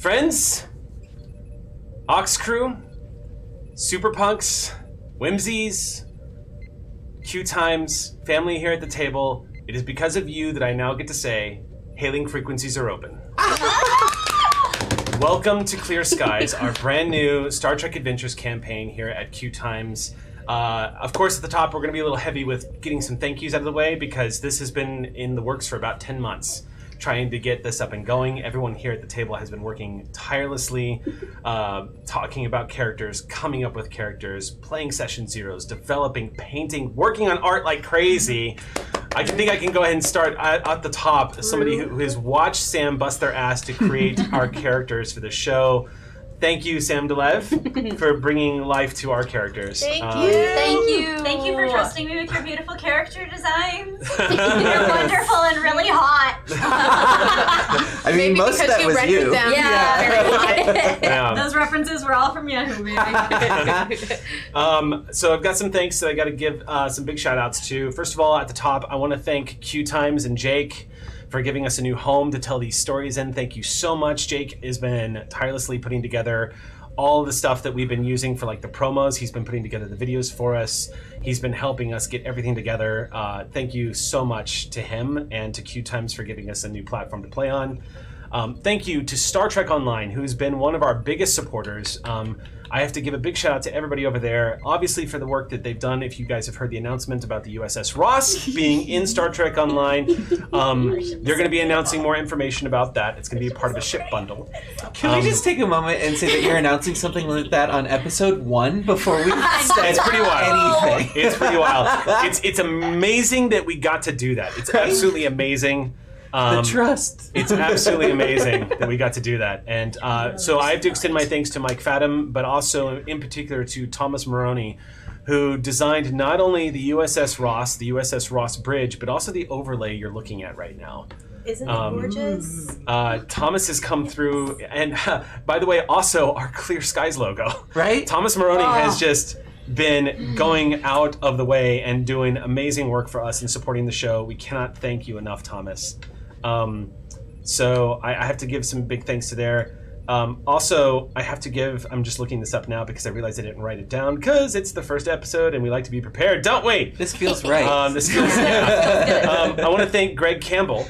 Friends, Ox Crew, Super Punks, Whimsies, QueueTimes, family here at the table, it is because of you that I now get to say, hailing frequencies are open. Welcome to Clear Skies, our brand new Star Trek Adventures campaign here at QueueTimes. Of course, at the top, we're going to be a little heavy with getting some thank yous out of the way because this has been in the works for about 10 months, trying to get this up and going. Everyone here at the table has been working tirelessly, talking about characters, coming up with characters, playing session zeros, developing, painting, working on art like crazy. I think I can go ahead and start at the top. Somebody who has watched Sam bust their ass to create our characters for the show. Thank you, Sam Delev, for bringing life to our characters. Thank you. Thank you. Thank you for trusting me with your beautiful character designs. You're wonderful and really hot. I mean, Maybe most of that was you. Yeah. Those references were all from Yahoo, baby. So I've got some thanks that I got to give some big shout outs to. First of all, at the top, I want to thank QueueTimes and Jake for giving us a new home to tell these stories in. Thank you so much. Jake has been tirelessly putting together all the stuff that we've been using for like the promos. He's been putting together the videos for us. He's been helping us get everything together. Thank you so much to him and to QueueTimes for giving us a new platform to play on. Thank you to Star Trek Online, who's been one of our biggest supporters. I have to give a big shout out to everybody over there, obviously for the work that they've done. If you guys have heard the announcement about the USS Ross being in Star Trek Online, they're going to be announcing more information about that. It's going to be a part of a ship bundle. Can we just take a moment and say that you're announcing something like that on episode 1 before we say it's pretty wild. anything? It's pretty wild. It's amazing that we got to do that. It's absolutely amazing. The trust. It's absolutely amazing that we got to do that. And so I have to extend my thanks to Mike Fadam, but also in particular to Thomas Maroney, who designed not only the USS Ross Bridge, but also the overlay you're looking at right now. Isn't it gorgeous? Thomas has come through, and by the way, also our Clear Skies logo. Right? Thomas Maroney has just been going out of the way and doing amazing work for us and supporting the show. We cannot thank you enough, Thomas. So I have to give some big thanks to there. Also, I have to give, I'm just looking this up now because I realized I didn't write it down because it's the first episode and we like to be prepared, don't we? This feels right. This feels, yeah. I want to thank Greg Campbell.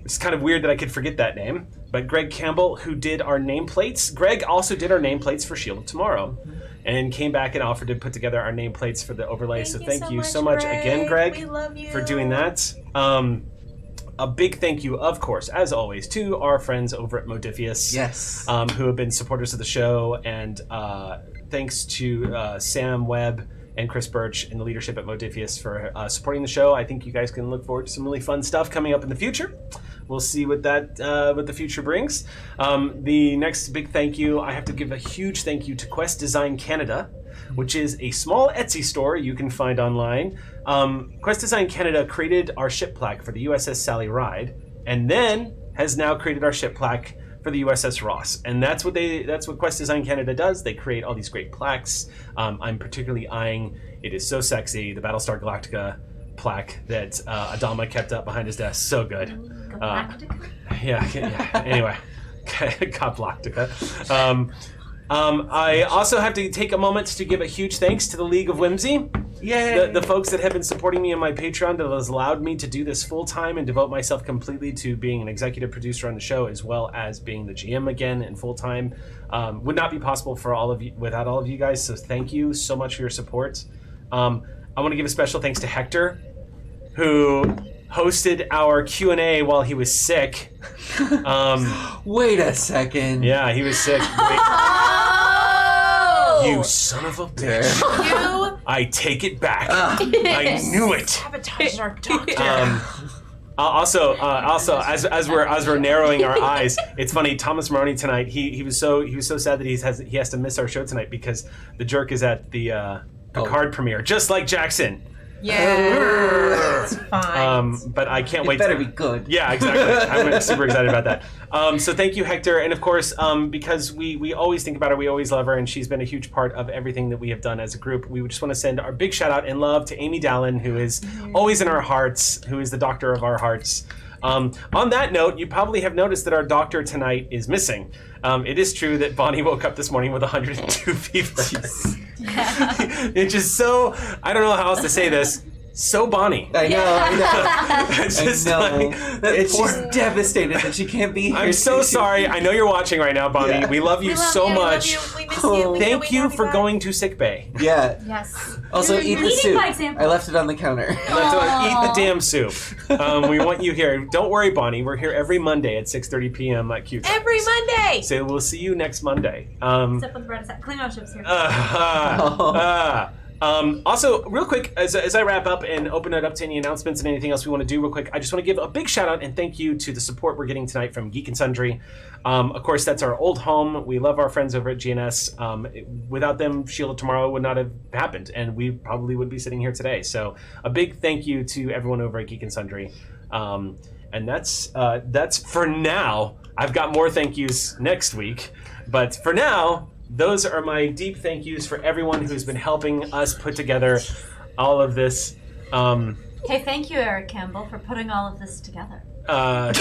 It's kind of weird that I could forget that name, but Greg Campbell, who did our nameplates. Greg also did our nameplates for Shield of Tomorrow and came back and offered to put together our nameplates for the overlay. Thank you so much again, Greg, we love you. for doing that. A big thank you, of course, as always, to our friends over at Modifius, Yes. who have been supporters of the show, and thanks to Sam Webb and Chris Birch and the leadership at Modifius for supporting the show. I think you guys can look forward to some really fun stuff coming up in the future. We'll see what the future brings. The next big thank you, I have to give a huge thank you to Quest Design Canada, which is a small Etsy store you can find online. Quest Design Canada created our ship plaque for the USS Sally Ride, and then has now created our ship plaque for the USS Ross. And that's what Quest Design Canada does. They create all these great plaques. I'm particularly eyeing, it is so sexy, the Battlestar Galactica plaque that Adama kept up behind his desk. So good. Yeah. Anyway, Galactica. I also have to take a moment to give a huge thanks to the League of Whimsy. Yay! The folks that have been supporting me on my Patreon that has allowed me to do this full time and devote myself completely to being an executive producer on the show, as well as being the GM again and full time. Would not be possible for all of you without all of you guys. So thank you so much for your support. I want to give a special thanks to Hector, who hosted our Q&A while he was sick. Wait a second. Yeah, he was sick. You son of a bitch. I take it back. I knew it. Sabotage our doctor. Also, as we're narrowing our eyes, it's funny. Thomas Maroney tonight. He was so sad that he has to miss our show tonight because the jerk is at the Picard premiere, just like Jackson. Yeah, it's fine. But I can't wait. It better be good. Yeah, exactly. I'm super excited about that. So thank you, Hector, and of course, because we always think about her, we always love her, and she's been a huge part of everything that we have done as a group. We just want to send our big shout out and love to Amy Dallin, who is always in our hearts, who is the doctor of our hearts. On that note, you probably have noticed that our doctor tonight is missing. It is true that Bonnie woke up this morning with 102 fever. It's just so, I don't know how else to say this, so Bonnie. I know. It's just I know. like, She's devastated that she can't be here. I'm so sorry. I know you're watching right now, Bonnie. Yeah. We love you so much. We miss you. Thank you for going to sick bay. Yeah. Yes. Also, You're eat the leading soup. by example. I left it on the counter. Eat the damn soup. We want you here. Don't worry, Bonnie. We're here every Monday at 6:30 p.m. at QueueTimes. Every Monday. So we'll see you next Monday. Except for the bread. Klingon ships here. Also, real quick, as I wrap up and open it up to any announcements and anything else we want to do real quick, I just want to give a big shout out and thank you to the support we're getting tonight from Geek and Sundry. Of course, that's our old home. We love our friends over at GNS. Without them, Shield of Tomorrow would not have happened, and we probably would be sitting here today. So a big thank you to everyone over at Geek and Sundry. And that's for now. I've got more thank yous next week, but for now, those are my deep thank yous for everyone who's been helping us put together all of this. Okay, thank you, Eric Campbell, for putting all of this together. Yeah.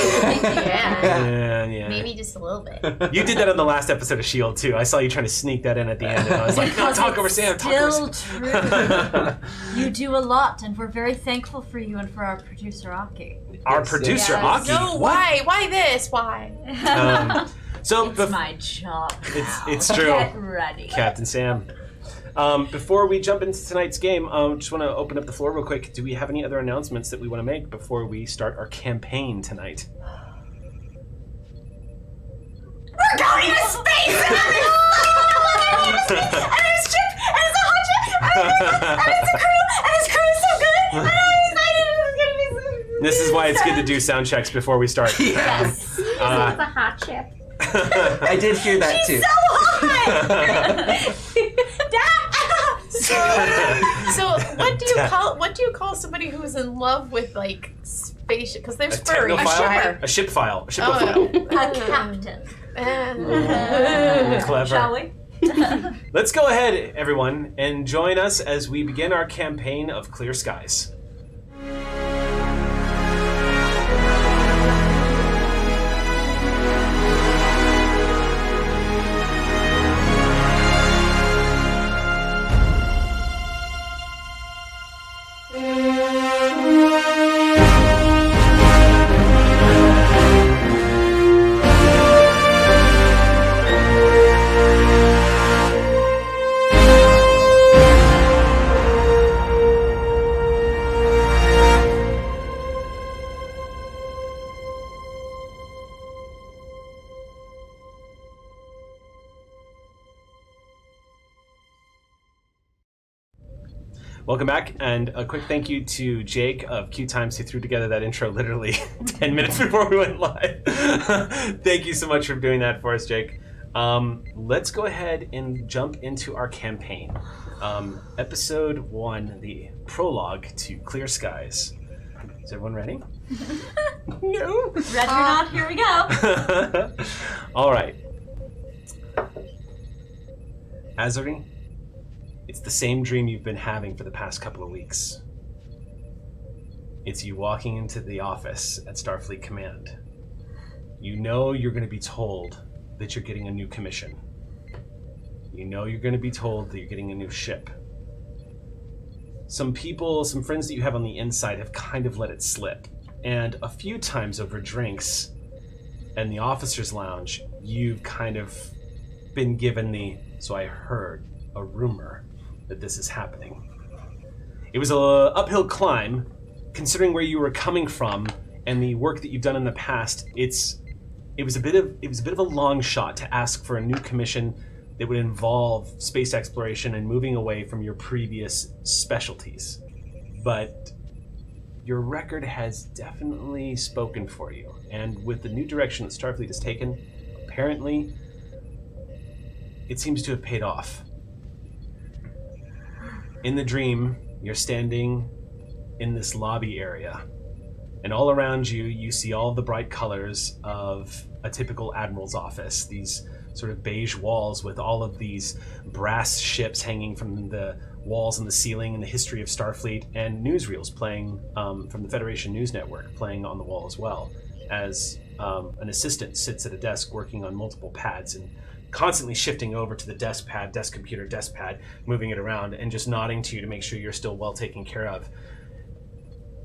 Maybe just a little bit. You did that on the last episode of S.H.I.E.L.D. too. I saw you trying to sneak that in at the end, and I was like, no, talk over Sam, talk over Sam. Still true. You do a lot, and we're very thankful for you and for our producer, Aki. Our producer, Yes. Aki. No, why? Why this? Why? So It's my job. it's true. Get ready. Captain Sam. Before we jump into tonight's game, just want to open up the floor real quick. Do we have any other announcements that we want to make before we start our campaign tonight? We're going to space! And there's ship! And it's a hot ship! And it's a crew! And his crew is so good! And I'm excited! It's going to be so good! This is why it's good to do sound checks before we start. Yes. It's a hot chip. I did hear that too. So hot! So what do you call somebody who's in love with like spaceship? Because there's A furry. technophile? A shipphile. A shiplophile. A captain. Clever. Shall we? Let's go ahead, everyone, and join us as we begin our campaign of Clear Skies. Welcome back, and a quick thank you to Jake of QueueTimes who threw together that intro literally 10 minutes before we went live. Thank you so much for doing that for us, Jake. Let's go ahead and jump into our campaign. Episode 1, the prologue to Clear Skies. Is everyone ready? No. Ready or not, here we go. All right. Azuri, it's the same dream you've been having for the past couple of weeks. It's you walking into the office at Starfleet Command. You know you're going to be told that you're getting a new commission. You know you're going to be told that you're getting a new ship. Some people, some friends that you have on the inside have kind of let it slip. And a few times over drinks and the officer's lounge, you've kind of been given the, so I heard, a rumor that this is happening. It was a uphill climb, considering where you were coming from and the work that you've done in the past. It was a bit of a long shot to ask for a new commission that would involve space exploration and moving away from your previous specialties. But your record has definitely spoken for you, and with the new direction that Starfleet has taken, apparently it seems to have paid off. In the dream, you're standing in this lobby area, And all around you, you see all the bright colors of a typical admiral's office. These sort of beige walls with all of these brass ships hanging from the walls and the ceiling, and the history of Starfleet, and newsreels playing from the Federation News Network playing on the wall as well, as an assistant sits at a desk working on multiple pads and constantly shifting over to the desk computer, moving it around and just nodding to you to make sure you're still well taken care of.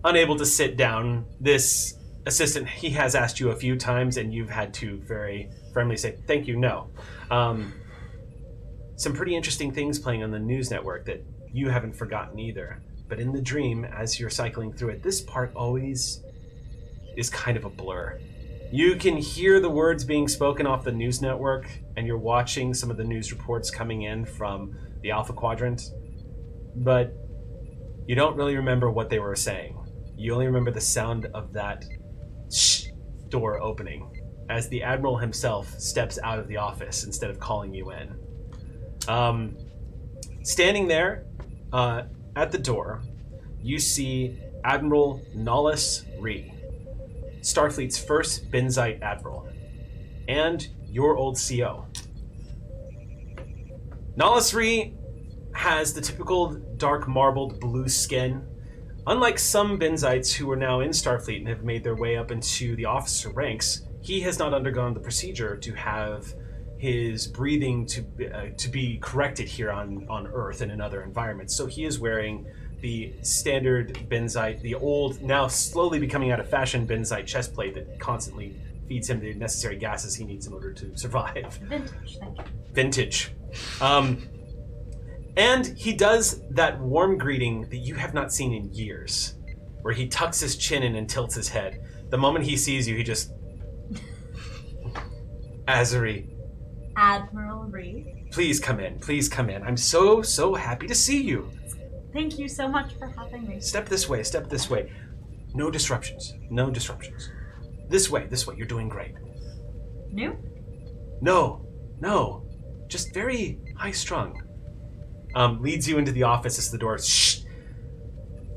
Unable to sit down, this assistant, he has asked you a few times and you've had to very firmly say, thank you, no. Some pretty interesting things playing on the news network that you haven't forgotten either. But in the dream, as you're cycling through it, this part always is kind of a blur. You can hear the words being spoken off the news network, and you're watching some of the news reports coming in from the Alpha Quadrant, but you don't really remember what they were saying. You only remember the sound of that shh door opening as the Admiral himself steps out of the office instead of calling you in. Standing there at the door, you see Admiral Nollis Ree, Starfleet's first Benzite Admiral, and your old CO. Nollis Ree has the typical dark marbled blue skin. Unlike some Benzites who are now in Starfleet and have made their way up into the officer ranks, he has not undergone the procedure to have his breathing to be corrected here on Earth and in other environments. So he is wearing the standard Benzite, the old, now slowly becoming out of fashion Benzite chest plate that constantly feeds him the necessary gases he needs in order to survive. Vintage, thank you. Vintage. And he does that warm greeting that you have not seen in years, where he tucks his chin in and tilts his head. The moment he sees you, he just... Azuri. Admiral Reed. Please come in, please come in. I'm so happy to see you. Thank you so much for having me. Step this way, step this way. No disruptions, no disruptions. This way, you're doing great. New? No, just very high-strung. Leads you into the office as the door. Shh.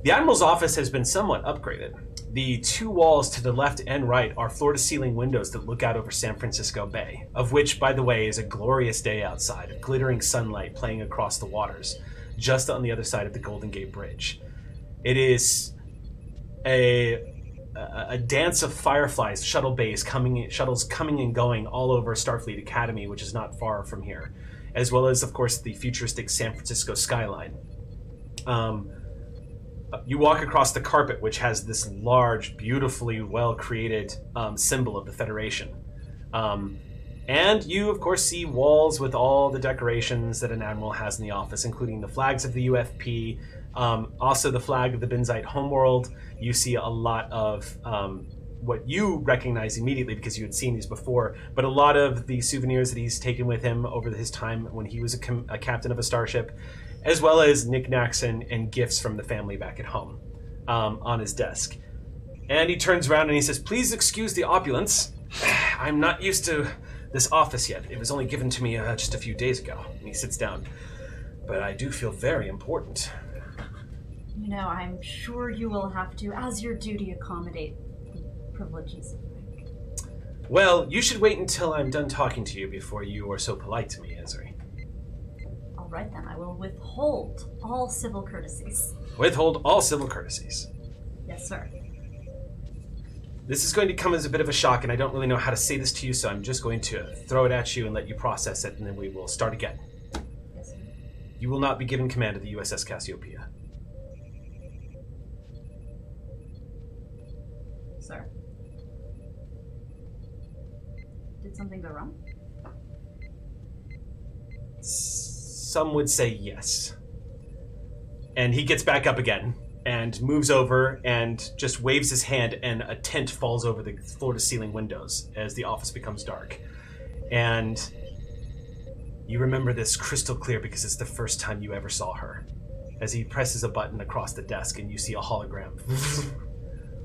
The Admiral's office has been somewhat upgraded. The two walls to the left and right are floor-to-ceiling windows that look out over San Francisco Bay, of which, by the way, is a glorious day outside, of glittering sunlight playing across the waters, just on the other side of the Golden Gate Bridge. It is a dance of fireflies, shuttles coming and going all over Starfleet Academy, which is not far from here, as well as, of course, the futuristic San Francisco skyline. You walk across the carpet, which has this large, beautifully well-created symbol of the Federation. And you, of course, see walls with all the decorations that an admiral has in the office, including the flags of the UFP, also the flag of the Benzite homeworld. You see a lot of what you recognize immediately because you had seen these before, but a lot of the souvenirs that he's taken with him over his time when he was a captain of a starship, as well as knickknacks and gifts from the family back at home on his desk. And he turns around and he says, "Please excuse the opulence. I'm not used to this office yet. It was only given to me just a few days ago." And he sits down. "But I do feel very important." You know, I'm sure you will have to, as your duty, accommodate the privileges of rank. Well, you should wait until I'm done talking to you before you are so polite to me, Ezri. All right then, I will withhold all civil courtesies. Withhold all civil courtesies. Yes, sir. This is going to come as a bit of a shock, and I don't really know how to say this to you, so I'm just going to throw it at you and let you process it, and then we will start again. Yes, sir. You will not be given command of the USS Cassiopeia. Sir. Did something go wrong? Some would say yes. And he gets back up again and moves over and just waves his hand, and a tent falls over the floor-to-ceiling windows as the office becomes dark. And you remember this crystal clear because it's the first time you ever saw her. As he presses a button across the desk and you see a hologram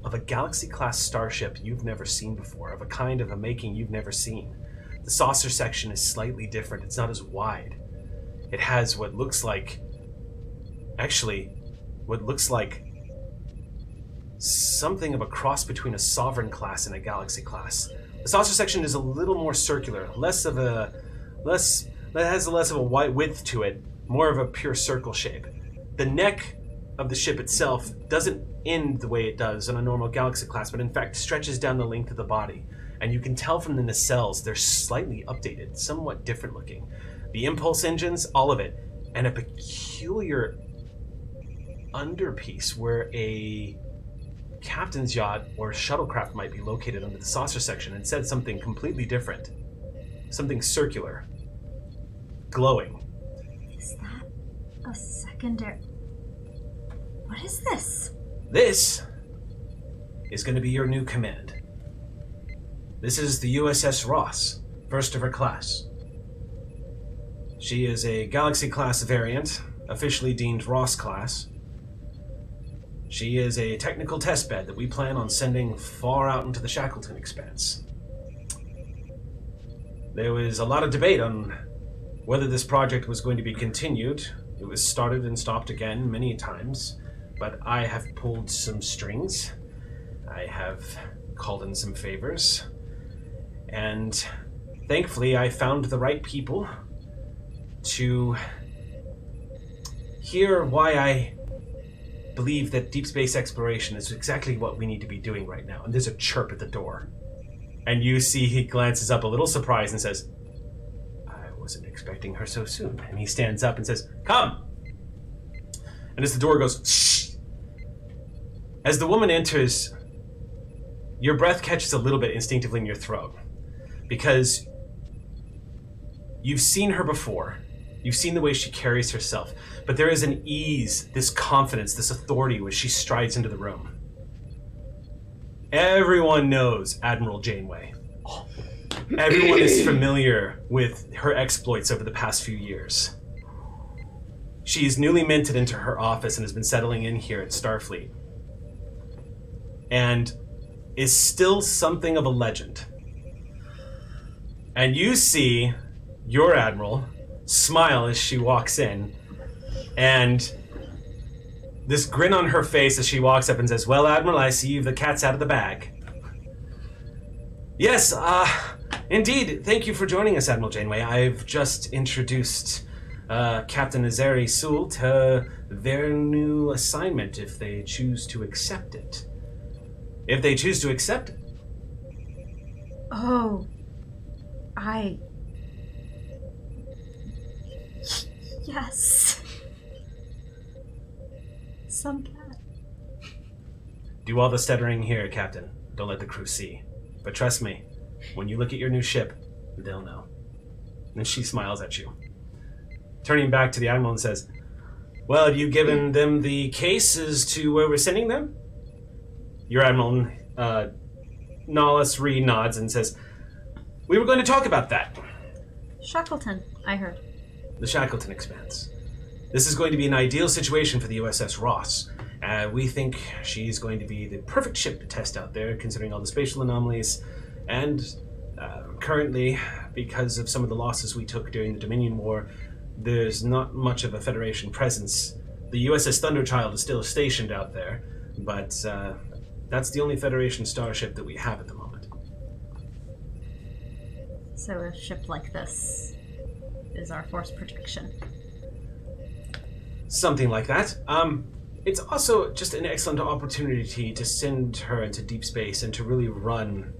of a Galaxy-class starship you've never seen before, of a kind of a making you've never seen. The saucer section is slightly different. It's not as wide. It has what looks like something of a cross between a sovereign class and a galaxy class. The saucer section is a little more circular, that has less of a wide width to it, more of a pure circle shape. The neck of the ship itself doesn't end the way it does on a normal galaxy class, but in fact stretches down the length of the body. And you can tell from the nacelles, they're slightly updated, somewhat different looking. The impulse engines, all of it, and a peculiar underpiece where a captain's yacht or shuttlecraft might be located under the saucer section. It said something completely different. Something circular. Glowing. Is that a secondary... What is this? This is going to be your new command. This is the USS Ross, first of her class. She is a Galaxy-class variant, officially deemed Ross-class. She is a technical testbed that we plan on sending far out into the Shackleton Expanse. There was a lot of debate on whether this project was going to be continued. It was started and stopped again many times, but I have pulled some strings. I have called in some favors, and thankfully I found the right people to hear why I believe that deep space exploration is exactly what we need to be doing right now. And there's a chirp at the door. And you see he glances up a little surprised and says, I wasn't expecting her so soon. And he stands up and says, come! And as the door goes, shh! As the woman enters, your breath catches a little bit instinctively in your throat. Because you've seen her before. You've seen the way she carries herself. But there is an ease, this confidence, this authority when she strides into the room. Everyone knows Admiral Janeway. Everyone is familiar with her exploits over the past few years. She's newly minted into her office and has been settling in here at Starfleet. And is still something of a legend. And you see your Admiral smile as she walks in, and this grin on her face as she walks up and says, well, Admiral, I see the cat's out of the bag. Yes, indeed. Thank you for joining us, Admiral Janeway. I've just introduced Captain Azeri Sewell to their new assignment if they choose to accept it. If they choose to accept it. Oh, Yes. Some cat. Do all the stuttering here, Captain. Don't let the crew see. But trust me, when you look at your new ship, they'll know. And she smiles at you. Turning back to the Admiral and says, well, have you given them the case as to where we're sending them? Your Admiral, Nahlas Reed nods and says, we were going to talk about that. Shackleton, I heard. The Shackleton Expanse. This is going to be an ideal situation for the USS Ross. We think she's going to be the perfect ship to test out there, considering all the spatial anomalies. And currently, because of some of the losses we took during the Dominion War, there's not much of a Federation presence. The USS Thunderchild is still stationed out there, but that's the only Federation starship that we have at the moment. So a ship like this is our force protection. Something like that. It's also just an excellent opportunity to send her into deep space and to really run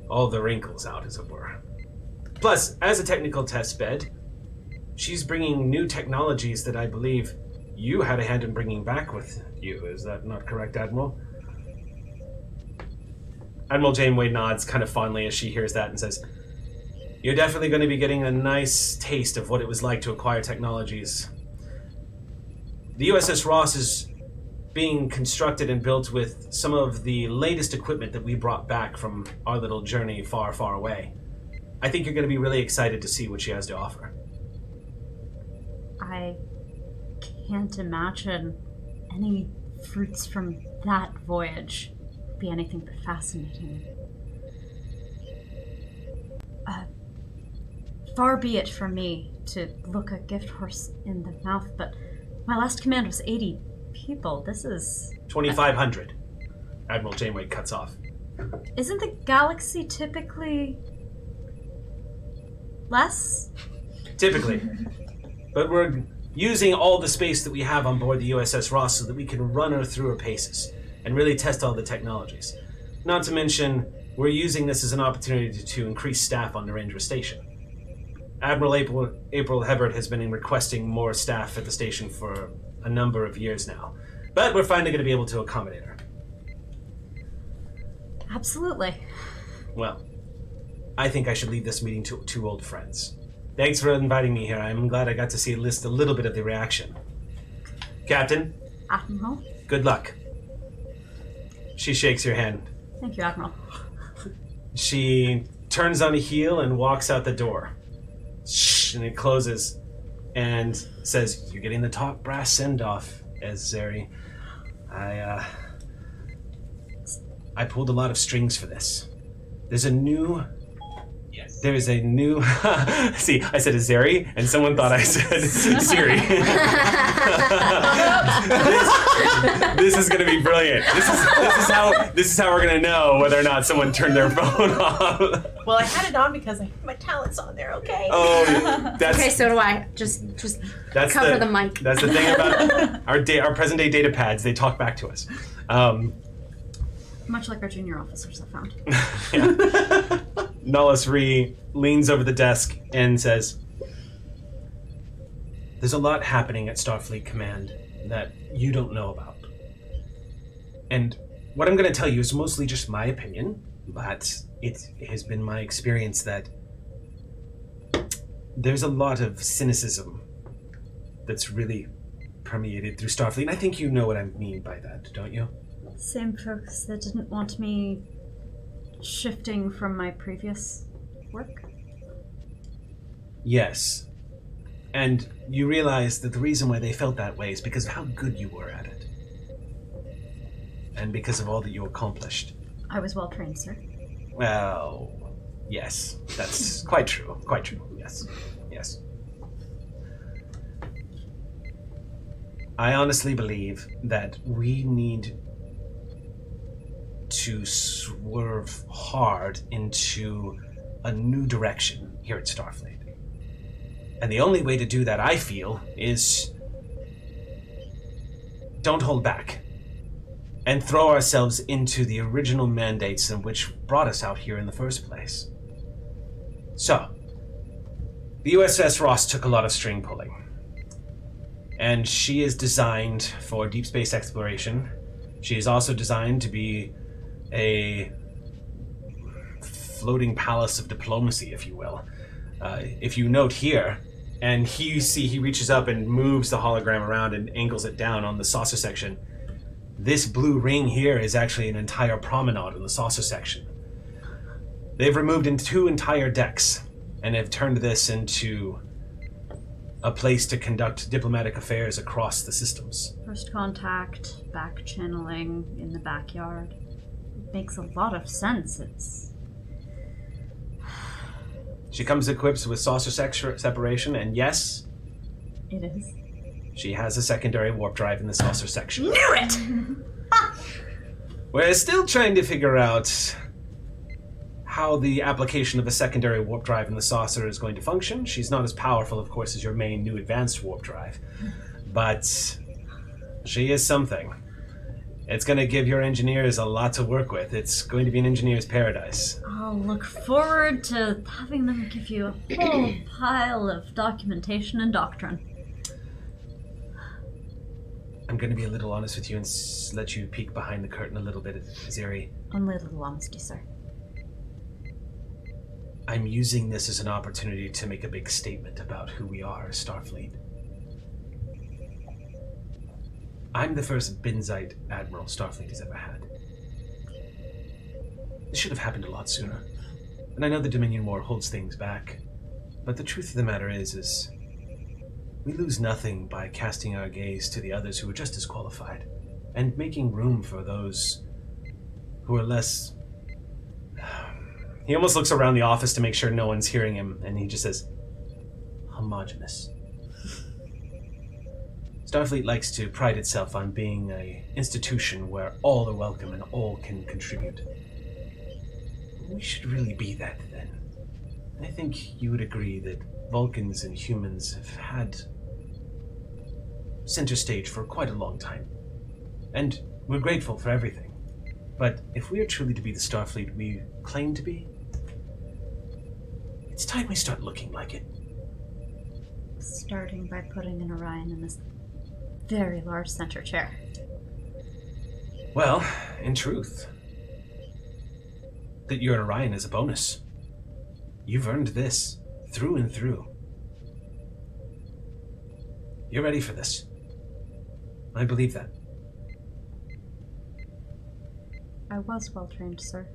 all the wrinkles out, as it were. Plus, as a technical test bed, she's bringing new technologies that I believe you had a hand in bringing back with you. Is that not correct, Admiral? Admiral Janeway nods kind of fondly as she hears that and says, you're definitely going to be getting a nice taste of what it was like to acquire technologies. The USS Ross is being constructed and built with some of the latest equipment that we brought back from our little journey far, far away. I think you're going to be really excited to see what she has to offer. I can't imagine any fruits from that voyage be anything but fascinating. Far be it from me to look a gift horse in the mouth, but my last command was 80 people. This is... 2,500. Admiral Janeway cuts off. Isn't the galaxy typically less? Typically. But we're using all the space that we have on board the USS Ross so that we can run her through her paces and really test all the technologies. Not to mention, we're using this as an opportunity to increase staff on Narendra Station. Admiral April Hebert has been requesting more staff at the station for a number of years now, but we're finally going to be able to accommodate her. Absolutely. Well, I think I should leave this meeting to two old friends. Thanks for inviting me here. I'm glad I got to see a little bit of the reaction. Captain, Admiral? good luck. She shakes your hand. Thank you, Admiral. She turns on a heel and walks out the door. Shh, and it closes and says, "You're getting the top brass send-off, Zeri. I pulled a lot of strings for this. There's a new... See, I said Zeri, and someone thought I said Siri. This is going to be brilliant. This is how we're going to know whether or not someone turned their phone off. Well, I had it on because I have my talents on there, okay? Oh, that's... Okay, so do I. Just That's cover the mic. That's the thing about our present day data pads. They talk back to us. Much like our junior officers, I found. Nullis Ree leans over the desk and says, "There's a lot happening at Starfleet Command that you don't know about. And what I'm going to tell you is mostly just my opinion, but it has been my experience that there's a lot of cynicism that's really permeated through Starfleet. And I think you know what I mean by that, don't you? Same folks that didn't want me shifting from my previous work? Yes. And you realize that the reason why they felt that way is because of how good you were at it. And because of all that you accomplished. I was well trained, sir. Well, yes. That's quite true. Quite true. Yes. Yes. I honestly believe that we need to swerve hard into a new direction here at Starfleet. And the only way to do that, I feel, is don't hold back and throw ourselves into the original mandates in which brought us out here in the first place. So, the USS Ross took a lot of string pulling. And she is designed for deep space exploration. She is also designed to be a floating palace of diplomacy, if you will. If you note here, and he reaches up and moves the hologram around and angles it down on the saucer section. This blue ring here is actually an entire promenade in the saucer section. They've removed 2 entire decks and have turned this into a place to conduct diplomatic affairs across the systems. First contact, back channeling in the backyard. It makes a lot of sense. She comes equipped with saucer separation, and yes, It is. she has a secondary warp drive in the saucer section. Knew it! We're still trying to figure out how the application of a secondary warp drive in the saucer is going to function. She's not as powerful, of course, as your main new advanced warp drive, but she is something. It's going to give your engineers a lot to work with. It's going to be an engineer's paradise. I'll look forward to having them give you a whole pile of documentation and doctrine. I'm going to be a little honest with you and let you peek behind the curtain a little bit, Zeri. Only a little honesty, sir. I'm using this as an opportunity to make a big statement about who we are as Starfleet. I'm the first Benzite admiral Starfleet has ever had. This should have happened a lot sooner. And I know the Dominion War holds things back, but the truth of the matter is we lose nothing by casting our gaze to the others who are just as qualified, and making room for those who are less... He almost looks around the office to make sure no one's hearing him, and he just says, homogenous. Starfleet likes to pride itself on being an institution where all are welcome and all can contribute. We should really be that then. I think you would agree that Vulcans and humans have had center stage for quite a long time. And we're grateful for everything. But if we are truly to be the Starfleet we claim to be, it's time we start looking like it. Starting by putting an Orion in this very large center chair. Well, in truth, that you're an Orion is a bonus. You've earned this through and through. You're ready for this. I believe that. I was well trained, sir.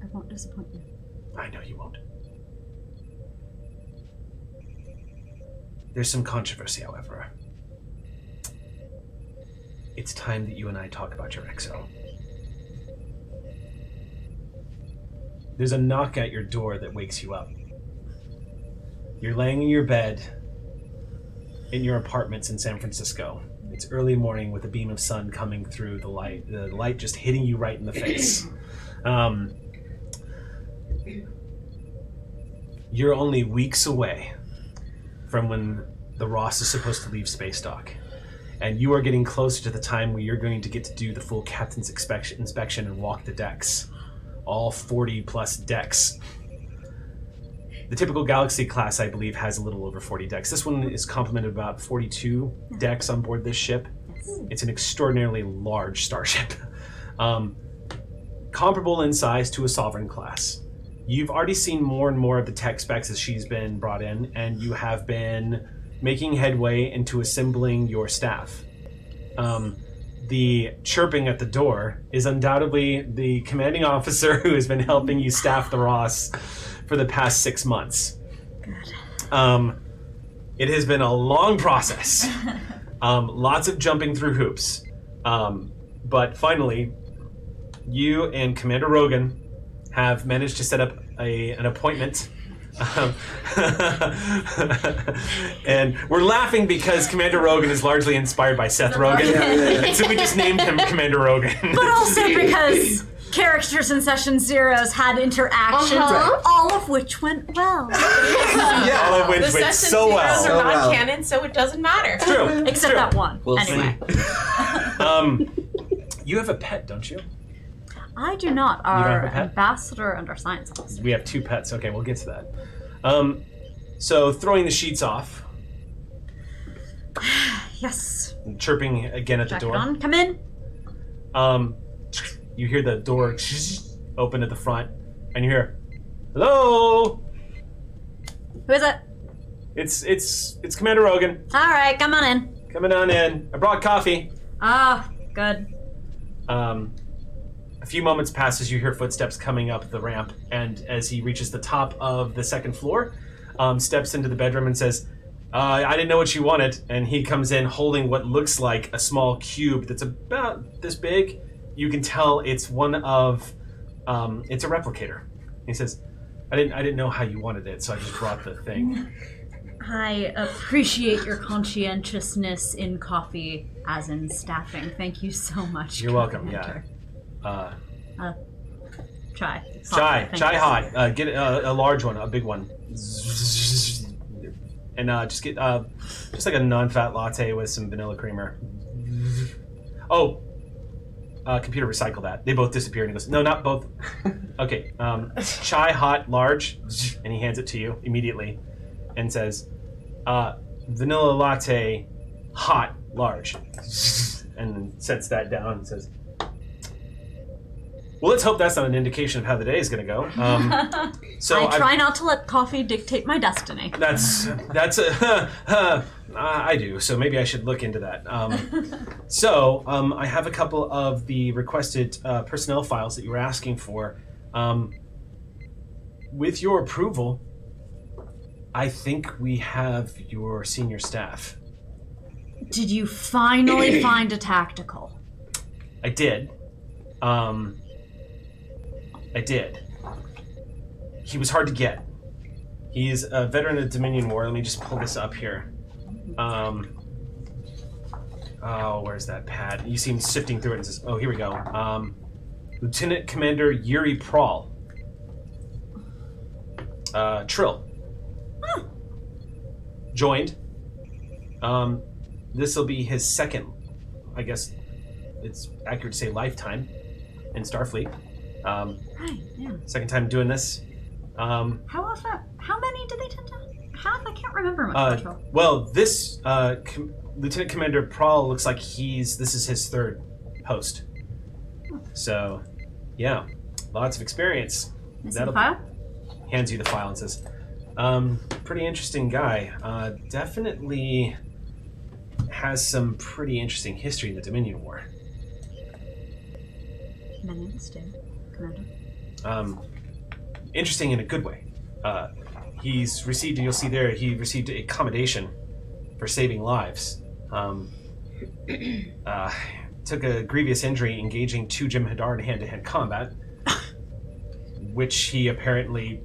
I won't disappoint you. I know you won't. There's some controversy, however. It's time that you and I talk about your exo. There's a knock at your door that wakes you up. You're laying in your bed in your apartments in San Francisco. It's early morning with a beam of sun coming through the light just hitting you right in the face. You're only weeks away from when the Ross is supposed to leave space dock. And you are getting closer to the time where you're going to get to do the full captain's inspection and walk the decks. All 40 plus decks. The typical Galaxy class, I believe, has a little over 40 decks. This one is complemented about 42 decks on board this ship. It's an extraordinarily large starship. Comparable in size to a Sovereign class. You've already seen more and more of the tech specs as she's been brought in, and you have been making headway into assembling your staff. The chirping at the door is undoubtedly the commanding officer who has been helping you staff the Ross for the past 6 months. Good. It has been a long process. Lots of jumping through hoops. But finally, you and Commander Rogan have managed to set up an appointment. And we're laughing because Commander Rogan is largely inspired by Seth Rogen. So we just named him Commander Rogan. But also because characters in Session Zeros had interactions, all of which went well. All of which The went Session so Zeros well. are not well. canon, so it doesn't matter. It's true. Except that one. We'll anyway. You have a pet, don't you? I do not. don't have Our a pet? ambassador and our science officer. We have 2 pets. Okay, we'll get to that. So throwing the sheets off, Yes. chirping again at the Jacket door. on. Come in. You hear the door open at the front, and you hear, "Hello." Who is it? It's Commander Rogan. All right, come on in. Coming on in. I brought coffee. Ah, good. A few moments pass as you hear footsteps coming up the ramp, and as he reaches the top of the 2nd floor, steps into the bedroom and says, I didn't know what you wanted. And he comes in holding what looks like a small cube that's about this big. You can tell it's one of, it's a replicator. He says, I didn't know how you wanted it, so I just brought the thing. I appreciate your conscientiousness in coffee, as in staffing. Thank you so much. You're welcome, Commander. Chai Chai. Thank you. hot. Get a large one, a big one. And just get just like a non-fat latte with some vanilla creamer. Oh, computer, recycle that. They both disappeared. And he goes, no, not both. Okay, chai hot, large, and he hands it to you immediately, and says, vanilla latte, hot, large, and sets that down and says, well, let's hope that's not an indication of how the day is going to go. So I try not to let coffee dictate my destiny. That's I do. So maybe I should look into that. I have a couple of the requested personnel files that you were asking for. With your approval, I think we have your senior staff. Did you finally find a tactical? I did. I did. He was hard to get. He's a veteran of Dominion War. Let me just pull this up here. Oh, where's that pad? You seem sifting through it and says, oh, here we go. Lieutenant Commander Yuri Prawl. Trill. Joined. This will be his second, I guess it's accurate to say, lifetime in Starfleet. Right, yeah. Second time doing this. How many do they tend to have? I can't remember much. Well, this Lieutenant Commander Prawl looks like this is his third post. So, yeah, lots of experience. Missing the file? Hands you the file and says, pretty interesting guy. Definitely has some pretty interesting history in the Dominion War. Many of us do, Commander. Interesting in a good way. He's received, and you'll see there, he received a commendation for saving lives. Took a grievous injury engaging 2 Jem'Hadar in hand-to-hand combat, which he apparently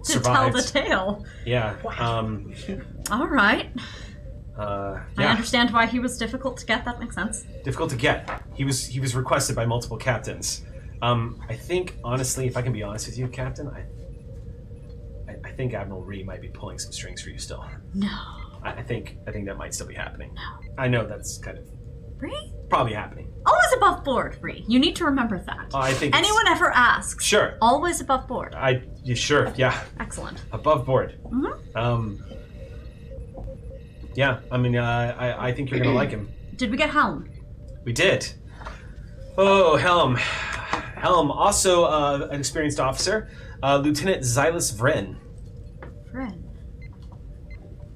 survived. To tell the tale. Yeah. All right. Yeah. I understand why he was difficult to get. That makes sense. Difficult to get. He was requested by multiple captains. I think, honestly, if I can be honest with you, Captain, I think Admiral Ree might be pulling some strings for you still. No. I think that might still be happening. No. I know that's kind of Ree? probably happening. Always above board, Ree. You need to remember that. I think anyone ever asks. Sure. Always above board. Sure, yeah. Excellent. Above board. Mm-hmm. Yeah, I mean, I think you're gonna like him. Did we get Helm? We did. Oh, Helm. Helm, also an experienced officer, Lieutenant Xylus Vren. Vren.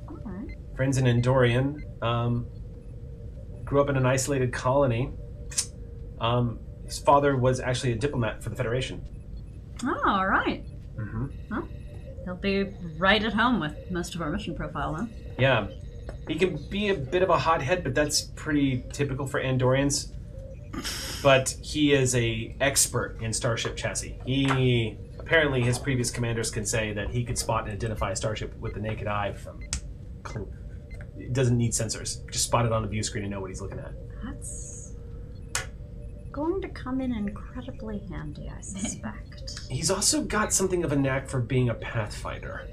All right. Vren's an Andorian. Grew up in an isolated colony. His father was actually a diplomat for the Federation. Oh, all right. Mm-hmm. Well, he'll be right at home with most of our mission profile, then. Yeah. He can be a bit of a hothead, but that's pretty typical for Andorians. But he is an expert in starship chassis. Apparently his previous commanders can say that he could spot and identify a starship with the naked eye from... It doesn't need sensors. Just spot it on the view screen and know what he's looking at. That's going to come in incredibly handy, I suspect. He's also got something of a knack for being a pathfinder.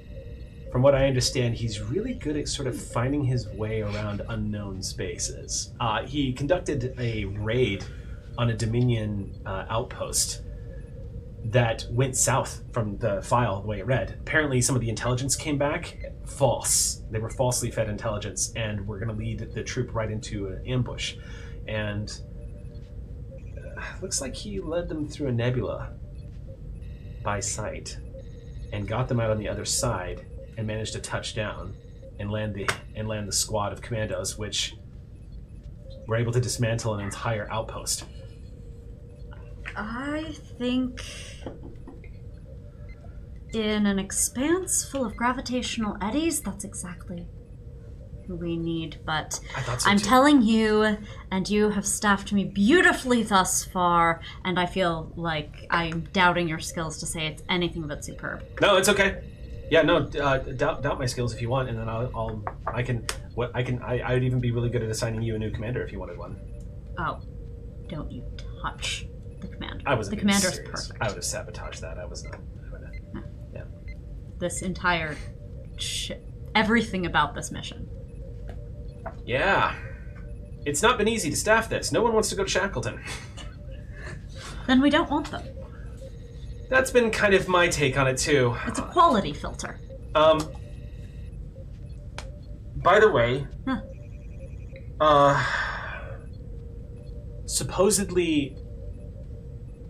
From what I understand, he's really good at sort of finding his way around unknown spaces. He conducted a raid on a Dominion outpost that went south from the file, the way it read. Apparently some of the intelligence came back false. They were falsely fed intelligence and were going to lead the troop right into an ambush. And looks like he led them through a nebula by sight and got them out on the other side and managed to touch down and land the squad of commandos, which were able to dismantle an entire outpost. I think in an expanse full of gravitational eddies, that's exactly who we need. But I thought so I'm too. telling you, and you have staffed me beautifully thus far, and I feel like I'm doubting your skills to say it's anything but superb. No, it's okay. Yeah, no, doubt my skills if you want, and then I would even be really good at assigning you a new commander if you wanted one. Oh, don't you touch the commander. I wasn't the commander is serious. perfect. I would have sabotaged that. I was not. Yeah. This entire everything about this mission. Yeah. It's not been easy to staff this. No one wants to go to Shackleton. Then we don't want them. That's been kind of my take on it too. It's a quality filter. By the way, Huh. Supposedly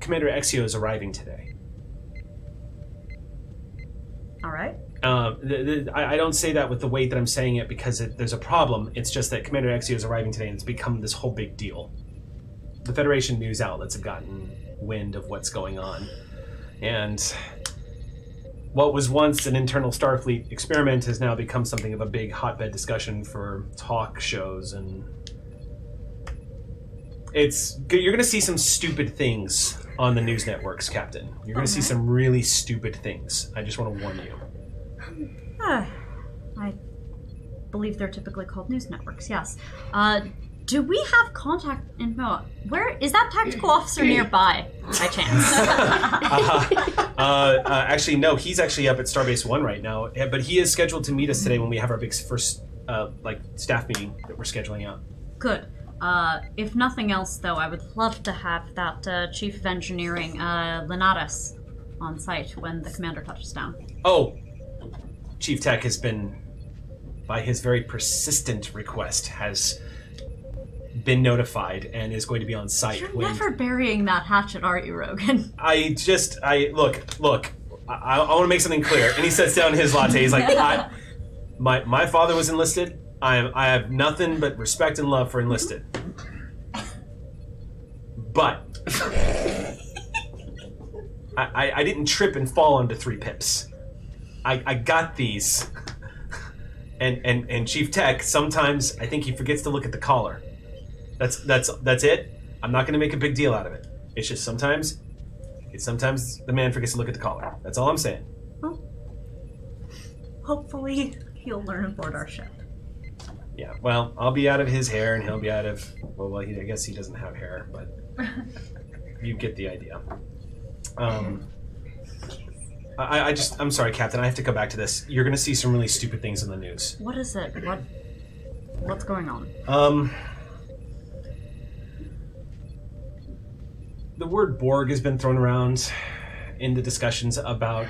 Commander Exio is arriving today. All right. I don't say that with the weight that I'm saying it because there's a problem. It's just that Commander Exio is arriving today and it's become this whole big deal. The Federation news outlets have gotten wind of what's going on. And what was once an internal Starfleet experiment has now become something of a big hotbed discussion for talk shows, and you're going to see some stupid things on the news networks, Captain. You're going to see some really stupid things. I just want to warn you. I believe they're typically called news networks, yes. Do we have contact info? Where is that tactical officer nearby, by chance? Actually, no. He's actually up at Starbase 1 right now, but he is scheduled to meet us today when we have our big first staff meeting that we're scheduling out. Good. If nothing else, though, I would love to have that Chief of Engineering, Linares, on site when the commander touches down. Oh, Chief Tech has been, by his very persistent request, has been notified and is going to be on site. You're never burying that hatchet, are you, Rogan? Look, I want to make something clear. And he sets down his latte. He's like, my father was enlisted. I have nothing but respect and love for enlisted. But I didn't trip and fall onto 3 pips. I got these. And Chief Tech, sometimes I think he forgets to look at the collar. That's it. I'm not going to make a big deal out of it. It's just sometimes the man forgets to look at the collar. That's all I'm saying. Well, hopefully he'll learn aboard our ship. Yeah, well, I'll be out of his hair and he'll be out of... Well, I guess he doesn't have hair, but you get the idea. I'm sorry, Captain. I have to go back to this. You're going to see some really stupid things in the news. What is it? What's going on? The word Borg has been thrown around in the discussions about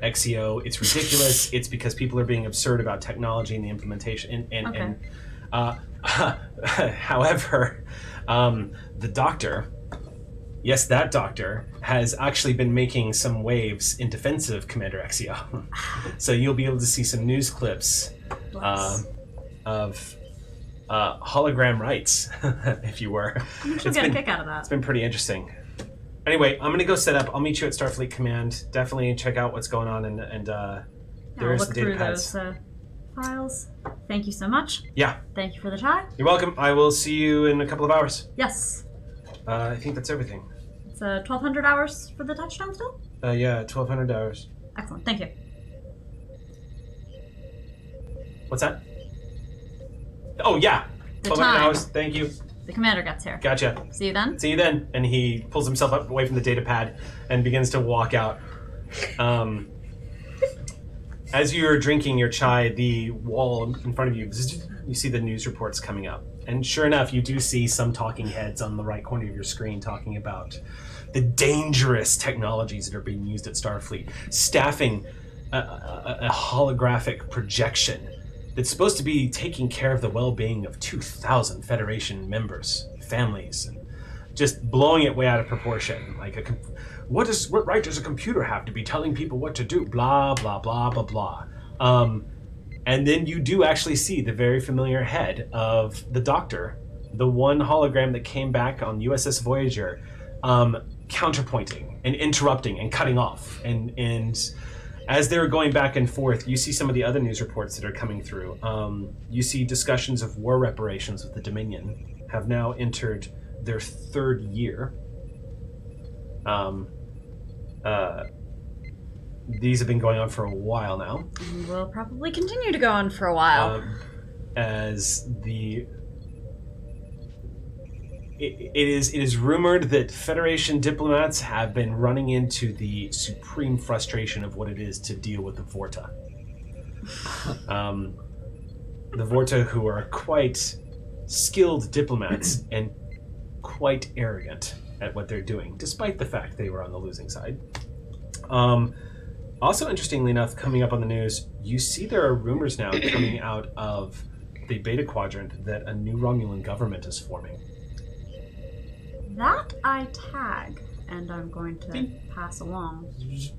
XEO. It's ridiculous. It's because people are being absurd about technology and the implementation. However, the doctor, yes, that doctor, has actually been making some waves in defense of Commander XEO. So you'll be able to see some news clips of hologram rights, if you were. I'm sure get a kick out of that. It's been pretty interesting. Anyway, I'm going to go set up. I'll meet you at Starfleet Command. Definitely check out what's going on, and there's look the data through pads. Those files. Thank you so much. Yeah. Thank you for the time. You're welcome. I will see you in a couple of hours. Yes. I think that's everything. It's 1,200 hours for the touchdown still? Yeah, 1,200 hours. Excellent. Thank you. What's that? Oh, yeah. The 1,200 time. hours. Thank you. The commander gets here. Gotcha. See you then? See you then. And he pulls himself up away from the data pad and begins to walk out. As you're drinking your chai, the wall in front of you, you see the news reports coming up. And sure enough, you do see some talking heads on the right corner of your screen talking about the dangerous technologies that are being used at Starfleet, staffing a holographic projection that's supposed to be taking care of the well-being of 2,000 Federation members, families, and just blowing it way out of proportion. Like, what right does a computer have to be telling people what to do? Blah, blah, blah, blah, blah. And then you do actually see the very familiar head of the Doctor, the one hologram that came back on USS Voyager, counterpointing and interrupting and cutting off. And as they're going back and forth, you see some of the other news reports that are coming through. You see discussions of war reparations with the Dominion have now entered their 3rd year. These have been going on for a while now. And will probably continue to go on for a while. It is rumored that Federation diplomats have been running into the supreme frustration of what it is to deal with the Vorta. The Vorta, who are quite skilled diplomats and quite arrogant at what they're doing, despite the fact they were on the losing side. Also, interestingly enough, coming up on the news, you see there are rumors now coming out of the Beta Quadrant that a new Romulan government is forming. That I tag, and I'm going to pass along.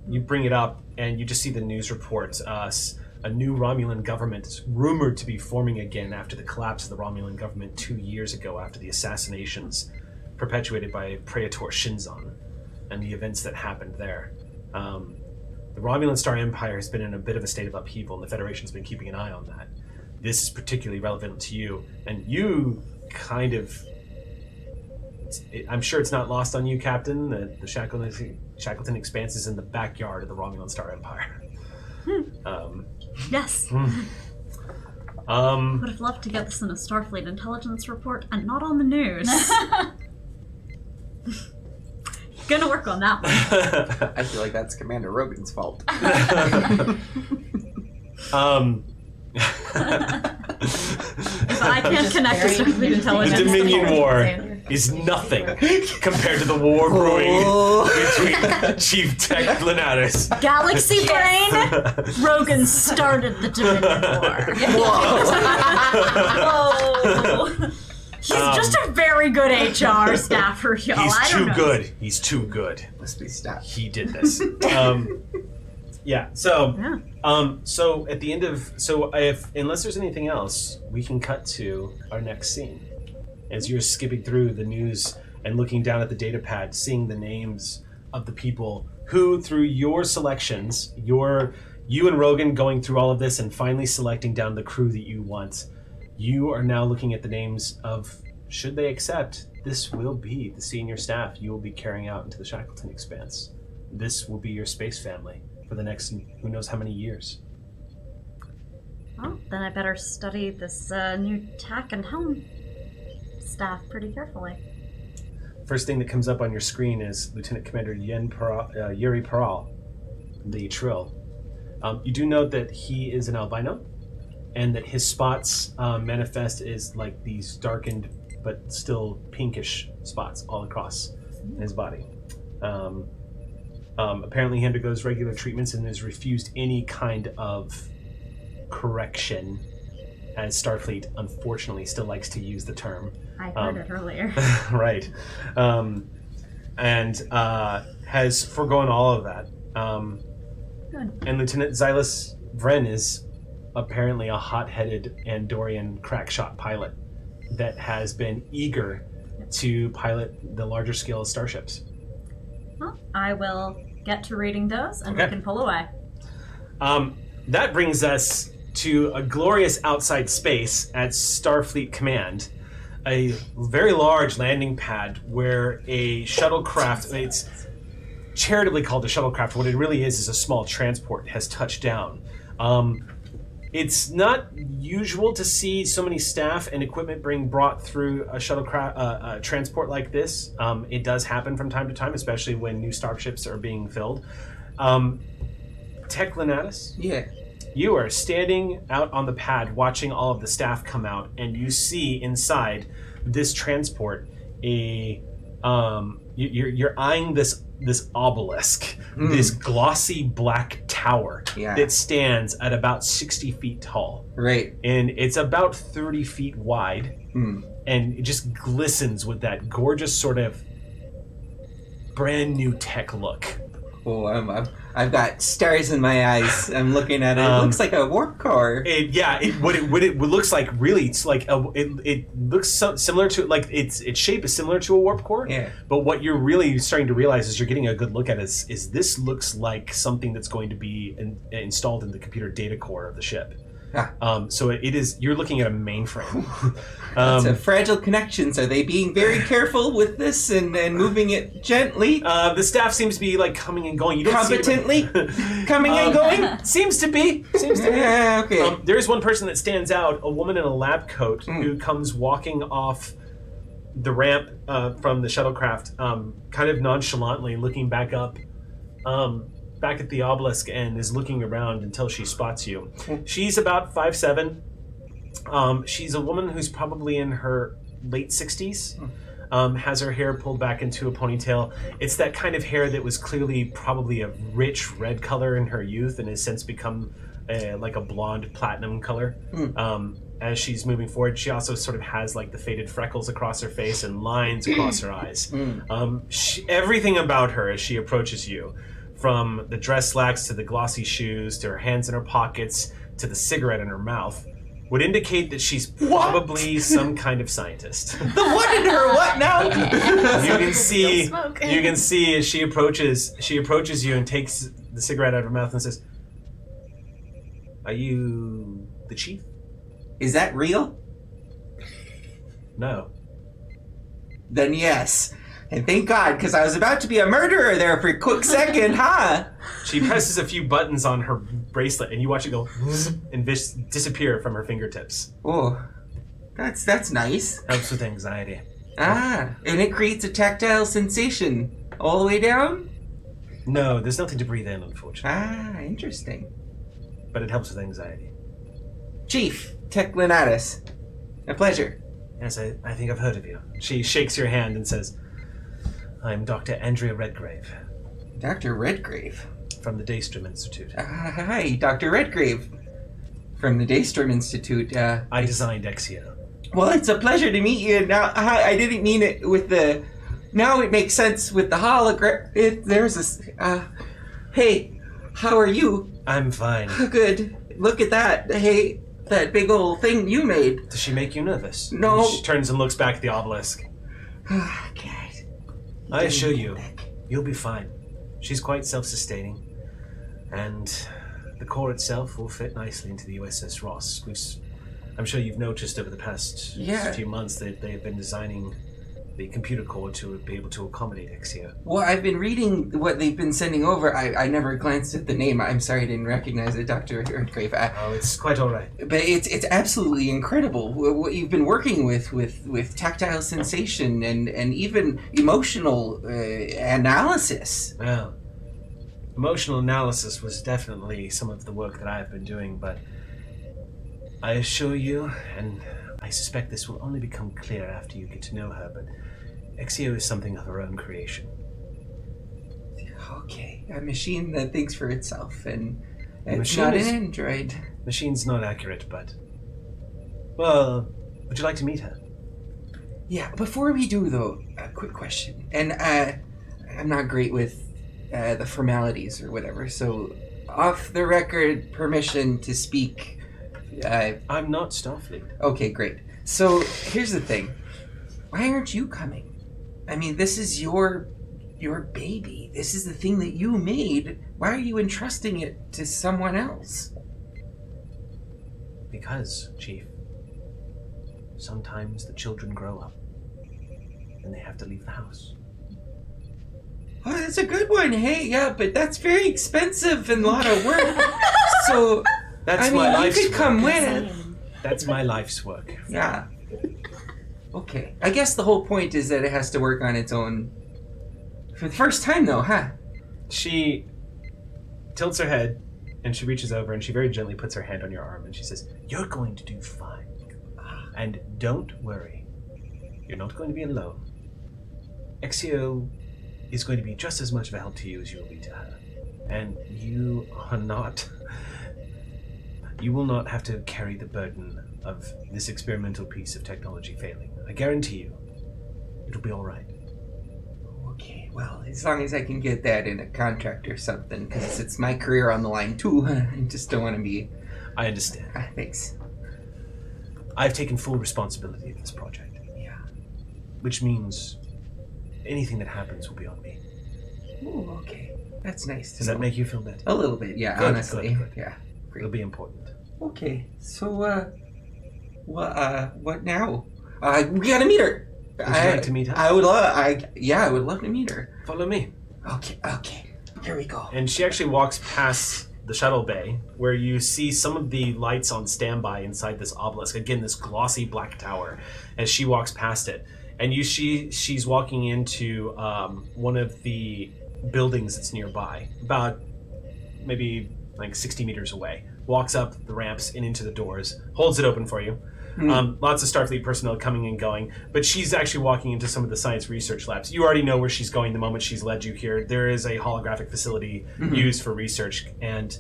You bring it up, and you just see the news reports. A new Romulan government is rumored to be forming again after the collapse of the Romulan government 2 years ago, after the assassinations perpetuated by Praetor Shinzon and the events that happened there. The Romulan Star Empire has been in a bit of a state of upheaval, and the Federation's been keeping an eye on that. This is particularly relevant to you, and you kind of... I'm sure it's not lost on you, Captain, that the Shackleton Expanse is in the backyard of the Romulan Star Empire. Yes. Would have loved to get this in a Starfleet intelligence report and not on the news. Gonna work on that one. I feel like that's Commander Rogan's fault. But I can't connect to Starfleet The intelligence. Dominion War is nothing compared to the war brewing between Chief Tech Lenatus. Galaxy Brain? Rogan started the Dominion War. Whoa. He's just a very good HR staffer, y'all. He's I don't too know. good. He's too good. Must be staff. He did this. Yeah. So, so at the end of unless there's anything else, we can cut to our next scene. As you're skipping through the news and looking down at the data pad, seeing the names of the people who, through your selections, you and Rogan going through all of this and finally selecting down the crew that you want. You are now looking at the names of, should they accept, this will be the senior staff you will be carrying out into the Shackleton Expanse. This will be your space family for the next who knows how many years. Well, then I better study this new tack and helm staff pretty carefully. First thing that comes up on your screen is Lieutenant Commander Yuri Paral, the Trill. You do note that he is an albino, and that his spots manifest as like these darkened but still pinkish spots all across his body. Apparently he undergoes regular treatments and has refused any kind of correction, as Starfleet unfortunately still likes to use the term. I heard it earlier. Right. And has foregone all of that. Good. And Lieutenant Xylus Vren is apparently a hot-headed Andorian crackshot pilot that has been eager to pilot the larger scale starships. Well, I will get to reading those and Okay. we can pull away. That brings us to a glorious outside space at Starfleet Command, a very large landing pad where a shuttlecraft, it's charitably called a shuttlecraft, what it really is a small transport, has touched down. It's not usual to see so many staff and equipment being brought through a shuttlecraft transport like this. It does happen from time to time, especially when new starships are being filled. Tech Lenatus? Yeah. You are standing out on the pad watching all of the staff come out, and you see inside this transport you're eyeing this obelisk, this glossy black tower that stands at about 60 feet tall. Right. And it's about 30 feet wide, and it just glistens with that gorgeous sort of brand new tech look. Oh, I've got stars in my eyes. I'm looking at it. It looks like a warp core. What it looks like really, it's like it looks similar to, like its shape is similar to a warp core. Yeah. But what you're really starting to realize is you're getting a good look at is this looks like something that's going to be installed in the computer data core of the ship. So it is. You're looking at a mainframe. So fragile connections. Are they being very careful with this and moving it gently? The staff seems to be like coming and going. You don't Competently see coming and going. Seems to be. Yeah, okay. There is one person that stands out, a woman in a lab coat who comes walking off the ramp from the shuttlecraft, kind of nonchalantly looking back up, back at the obelisk, and is looking around until she spots you. She's about 5'7". She's a woman who's probably in her late 60s. Has her hair pulled back into a ponytail. It's that kind of hair that was clearly probably a rich red color in her youth and has since become like a blonde platinum color. As she's moving forward, she also sort of has like the faded freckles across her face and lines across her eyes. Everything about her as she approaches you, from the dress slacks to the glossy shoes to her hands in her pockets to the cigarette in her mouth, would indicate that she's probably some kind of scientist. The what in her what now? You can see as she approaches you and takes the cigarette out of her mouth and says, "Are you the chief?" Is that real? No. Then yes. And thank God, because I was about to be a murderer there for a quick second, huh? She presses a few buttons on her bracelet, and you watch it go and disappear from her fingertips. Oh, that's nice. Helps with anxiety. Ah, and it creates a tactile sensation all the way down? No, there's nothing to breathe in, unfortunately. Ah, interesting. But it helps with anxiety. Chief Tech Lenatus, a pleasure. Yes, I think I've heard of you. She shakes your hand and says, I'm Dr. Andrea Redgrave. Dr. Redgrave? From the Daystrom Institute. Hi, Dr. Redgrave. From the Daystrom Institute. I designed Exio. Well, it's a pleasure to meet you. Now, I didn't mean it with the... Now it makes sense with the hologram. There's this... Hey, how are you? I'm fine. Good. Look at that. Hey, that big old thing you made. Does she make you nervous? No. She turns and looks back at the obelisk. God. I assure you, you'll be fine. She's quite self-sustaining. And the core itself will fit nicely into the USS Ross. I'm sure you've noticed over the past few months that they've been designing the computer core to be able to accommodate Exio. Well, I've been reading what they've been sending over. I never glanced at the name. I'm sorry I didn't recognize it, Dr. Redgrave. Oh, it's quite all right. But it's absolutely incredible what you've been working with tactile sensation and even emotional analysis. Well, emotional analysis was definitely some of the work that I've been doing, but I assure you, and I suspect this will only become clear after you get to know her, but Exio is something of her own creation. Okay, a machine that thinks for itself, and it's machine not an is- android. Machine's not accurate, but... Well, would you like to meet her? Yeah, before we do, though, a quick question. And I'm not great with the formalities or whatever, so off the record permission to speak. I'm not Starfleet. Okay, great. So here's the thing. Why aren't you coming? I mean, this is your baby. This is the thing that you made. Why are you entrusting it to someone else? Because, Chief, sometimes the children grow up and they have to leave the house. Oh, that's a good one. Hey, yeah, but that's very expensive and a lot of work. So, That's I my mean, you life's could come work. with. That's my life's work. Yeah. Okay. I guess the whole point is that it has to work on its own. For the first time, though, huh? She tilts her head and she reaches over and she very gently puts her hand on your arm and she says, "You're going to do fine. And don't worry. You're not going to be alone. Exio is going to be just as much of a help to you as you will be to her. And you will not have to carry the burden of this experimental piece of technology failing. I guarantee you, it'll be all right." Okay, well, as long as I can get that in a contract or something, because it's my career on the line, too. I just don't want to be... I understand. Thanks. I've taken full responsibility of this project, Yeah. which means anything that happens will be on me. Ooh, okay. That's nice to Does know. that make you feel better? A little bit, yeah, Good, honestly. good, good. Yeah. Great. It'll be important. Okay, so, what now? We gotta meet her. Would you like to meet her? I would love to meet her. Follow me. Okay. Here we go. And she actually walks past the shuttle bay where you see some of the lights on standby inside this obelisk. Again, this glossy black tower as she walks past it. And she's walking into one of the buildings that's nearby, about maybe like 60 meters away. Walks up the ramps and into the doors, holds it open for you. Lots of Starfleet personnel coming and going, but she's actually walking into some of the science research labs. You already know where she's going the moment she's led you here. There is a holographic facility used for research, and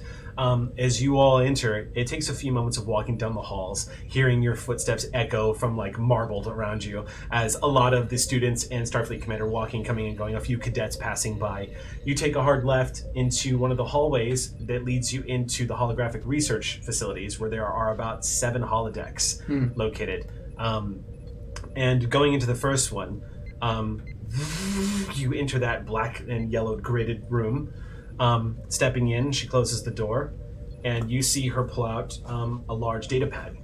as you all enter, it takes a few moments of walking down the halls, hearing your footsteps echo from like marbled around you as a lot of the students and Starfleet Commander walking, coming and going, a few cadets passing by. You take a hard left into one of the hallways that leads you into the holographic research facilities, where there are about 7 holodecks located. And going into the first one, you enter that black and yellowed gridded room. Stepping in, she closes the door, and you see her pull out a large data pad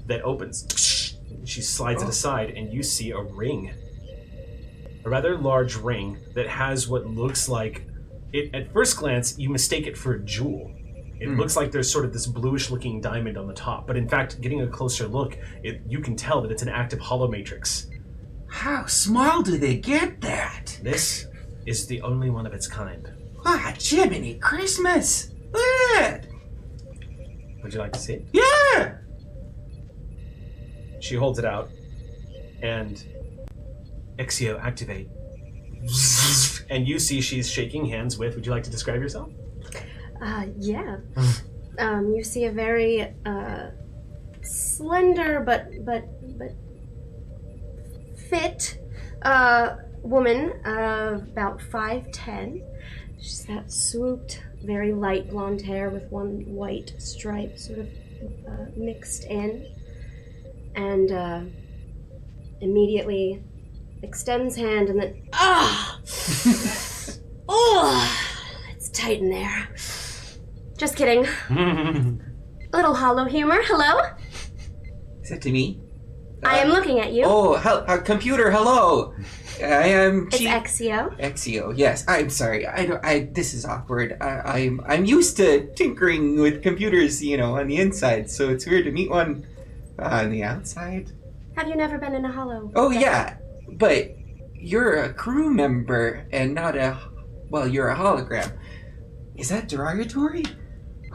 that opens. She slides it aside, and you see a ring. a rather large ring that has what looks like, it. At first glance, you mistake it for a jewel. It looks like there's sort of this bluish-looking diamond on the top, but in fact, getting a closer look, you can tell that it's an active hollow matrix. How small do they get that? This is the only one of its kind. Ah, Jiminy Christmas! Look at that! Would you like to see it? Yeah! She holds it out, and Exio activate. And you see she's shaking hands with, would you like to describe yourself? Yeah. You see a very slender but fit woman of about 5'10". She's got swooped, very light blonde hair with one white stripe sort of mixed in, and immediately extends hand and then oh, it's tight in there. Just kidding. A little hollow humor. Hello? Is that to me? I am looking at you. Oh, computer, hello. I am It's Chief Exio. Exio. Yes, I'm sorry. This is awkward. I'm used to tinkering with computers, on the inside, so it's weird to meet one on the outside. Have you never been in a hollow? Oh yeah, but you're a crew member and not you're a hologram. Is that derogatory?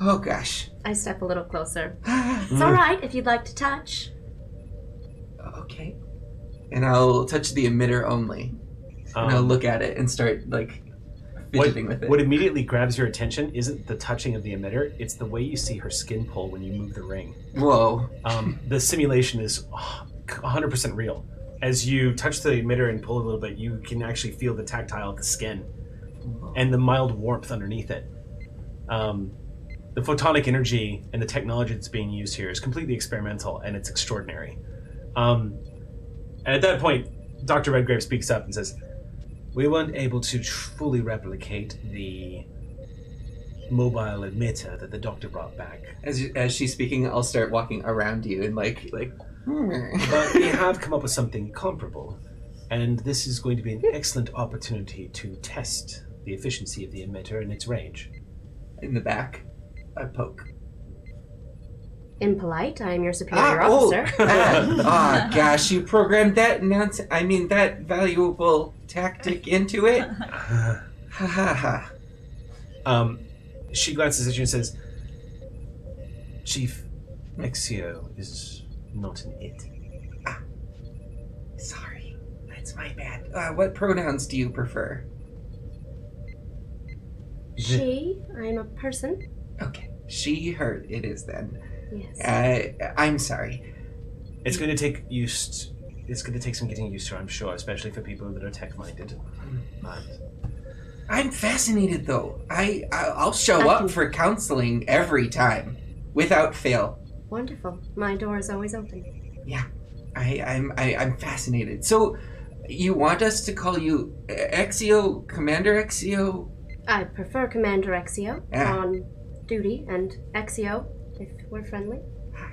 Oh gosh. I step a little closer. It's all right if you'd like to touch. Okay. And I'll touch the emitter only. And I'll look at it and start, fidgeting with it. What immediately grabs your attention isn't the touching of the emitter, it's the way you see her skin pull when you move the ring. Whoa. The simulation is 100% real. As you touch the emitter and pull a little bit, you can actually feel the tactile of the skin and the mild warmth underneath it. The photonic energy and the technology that's being used here is completely experimental, and it's extraordinary. And at that point, Dr. Redgrave speaks up and says, we weren't able to fully replicate the mobile emitter that the doctor brought back. As she's speaking, I'll start walking around you and But we have come up with something comparable, and this is going to be an excellent opportunity to test the efficiency of the emitter and its range. In the back, I poke. Impolite, I am your superior officer. Gosh, you programmed that that valuable tactic into it? Ha ha ha. She glances at you and says, Chief, Exio is not an it. Sorry, that's my bad. What pronouns do you prefer? She, I'm a person. Okay, she, her, it is then. Yes. I'm sorry. It's going to take It's going to take some getting used to, I'm sure, especially for people that are tech-minded. But I'm fascinated, though. I'll show up for counseling every time, without fail. Wonderful. My door is always open. Yeah, I'm fascinated. So, you want us to call you Exio, Commander Exio? I prefer Commander Exio on duty, and Exio if we're friendly.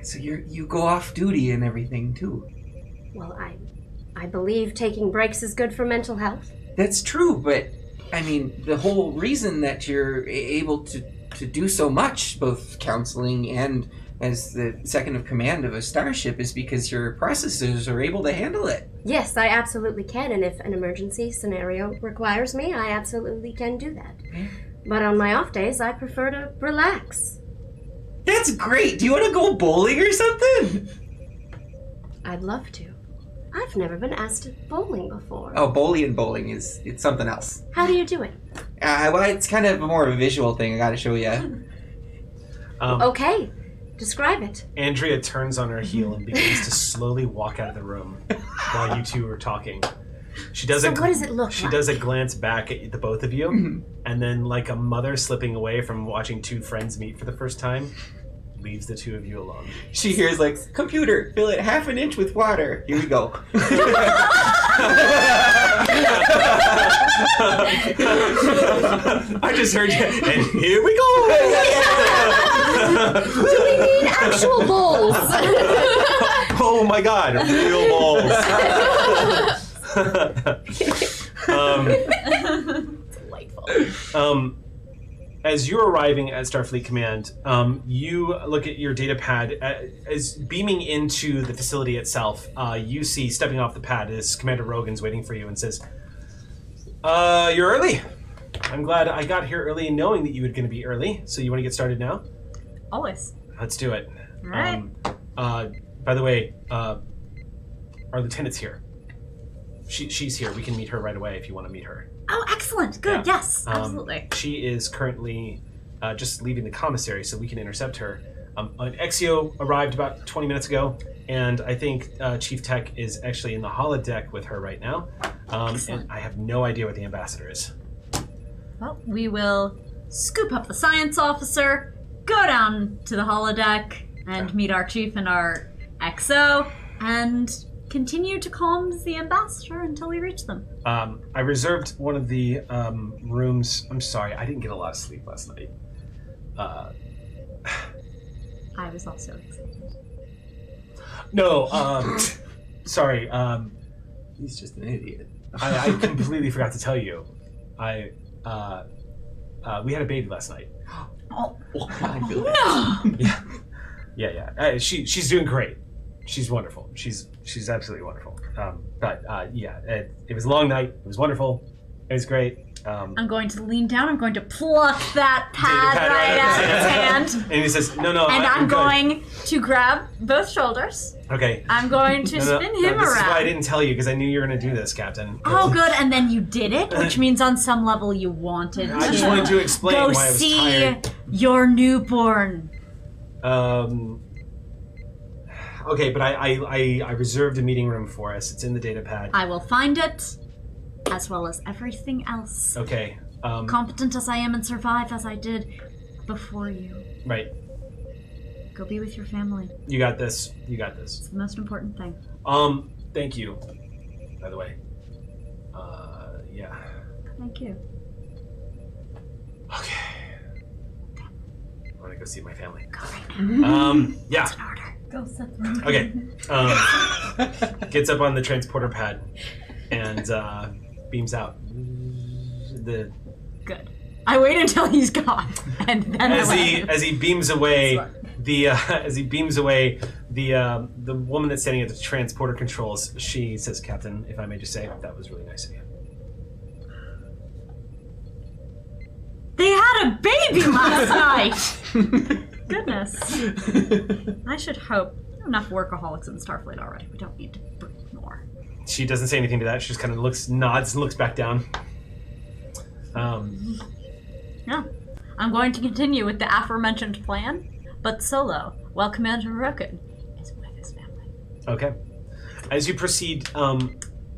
So you go off duty and everything too. Well, I believe taking breaks is good for mental health. That's true, but I mean, the whole reason that you're able to do so much, both counseling and as the second of command of a starship, is because your processors are able to handle it. Yes, I absolutely can, and if an emergency scenario requires me, I absolutely can do that. But on my off days, I prefer to relax. That's great! Do you want to go bowling or something? I'd love to. I've never been asked to bowling before. Oh, bowling it's something else. How do you do it? Well, it's kind of more of a visual thing. I gotta show you. Okay, describe it. Andrea turns on her heel and begins to slowly walk out of the room while you two are talking. She does what does it look like? She does a glance back at the both of you, and then, like a mother slipping away from watching two friends meet for the first time, leaves the two of you alone. She hears computer, fill it 1/2 inch with water. Here we go. I just heard you, and here we go. Do we need actual bowls? Oh my god, real balls. Delightful. As you're arriving at Starfleet Command, you look at your data pad. As beaming into the facility itself, you see stepping off the pad is Commander Rogan's waiting for you and says, you're early. I'm glad I got here early knowing that you were going to be early. So you want to get started now? Always. Let's do it. All right. By the way, our lieutenant's here. She's here. We can meet her right away if you want to meet her. Oh, excellent. Good. Yeah. Yes, absolutely. She is currently just leaving the commissary, so we can intercept her. An Exio arrived about 20 minutes ago, and I think Chief Tech is actually in the holodeck with her right now. And I have no idea what the ambassador is. Well, we will scoop up the science officer, go down to the holodeck, and meet our chief and our XO, and continue to calm the ambassador until we reach them. I reserved one of the rooms. I'm sorry, I didn't get a lot of sleep last night. I was also excited. No, sorry. He's just an idiot. I completely forgot to tell you. We had a baby last night. Oh, I feel no! Yeah. She's doing great. She's wonderful. She's absolutely wonderful. It was a long night. It was wonderful. It was great. I'm going to lean down. I'm going to pluck that pad right out of his hand. And he says, no. And I'm good." going to grab both shoulders. Okay. I'm going to spin him this around. is why I didn't tell you, because I knew you were going to do this, Captain. Oh, good. And then you did it, which means on some level you wanted to. I just wanted to explain go why I was see tired. your newborn. Okay, but I reserved a meeting room for us. It's in the data pad. I will find it, as well as everything else. Okay. Competent as I am and survive as I did before you. Right. Go be with your family. You got this. It's the most important thing. Thank you. By the way. Yeah. Thank you. Okay. I want to go see my family. Go right now. Yeah. It's an order. Go set them. Okay. Gets up on the transporter pad and beams out. Good. I wait until he's gone, and then as he beams away, the woman that's standing at the transporter controls, she says, "Captain, if I may just say, that was really nice of you." They had a baby last night. Goodness. I should hope. Enough workaholics in Starfleet already. We don't need to bring more. She doesn't say anything to that. She just kind of nods, and looks back down. Yeah. I'm going to continue with the aforementioned plan, but solo, while Commander Roken is with his family. Okay. As you proceed,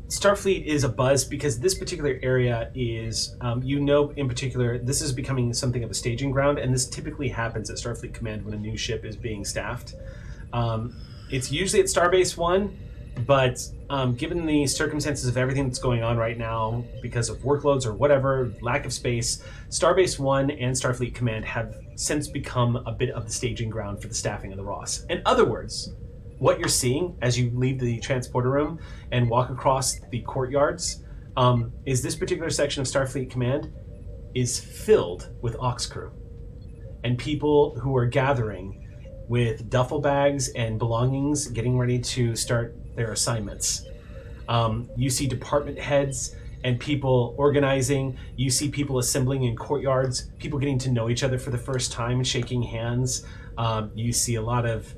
Starfleet is abuzz because this particular area is, in particular, this is becoming something of a staging ground, and this typically happens at Starfleet Command when a new ship is being staffed. It's usually at Starbase 1, but given the circumstances of everything that's going on right now, because of workloads or whatever, lack of space, Starbase 1 and Starfleet Command have since become a bit of the staging ground for the staffing of the Ross. In other words, what you're seeing as you leave the transporter room and walk across the courtyards is this particular section of Starfleet Command is filled with aux crew and people who are gathering with duffel bags and belongings, getting ready to start their assignments. You see department heads and people organizing. You see people assembling in courtyards, people getting to know each other for the first time and shaking hands. You see a lot of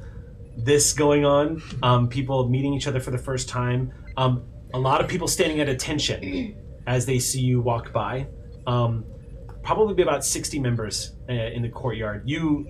this going on, people meeting each other for the first time. A lot of people standing at attention as they see you walk by. Probably be about 60 members in the courtyard. You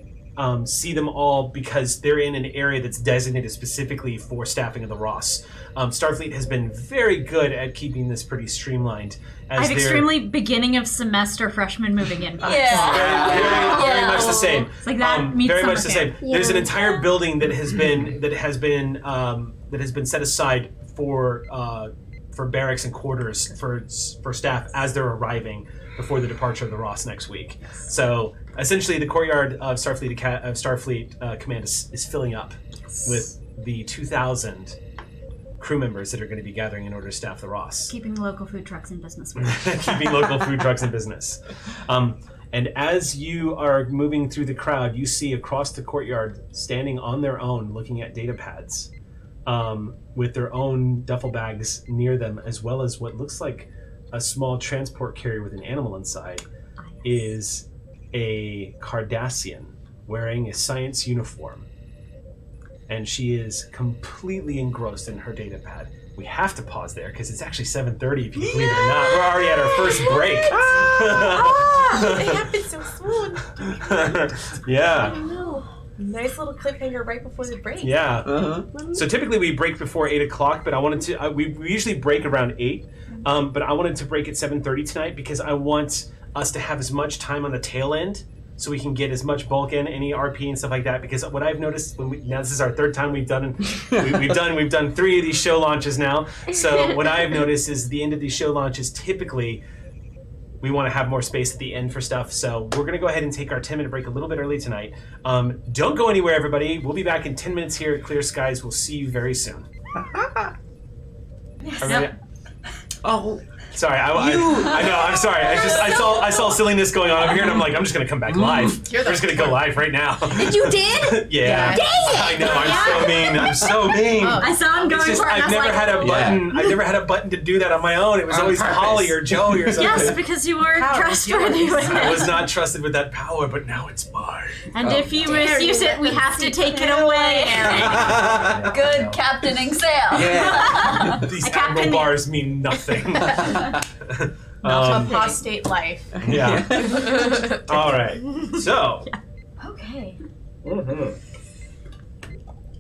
see them all because they're in an area that's designated specifically for staffing of the Ross. Starfleet has been very good at keeping this pretty streamlined. I have extremely beginning of semester freshmen moving in vibes. Very much the same. It's like that meets very summer much the camp. same. There's an entire building that has been set aside for barracks and quarters for staff as they're arriving before the departure of the Ross next week. So essentially, the courtyard of Starfleet Command is filling up with the 2,000 crew members that are going to be gathering in order to staff the Ross. Keeping local food trucks in business. Keeping local food trucks in business. And as you are moving through the crowd, you see across the courtyard, standing on their own, looking at data pads, with their own duffel bags near them, as well as what looks like a small transport carrier with an animal inside, is a Cardassian wearing a science uniform. And she is completely engrossed in her data pad. We have to pause there because it's actually 7:30, if you believe it or not. We're already at our first break. It happened so soon. Yeah. Oh no. Nice little cliffhanger right before the break. Yeah. Uh-huh. So typically we break before 8 o'clock, but I wanted to. We usually break around 8, but I wanted to break at 7:30 tonight because I want us to have as much time on the tail end, so we can get as much bulk in, any RP and stuff like that. Because what I've noticed, now this is our third time we've done 3 of these show launches now. So what I've noticed is the end of these show launches typically we want to have more space at the end for stuff. So we're gonna go ahead and take our 10-minute break a little bit early tonight. Don't go anywhere, everybody. We'll be back in 10 minutes here at Clear Skies. We'll see you very soon. Yep. Oh, Sorry, I know. I'm sorry. I saw silliness going on over here, and I'm like, I'm just gonna come back live. You're I'm just gonna go live right now. You did? Yeah. Dang I know. I'm so mean. I'm so mean. Oh. I saw him It's going just for it, and I I've was never like, had a button. I've never had a button to do that on my own. It was On always purpose. Holly or Joey or something. yes, because you were Power is trustworthy yours. with I it. was not trusted with that power, but now it's mine. And Oh. if you Dare misuse you it, we let them have to see take it it away, Eric. Good captaining sail. yeah. These I can't admiral pin bars mean nothing. Apostate life. Yeah. All right. So. Okay.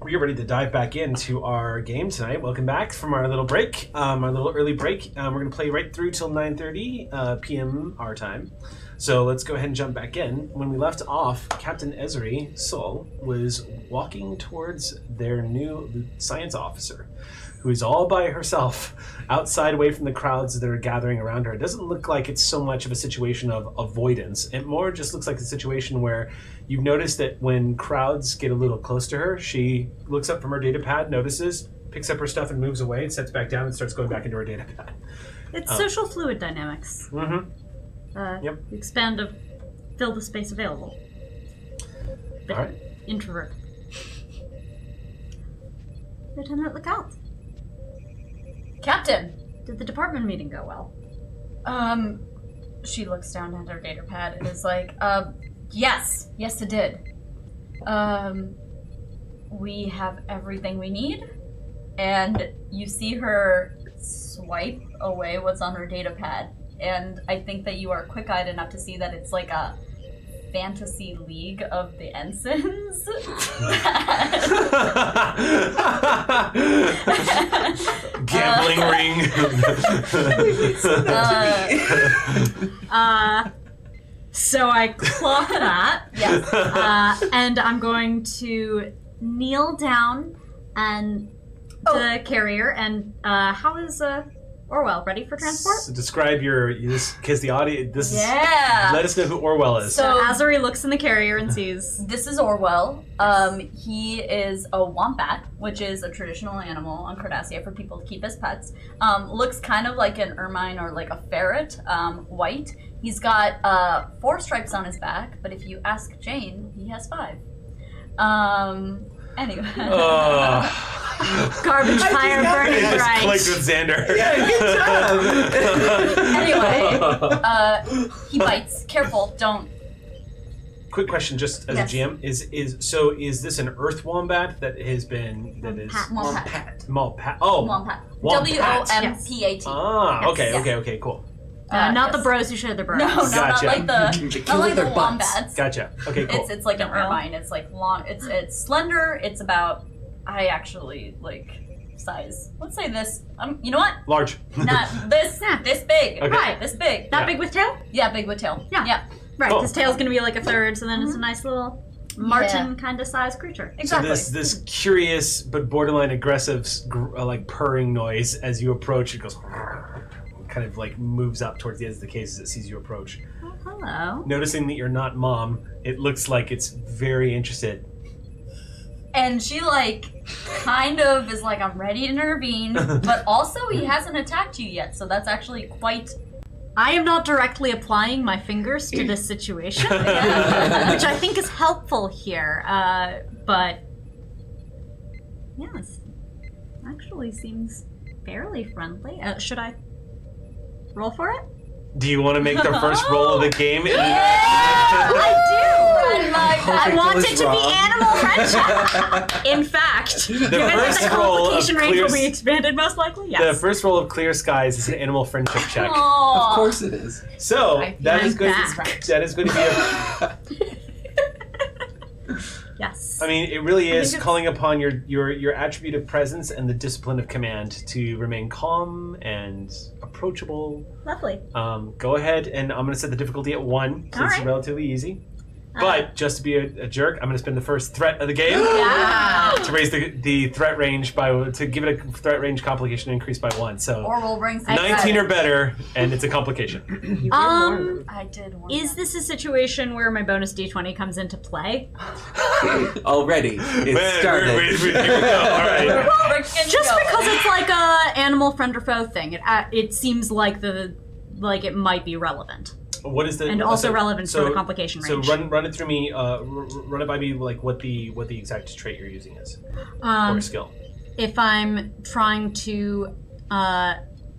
We're ready to dive back into our game tonight. Welcome back from our little break, our little early break. We're going to play right through till 9:30 p.m. our time. So let's go ahead and jump back in. When we left off, Captain Ezri Sol was walking towards their new science officer, who is all by herself, outside away from the crowds that are gathering around her. It doesn't look like it's so much of a situation of avoidance. It more just looks like a situation where you've noticed that when crowds get a little close to her, she looks up from her data pad, notices, picks up her stuff and moves away, and sets back down and starts going back into her data pad. It's social fluid dynamics. Mm-hmm. You expand to fill the space available. All right. Introvert. Lieutenant, look out. Captain. Did the department meeting go well? She looks down at her data pad and is like, yes it did. We have everything we need. And you see her swipe away what's on her data pad. And I think that you are quick-eyed enough to see that it's like a fantasy league of the ensigns. Gambling ring. So I clock that. Yes. And I'm going to kneel down and the carrier. And how is Orwell ready for transport? So describe because the audio. This is. Yeah. Let us know who Orwell is. So Azuri looks in the carrier and sees. this is Orwell. He is a wombat, which is a traditional animal on Cardassia for people to keep as pets. Looks kind of like an ermine or like a ferret, white. He's got 4 stripes on his back, but if you ask Jane, he has 5. Anyway. Garbage fire burning It just bright. clicked with Xander. Yeah, good job. Anyway, he bites. Careful, don't. Quick question, just as Yes. a GM, is this an earth wombat that has been Wompat. Malpat? Oh, Wompat. Wompat. WOMPAT. Ah, okay, Yes. okay, cool. Not yes. the bros who share the bros. No, not Gotcha. like They the kill not like their the butts. wombats. Gotcha. Okay, cool. It's like an ermine. It's like long. It's slender. It's about. I actually like size. Let's say this. You know what? Large. Not this. This big. Okay. Right. This big. That Yeah. big with tail? Yeah, big with tail. Yeah. Yeah. Right, Cool. his tail's gonna be like a third, so then it's a nice little Martin kind of size creature. So Exactly. this curious but borderline aggressive like purring noise as you approach, it goes kind of like moves up towards the edge of the case as it sees you approach. Oh, hello. Noticing that you're not mom, it looks like it's very interested. And she like kind of is like, I'm ready to intervene, but also he hasn't attacked you yet, so that's actually quite... I am not directly applying my fingers to this situation, which I think is helpful here, but yes, actually seems fairly friendly. Should I roll for it? Do you want to make the first roll of the game? I I want it to be animal friendship. In fact, given that the complication range will be expanded, most likely, yes. The first roll of Clear Skies is an animal friendship check. Aww. Of course it is. So that is going back. to be a. Yes. I mean, it really is it's- calling upon your attribute of presence and the discipline of command to remain calm and approachable. Lovely. Go ahead, and I'm going to set the difficulty at 1, so All it's right. relatively easy. But just to be a jerk, I'm going to spend the first threat of the game Yeah. to raise the threat range to give it a threat range complication increase by 1. So Or we'll bring some 19 or better, and it's a complication. I did one. Is this a situation where my bonus d20 comes into play? Already. It started. Wait, here we go. All right. Just because it's like a animal friend or foe thing, it seems like it might be relevant. What is the And also relevant for the complication range. So run it through me. Run it by me, like what the exact trait you're using is or skill. If I'm trying to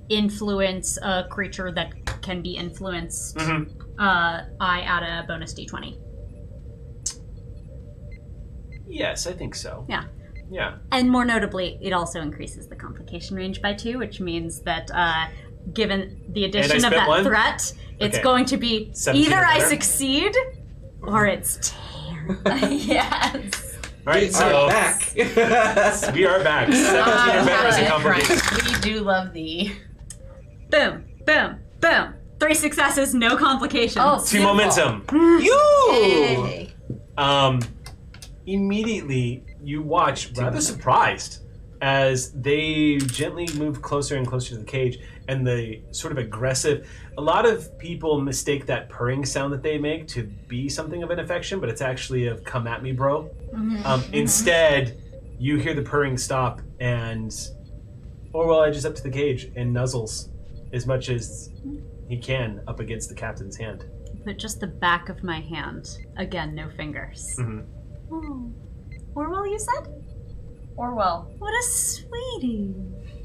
influence a creature that can be influenced, I add a bonus d20. Yes, I think so. Yeah. Yeah. And more notably, it also increases the complication range by 2, which means that given the addition of spent that 1? threat, it's Okay. going to be 17 either or I better? succeed or it's terrible. Yes. All right. So back. we are back. 17 or better is a complication. We do love thee. Boom, boom, boom. 3 successes, no complications. Oh, 2 beautiful. momentum. Yay. Immediately, you watch, rather surprised, as they gently move closer and closer to the cage, and the sort of aggressive. A lot of people mistake that purring sound that they make to be something of an affection, but it's actually a "come at me, bro." Instead, you hear the purring stop, and Orwell edges up to the cage and nuzzles as much as he can up against the captain's hand. But just the back of my hand. Again, no fingers. Oh. Orwell, you said? Orwell. What a sweetie.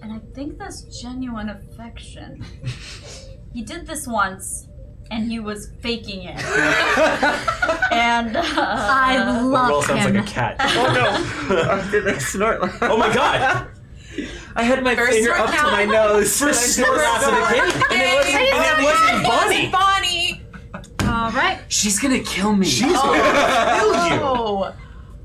And I think that's genuine affection. He did this once, and he was faking it. And I love Orwell sounds him. like a cat. Oh no! Did I snort? Oh my god! I had my First finger snort up to count. my nose. First snort out of the cage, and it wasn't Bonnie. Bonnie. All right. She's gonna kill me. She's going to kill you. Oh.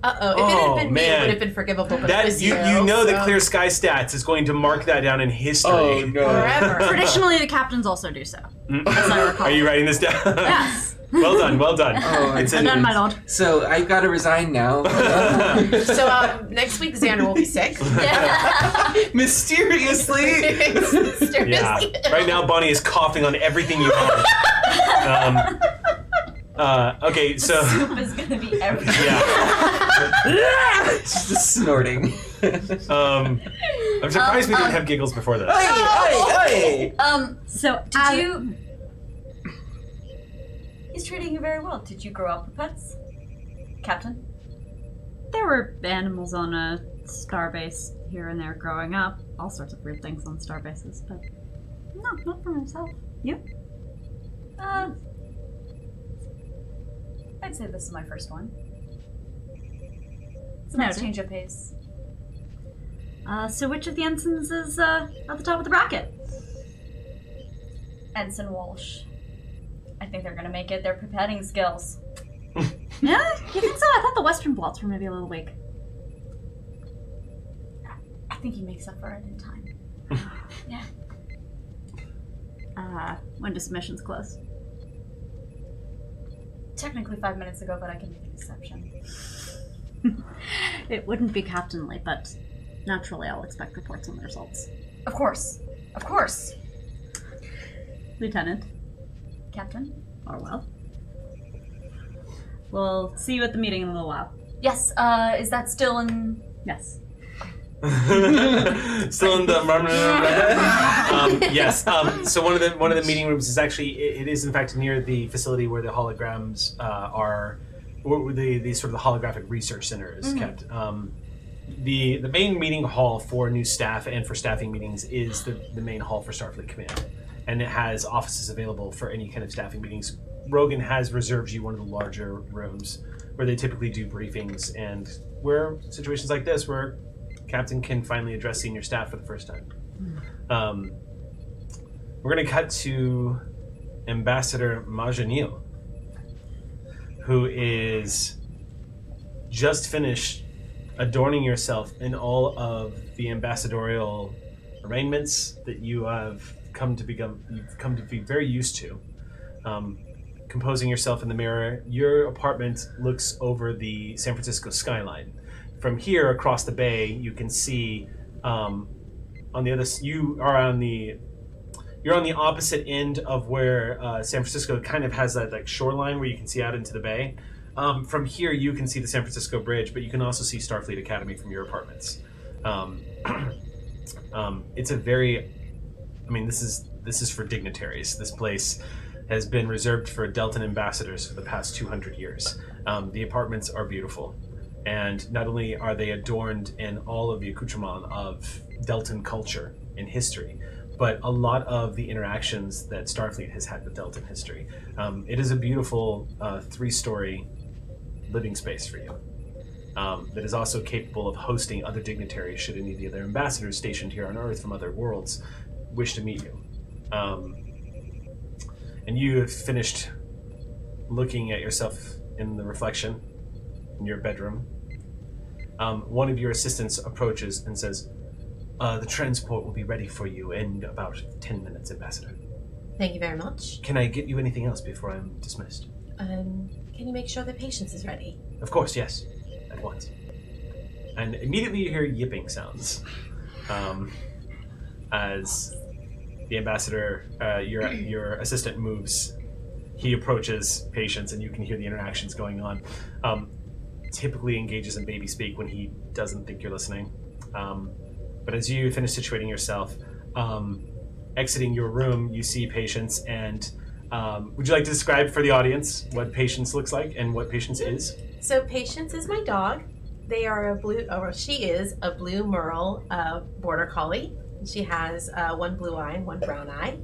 Uh-oh. If it Oh, had been me, man. it would have been forgivable, but it That was you know so that Clear Sky Stats is going to mark that down in history. Oh no! Forever. Traditionally, the captains also do so. As I recall. Are you writing this down? Yes. Well done, well done. Oh, It's Well done, my lord. So I've got to resign now. So next week, Xander will be sick. Mysteriously. Yeah. Right now, Bonnie is coughing on everything you own. Okay, so soup is gonna be everything. yeah. She's just snorting. I'm surprised we didn't have giggles before this. Hey! So, Did you... He's treating you very well. Did you grow up with pets? Captain? there were animals on a starbase here and there growing up. All sorts of weird things on starbases, but no, not for myself. You? I'd say this is my first one. It's a nice Noted. change of pace. So which of the ensigns is at the top of the bracket? Ensign Walsh. I think they're gonna make it. Their pipetting skills. Yeah, you think so? I thought the Western Blots were maybe a little weak. I think he makes up for it in time. Yeah. When do submissions close? Technically 5 minutes ago, but I can make an exception. It wouldn't be captainly, but naturally I'll expect reports on the results. Of course. Of course. Lieutenant Captain? Orwell. We'll see you at the meeting in a little while. Yes, is that still in... Yes. Still in the yes. So one of the meeting rooms is actually it is in fact near the facility where the holograms are, or the sort of the holographic research center is kept. The main meeting hall for new staff and for staffing meetings is the main hall for Starfleet Command, and it has offices available for any kind of staffing meetings. Rogan has reserved you one of the larger rooms where they typically do briefings and where situations like this where Captain can finally address senior staff for the first time. We're going to cut to Ambassador Majanil, who is just finished adorning yourself in all of the ambassadorial arraignments that you've come to be very used to. Composing yourself in the mirror, your apartment looks over the San Francisco skyline. From here across the bay, you can see on the other. You're on the opposite end of where San Francisco kind of has that like shoreline where you can see out into the bay. From here, you can see the San Francisco Bridge, but you can also see Starfleet Academy from your apartments. It's a very, this is for dignitaries. This place has been reserved for Deltan ambassadors for the past 200 years. The apartments are beautiful, and not only are they adorned in all of the accoutrement of Deltan culture and history, but a lot of the interactions that Starfleet has had with Deltan history. It is a beautiful 3-story living space for you that is also capable of hosting other dignitaries should any of the other ambassadors stationed here on Earth from other worlds wish to meet you. And you have finished looking at yourself in the reflection in your bedroom. One of your assistants approaches and says, the transport will be ready for you in about 10 minutes, Ambassador. Thank you very much. Can I get you anything else before I'm dismissed? Can you make sure the Patience is ready? Of course, yes. At once. And immediately you hear yipping sounds. As the ambassador, your assistant moves, he approaches Patience, and you can hear the interactions going on. Typically engages in baby speak when he doesn't think you're listening. But as you finish situating yourself, exiting your room, you see Patience, and would you like to describe for the audience what Patience looks like and what Patience is? So Patience is my dog. She is a blue merle border collie. She has one blue eye and one brown eye,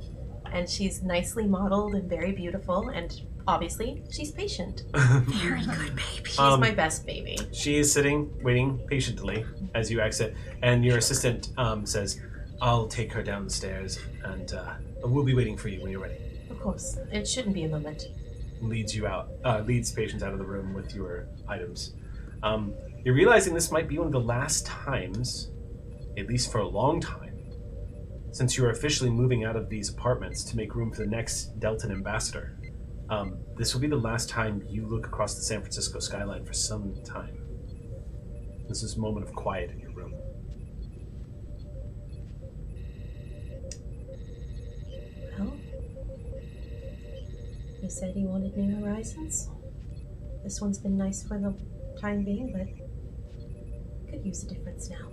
and she's nicely modeled and very beautiful, and obviously she's patient. Very good baby. She's my best baby. She is sitting, waiting patiently as you exit, and your assistant says, I'll take her down the stairs, and we'll be waiting for you when you're ready. Of course. It shouldn't be a moment. Leads Patience out of the room with your items. You're realizing this might be one of the last times, at least for a long time, since you are officially moving out of these apartments to make room for the next Deltan ambassador. This will be the last time you look across the San Francisco skyline for some time. This is a moment of quiet in your room. Well, you said you wanted new horizons. This one's been nice for the time being, but could use a difference now.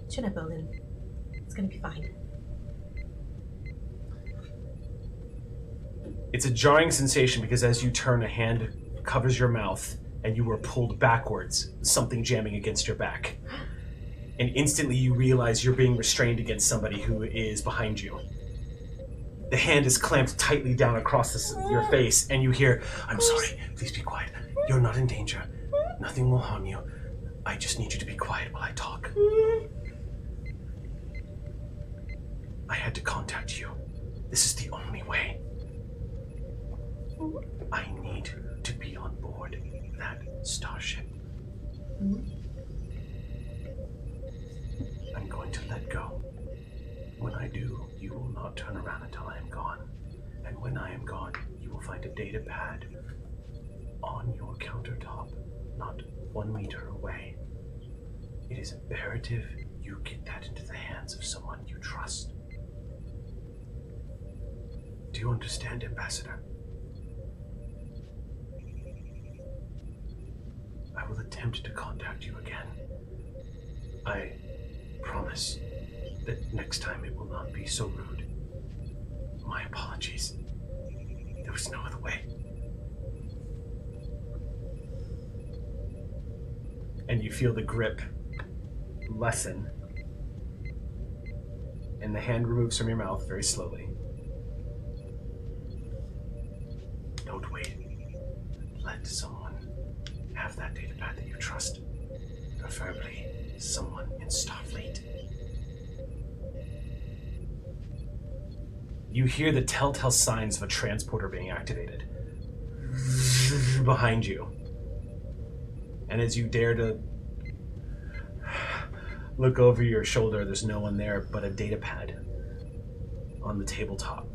Chin up, Olin. It's gonna be fine. It's a jarring sensation because as you turn, a hand covers your mouth and you are pulled backwards, something jamming against your back. And instantly you realize you're being restrained against somebody who is behind you. The hand is clamped tightly down across your face, and you hear, I'm sorry, please be quiet. You're not in danger. Nothing will harm you. I just need you to be quiet while I talk. I had to contact you. This is the only way. I need to be on board that starship. I'm going to let go. When I do, you will not turn around until I am gone. And when I am gone, you will find a data pad on your countertop, not 1 meter away. It is imperative you get that into the hands of someone you trust. Do you understand, Ambassador? I will attempt to contact you again, I promise that next time it will not be so rude. My apologies. There was no other way. And you feel the grip lessen, and the hand removes from your mouth very slowly. Don't wait. Let someone have that datapad that you trust. Preferably someone in Starfleet. You hear the telltale signs of a transporter being activated behind you. And as you dare to look over your shoulder, there's no one there but a datapad on the tabletop.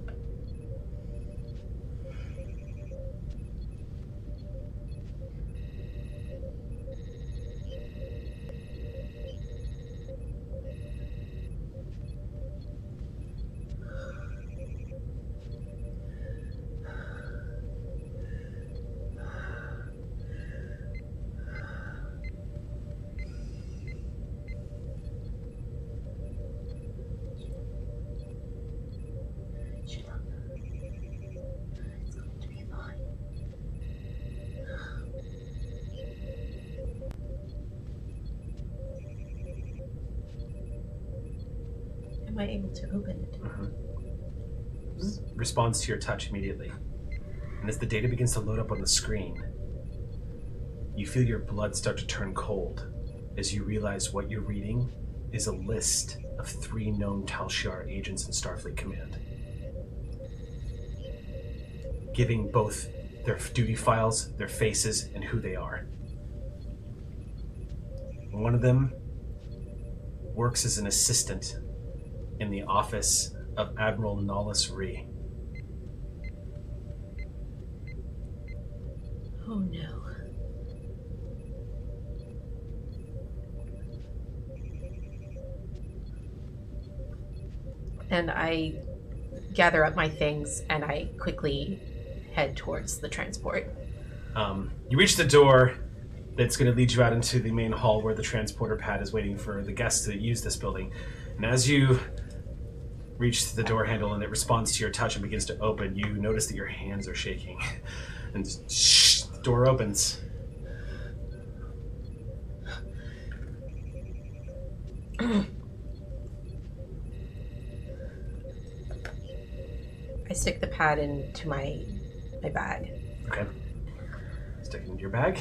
Am I able to open it? Responds to your touch immediately. And as the data begins to load up on the screen, you feel your blood start to turn cold as you realize what you're reading is a list of 3 known Tal Shiar agents in Starfleet Command, giving both their duty files, their faces, and who they are. One of them works as an assistant in the office of Admiral Nollis Ree. Oh no. And I gather up my things and I quickly head towards the transport. You reach the door that's going to lead you out into the main hall where the transporter pad is waiting for the guests to use this building. And as you reach the door handle and it responds to your touch and begins to open, you notice that your hands are shaking. And the door opens. I stick the pad into my bag. Okay. Stick it into your bag.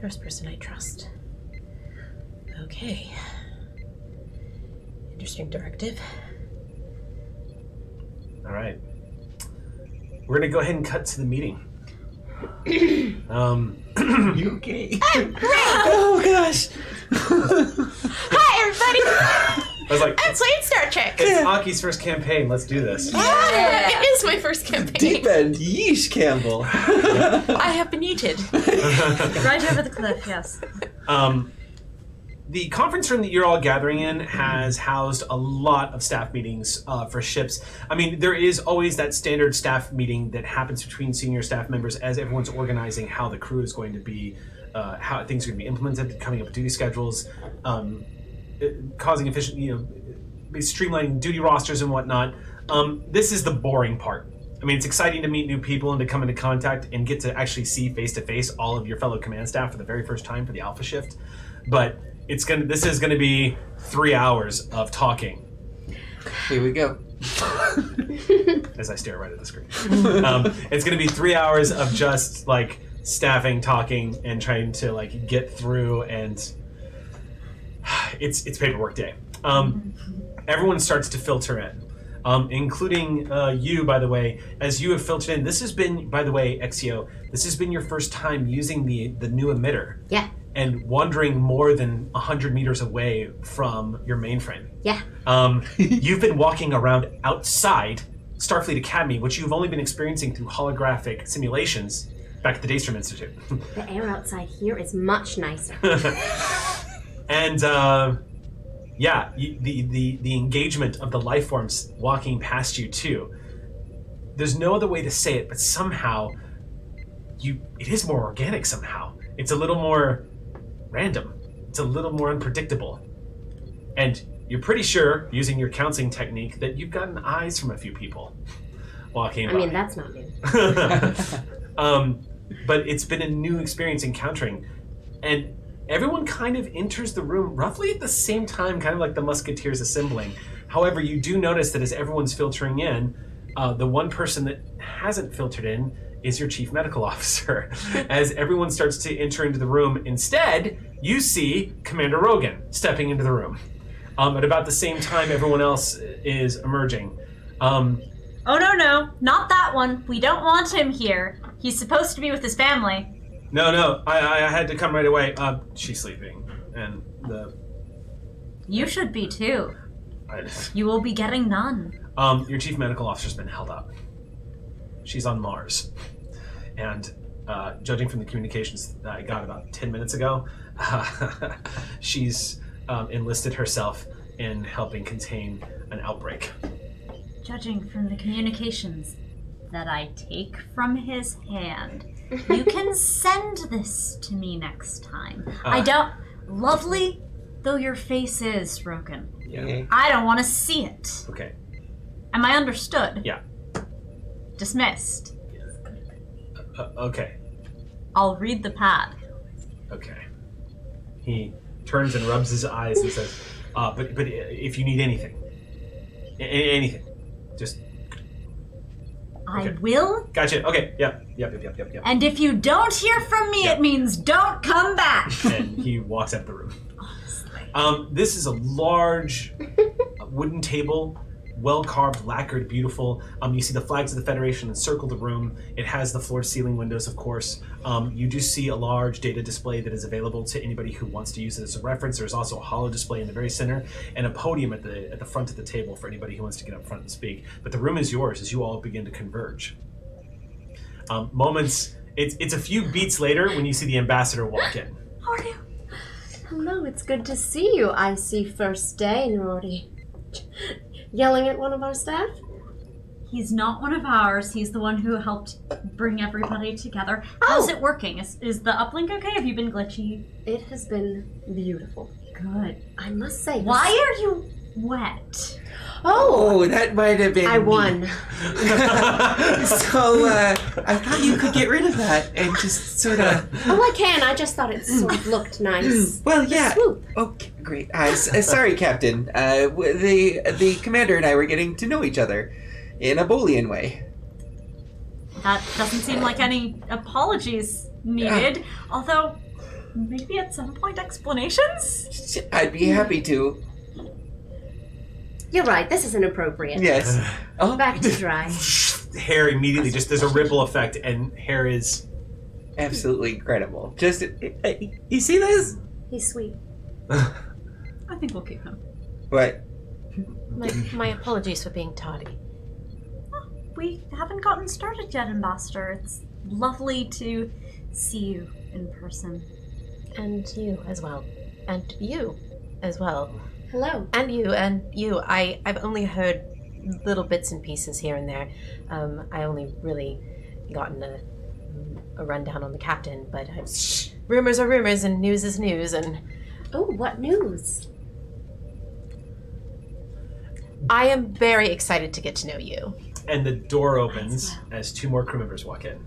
First person I trust. Okay. Interesting directive. All right. We're going to go ahead and cut to the meeting. You okay? Oh gosh! Hi, everybody! I was like, I'm playing Star Trek. it's Aki's first campaign. Let's do this. It is my first campaign. Deep end, yeesh, Campbell. I have been yeeted. Right over the cliff, yes. The conference room that you're all gathering in has housed a lot of staff meetings for ships. I mean, there is always that standard staff meeting that happens between senior staff members as everyone's organizing how the crew is going to be, how things are going to be implemented, coming up with duty schedules, causing efficient, streamlining duty rosters and whatnot. This is the boring part. I mean, it's exciting to meet new people and to come into contact and get to actually see face-to-face all of your fellow command staff for the very first time for the Alpha Shift. But this is gonna be 3 hours of talking. Here we go. As I stare right at the screen. It's gonna be 3 hours of just like staffing, talking, and trying to like get through, and it's paperwork day. Everyone starts to filter in. Including you, by the way, as you have filtered in. This has been, by the way, Exio, this has been your first time using the new emitter. Yeah. And wandering more than 100 meters away from your mainframe. Yeah. You've been walking around outside Starfleet Academy, which you've only been experiencing through holographic simulations back at the Daystrom Institute. The air outside here is much nicer. And the engagement of the life forms walking past you too. there's no other way to say it, but somehow it is more organic somehow. It's a little more random. It's a little more unpredictable. And you're pretty sure, using your counseling technique, that you've gotten eyes from a few people walking by. I mean, that's not new. But it's been a new experience encountering. And everyone kind of enters the room roughly at the same time, kind of like the Musketeers assembling. However, you do notice that as everyone's filtering in, the one person that hasn't filtered in is your chief medical officer. As everyone starts to enter into the room, instead, you see Commander Rogan stepping into the room. At about the same time everyone else is emerging. Oh, no, not that one. We don't want him here. He's supposed to be with his family. No, I had to come right away. She's sleeping, and You should be too. I, You will be getting none. your chief medical officer's been held up. She's on Mars, and judging from the communications that I got about 10 minutes ago, she's enlisted herself in helping contain an outbreak. Judging from the communications that I take from his hand, you can send this to me next time. I don't... Lovely though your face is, Rogan, Yeah. I don't want to see it. Okay. Am I understood? Yeah. Dismissed. Okay. I'll read the pad. Okay. He turns and rubs his eyes and says, but if you need anything, anything, just... I Okay. will, Gotcha. Okay. Yep. and if you don't hear from me, Yep. it means don't come back. And he walks out of the room. This is a large wooden table, well-carved, lacquered, beautiful. You see the flags of the Federation encircle the room. It has the floor-to-ceiling windows, of course. You do see a large data display that is available to anybody who wants to use it as a reference. There's also a holo display in the very center and a podium at the front of the table for anybody who wants to get up front and speak. But the room is yours as you all begin to converge. It's a few beats later when you see the ambassador walk in. How are you? Hello, it's good to see you. I see first day, Nori. Yelling at one of our staff? He's not one of ours. He's the one who helped bring everybody together. How's it working? Is the uplink okay? Have you been glitchy? It has been beautiful. Good. I must say. Why are you wet? Oh, that might have been. I won. So I thought you could get rid of that and just sort of. Oh, I can. I just thought it sort of looked nice. Well, yeah. Swoop. Okay, great. Sorry, Captain. The commander and I were getting to know each other in a Boolean way. That doesn't seem like any apologies needed. Although, maybe at some point explanations? I'd be happy to. You're right. This is inappropriate. Yes. Oh, Back to dry. Hair immediately, just there's a ripple effect, and hair is... absolutely incredible. Just, you see this? He's sweet. I think we'll keep him. What? My apologies for being tardy. We haven't gotten started yet, Ambassador. It's lovely to see you in person. And you as well. And you as well. Hello. And you. I've only heard little bits and pieces here and there. I only really gotten a rundown on the captain, but rumors are rumors and news is news, and Oh, what news? I am very excited to get to know you. And the door opens as two more crew members walk in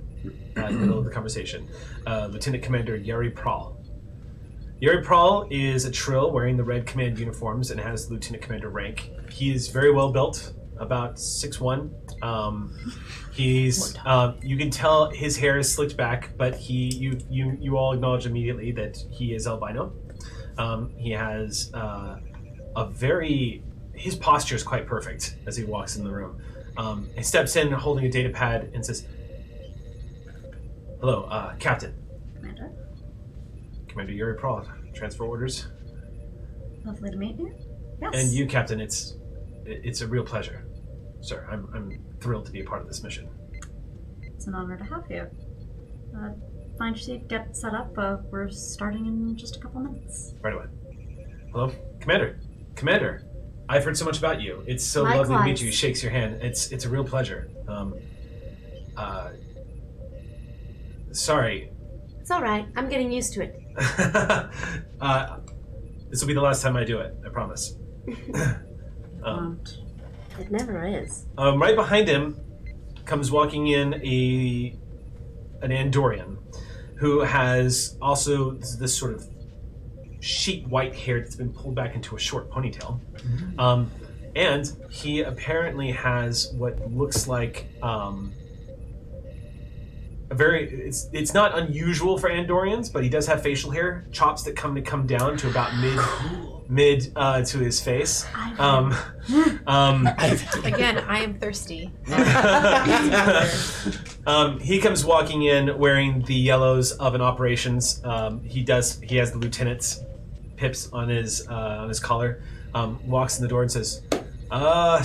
the middle of the conversation. Lieutenant Commander Yeri Prahl. Yeri Prahl is a Trill wearing the red command uniforms and has Lieutenant Commander rank. He is very well built, about 6'1". He's you can tell his hair is slicked back, but you all acknowledge immediately that he is albino. He has his posture is quite perfect as he walks in the room. He steps in holding a data pad and says, "Hello, Captain." Commander? Commander Yuri Prahl, transfer orders. Lovely to meet you. Yes. And you, Captain, it's a real pleasure, sir. I'm thrilled to be a part of this mission. It's an honor to have you. Find your seat, get set up. We're starting in just a couple minutes. Right away. Hello, Commander. Commander, I've heard so much about you. It's so lovely to meet Likewise. you. He shakes your hand. It's a real pleasure. Sorry. It's all right. I'm getting used to it. This will be the last time I do it. I promise. It never is. Right behind him comes walking in an Andorian who has also this sort of sheet white hair that's been pulled back into a short ponytail. And he apparently has what looks like it's not unusual for Andorians, but he does have facial hair, chops that come down to about mid to his face. Again, I am thirsty. He comes walking in wearing the yellows of an operations. He has the lieutenant's pips on his collar. Walks in the door and says,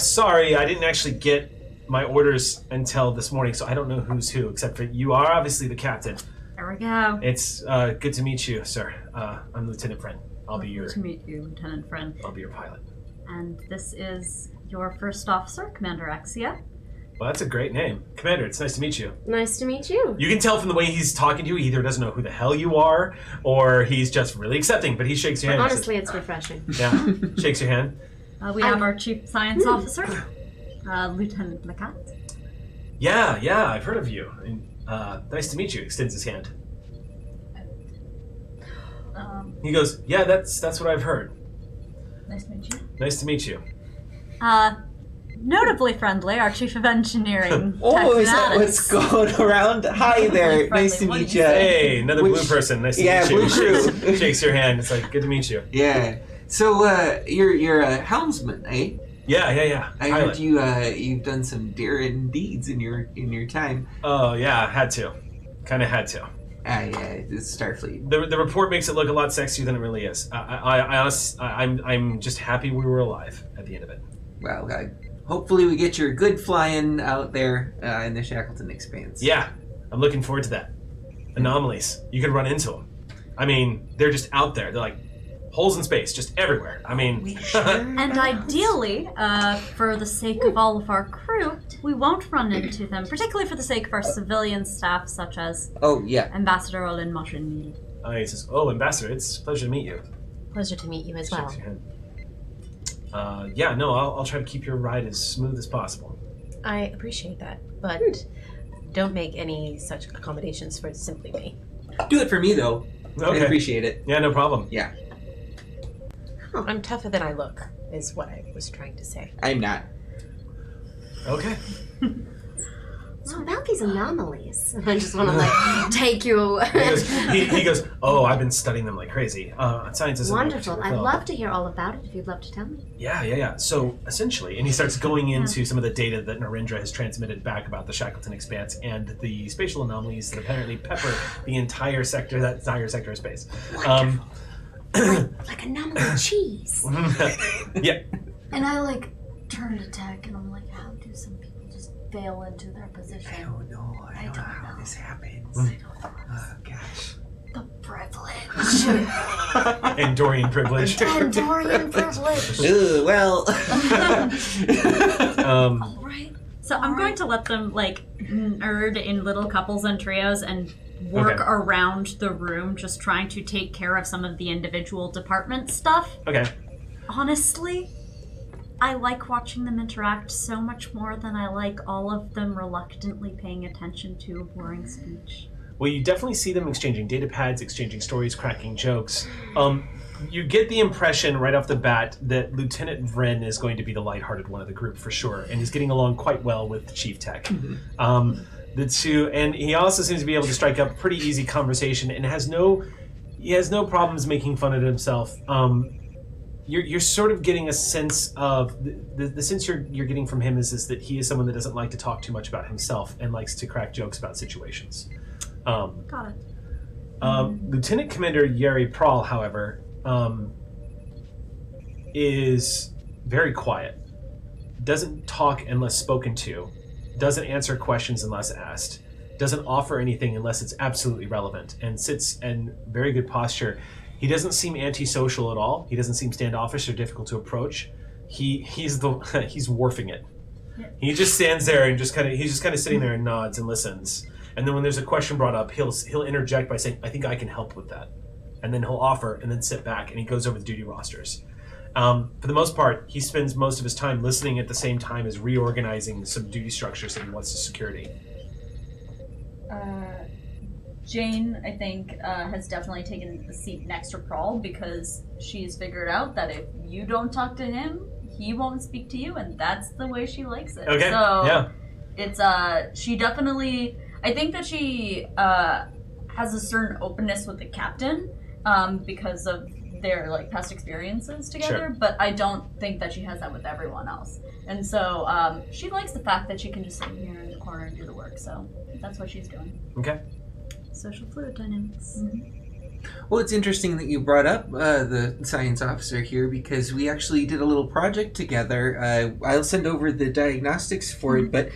"Sorry, I didn't actually get my orders until this morning, so I don't know who's who, except for you are obviously the captain. There we go. It's good to meet you, sir. I'm Lieutenant Friend. I'll be your to meet you, Lieutenant Friend. I'll be your pilot." And this is your first officer, Commander Exia. Well, that's a great name. Commander, it's nice to meet you. Nice to meet you. You can tell from the way he's talking to you, he either doesn't know who the hell you are, or he's just really accepting, but he shakes your hand. Honestly, it's refreshing. Yeah, shakes your hand. We have our Chief Science Officer, Lieutenant Lacat. Yeah, I've heard of you. And, nice to meet you. Extends his hand. He goes, yeah, that's what I've heard. Nice to meet you. Nice to meet you. Notably friendly, our Chief of Engineering. Oh, is that Technatics. what's going around? Hi there. Friendly, Nice to what meet did you. you say? Hey, another blue person. Nice to meet you. Blue crew. Shakes your hand. It's like, good to meet you. Yeah. So, you're a helmsman, eh? Yeah. I Pilot. heard you've done some daring deeds in your time. Oh, yeah, had to. Kind of had to. It's Starfleet. The report makes it look a lot sexier than it really is. I'm just happy we were alive at the end of it. Well, hopefully we get your good flying out there in the Shackleton Expanse. Yeah, I'm looking forward to that. Anomalies. You could run into them. I mean, they're just out there. They're like holes in space, just everywhere. I mean... And ideally, for the sake of all of our crew, we won't run into them, particularly for the sake of our civilian staff, such as Oh, yeah. Ambassador Olin Moshin. He says, "Oh, Ambassador, it's a pleasure to meet you." Pleasure to meet you as well. Shakes your hand. Yeah, no, I'll try to keep your ride as smooth as possible. I appreciate that, but don't make any such accommodations for simply me. Do it for me, though. I Okay. appreciate it. Yeah, no problem. Yeah, I'm tougher than I look, is what I was trying to say. I'm not. Okay. So about these anomalies, I just want to take you. He goes, "Oh, I've been studying them like crazy. Science is Wonderful. I'd love to hear all about it if you'd love to tell me. Yeah. So essentially, and he starts going into some of the data that Narendra has transmitted back about the Shackleton Expanse and the spatial anomalies that apparently pepper the entire sector of space. Like anomaly cheese. Yeah. And I turn to Tech and I'm like, how do some people just fail into their position? I don't know how this happens. Oh, gosh. The privilege. Andorian privilege. Andorian privilege. Ugh, well. Right. So I'm going to let them nerd in little couples and trios and work around the room, just trying to take care of some of the individual department stuff. Okay. Honestly, I like watching them interact so much more than I like all of them reluctantly paying attention to a boring speech. Well, you definitely see them exchanging data pads, exchanging stories, cracking jokes. You get the impression right off the bat that Lieutenant Vren is going to be the lighthearted one of the group for sure, and he's getting along quite well with Chief Tech. The two, and he also seems to be able to strike up pretty easy conversation, and has no problems making fun of himself. You're sort of getting a sense of the sense you're getting from him is that he is someone that doesn't like to talk too much about himself and likes to crack jokes about situations. Got it. Lieutenant Commander Yeri Prahl, however, is very quiet. Doesn't talk unless spoken to. Doesn't answer questions unless asked. Doesn't offer anything unless it's absolutely relevant. And sits in very good posture. He doesn't seem antisocial at all. He doesn't seem standoffish or difficult to approach. He's wharfing it. He just stands there and he's just kind of sitting there and nods and listens. And then when there's a question brought up, he'll interject by saying, "I think I can help with that," and then he'll offer and then sit back and he goes over the duty rosters. For the most part, he spends most of his time listening at the same time as reorganizing some duty structures that he wants to security. Jane, I think, has definitely taken the seat next to Prawl because she's figured out that if you don't talk to him, he won't speak to you, and that's the way she likes it. Okay. So yeah. It's she definitely. I think that she has a certain openness with the captain because of their like past experiences together. Sure. But I don't think that she has that with everyone else. And so she likes the fact that she can just sit here in the corner and do the work. So that's what she's doing. Okay. Social fluid dynamics. Well, it's interesting that you brought up the science officer here because we actually did a little project together. I'll send over the diagnostics for it, but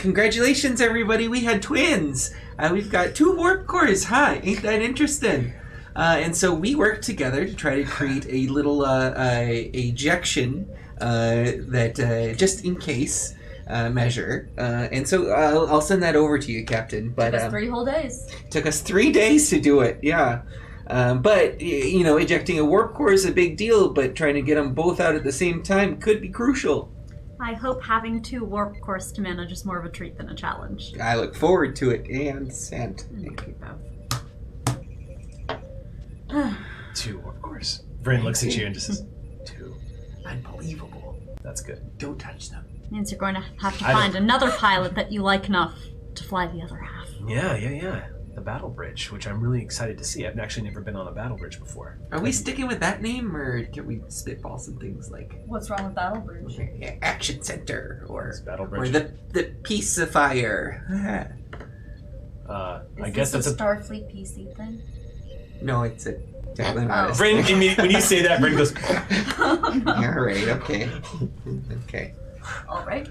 congratulations, everybody. We had twins. We've got 2 warp cores. Huh? Ain't that interesting? And so we worked together to try to create a little ejection that just in case measure. And so I'll send that over to you, Captain. But Took us 3 whole days. Took us 3 days to do it, yeah. But, you know, ejecting a warp core is a big deal, but trying to get them both out at the same time could be crucial. I hope having 2 warp cores to manage is more of a treat than a challenge. I look forward to it, and sent. Thank you. 2, of course. Vrin looks at you and just says, 2. Unbelievable. That's good. Don't touch them. Means you're going to have to find another pilot that you like enough to fly the other half. Yeah. The Battle Bridge, which I'm really excited to see. I've actually never been on a Battle Bridge before. Are we sticking with that name, or can we spitball some things like What's wrong with Battle Bridge? Action Center, or Battle or Bridge. the Piece of Fire? I guess that's a a... Starfleet PC thing. No, it's a definitely not. Vrin, when you say that, Vrin goes... All right, okay. Okay. All right.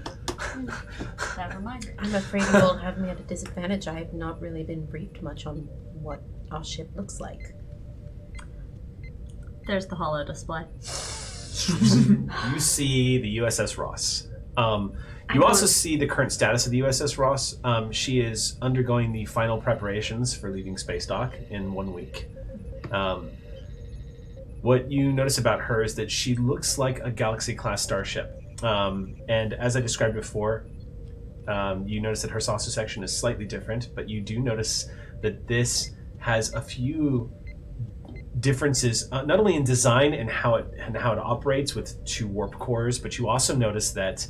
Never mind. I'm afraid you will have me at a disadvantage. I have not really been briefed much on what our ship looks like. There's the holo display. You see the USS Ross. You also see the current status of the USS Ross. She is undergoing the final preparations for leaving space dock in 1 week. What you notice about her is that she looks like a Galaxy-class starship. And as I described before, you notice that her saucer section is slightly different, but you do notice that this has a few differences, not only in design and how it operates with 2 warp cores, but you also notice that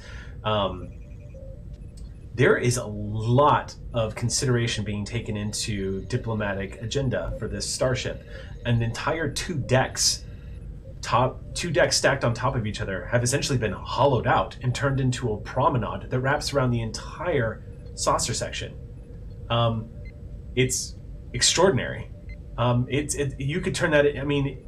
there is a lot of consideration being taken into diplomatic agenda for this starship. An entire 2 decks stacked on top of each other have essentially been hollowed out and turned into a promenade that wraps around the entire saucer section. It's extraordinary. You could turn that. I mean,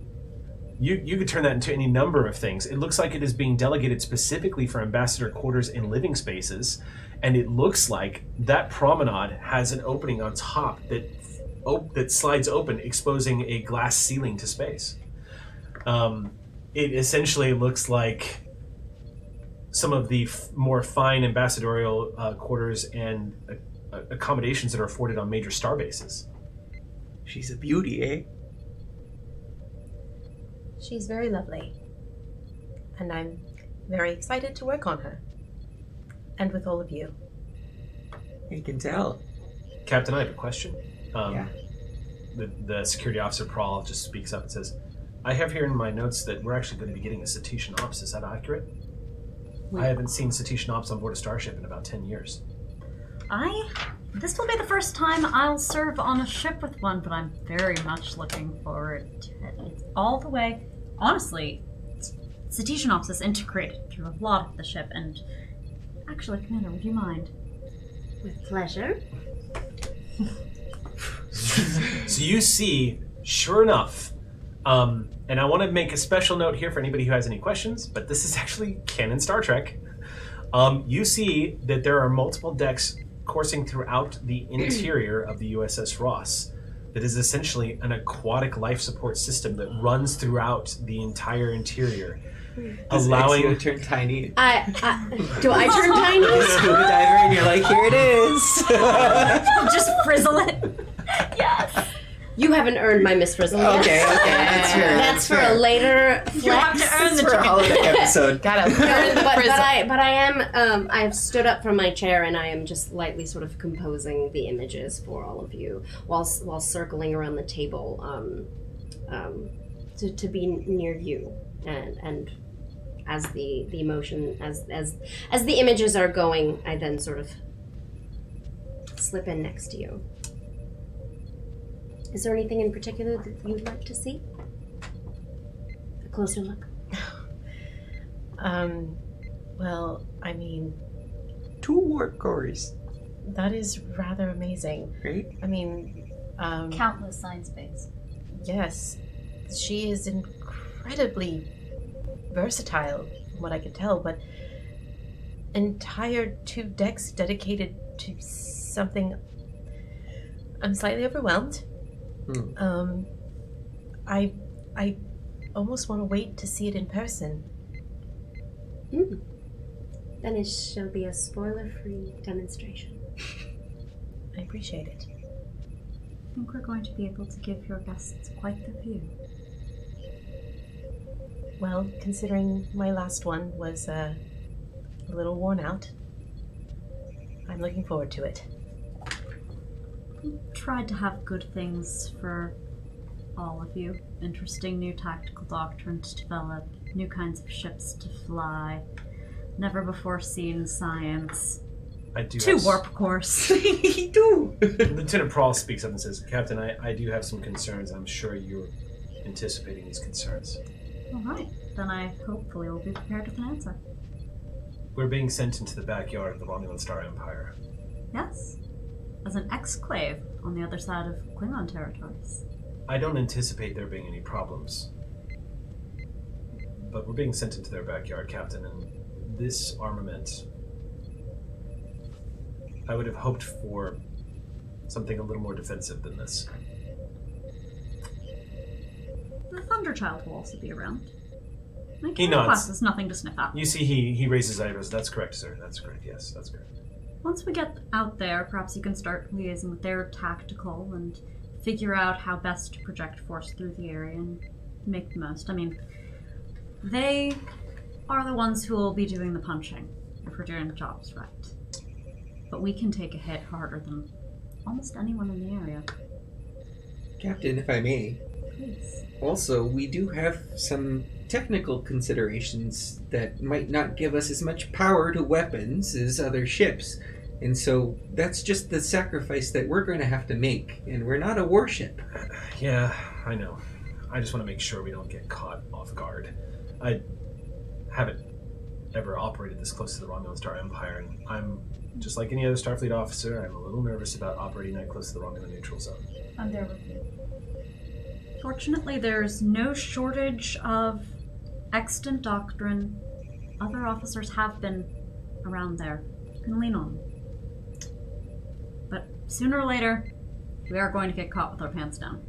you could turn that into any number of things. It looks like it is being delegated specifically for ambassador quarters and living spaces, and it looks like that promenade has an opening on top that slides open, exposing a glass ceiling to space. It essentially looks like some of the more fine ambassadorial quarters and accommodations that are afforded on major star bases. She's a beauty, eh? She's very lovely. And I'm very excited to work on her. And with all of you. You can tell. Captain, I have a question. Yeah. The security officer, Prawl, just speaks up and says, I have here in my notes that we're actually going to be getting a Satitian Ops. Is that accurate? I haven't seen Satitian Ops on board a starship in about 10 years. This will be the first time I'll serve on a ship with one, but I'm very much looking forward to it. It's all the way. Honestly, Satitian Ops is integrated through a lot of the ship, and actually, Commander, would you mind? With pleasure. So you see, sure enough, and I want to make a special note here for anybody who has any questions, but this is actually canon Star Trek. You see that there are multiple decks coursing throughout the interior of the USS Ross that is essentially an aquatic life support system that runs throughout the entire interior. allowing you turn tiny. Do I turn tiny? Scuba diver, and you're like, here it is. Just frizzle it. Yes. You haven't earned my Miss Frizzle yet. Okay, that's fair. That's for a later flex. You have to earn the for a holodeck episode. Gotta but I am I've stood up from my chair and I am just lightly sort of composing the images for all of you while circling around the table to be near you and as the emotion as the images are going, I then sort of slip in next to you. Is there anything in particular that you'd like to see? A closer look? Well, I mean, 2 warp cores. that is rather amazing. Right? I mean, Countless science base. yes, she is incredibly versatile, from what I can tell, but entire 2 decks dedicated to something. I'm slightly overwhelmed. I almost want to wait to see it in person. Then it shall be a spoiler-free demonstration. I appreciate it. I think we're going to be able to give your guests quite the view. Well, considering my last one was a little worn out, I'm looking forward to it. We tried to have good things for all of you. Interesting new tactical doctrine to develop, new kinds of ships to fly, never before seen science. I do 2 have warp cores. He do. Lieutenant Prawl speaks up and says, Captain, I do have some concerns. I'm sure you're anticipating these concerns. All right, then I hopefully will be prepared with an answer. We're being sent into the backyard of the Romulan Star Empire. Yes, as an exclave on the other side of Klingon territories. I don't anticipate there being any problems. But we're being sent into their backyard, Captain, and this armament... I would have hoped for something a little more defensive than this. The Thunderchild will also be around. My He nods. class is nothing to sniff at. You see he raises eyebrows. That's correct, sir. That's correct. Yes, that's correct. Once we get out there, perhaps you can start liaising with their tactical and figure out how best to project force through the area and make the most. I mean, they are the ones who will be doing the punching if we're doing the jobs right. But we can take a hit harder than almost anyone in the area. Captain, if I may. Please. Also, we do have some technical considerations that might not give us as much power to weapons as other ships. And so that's just the sacrifice that we're going to have to make. And we're not a warship. Yeah, I know. I just want to make sure we don't get caught off guard. I haven't ever operated this close to the Romulan Star Empire, and I'm just like any other Starfleet officer. I'm a little nervous about operating that close to the Romulan neutral zone. I'm there with you. Fortunately, there's no shortage of extant doctrine. Other officers have been around there. You can lean on them. But sooner or later, we are going to get caught with our pants down.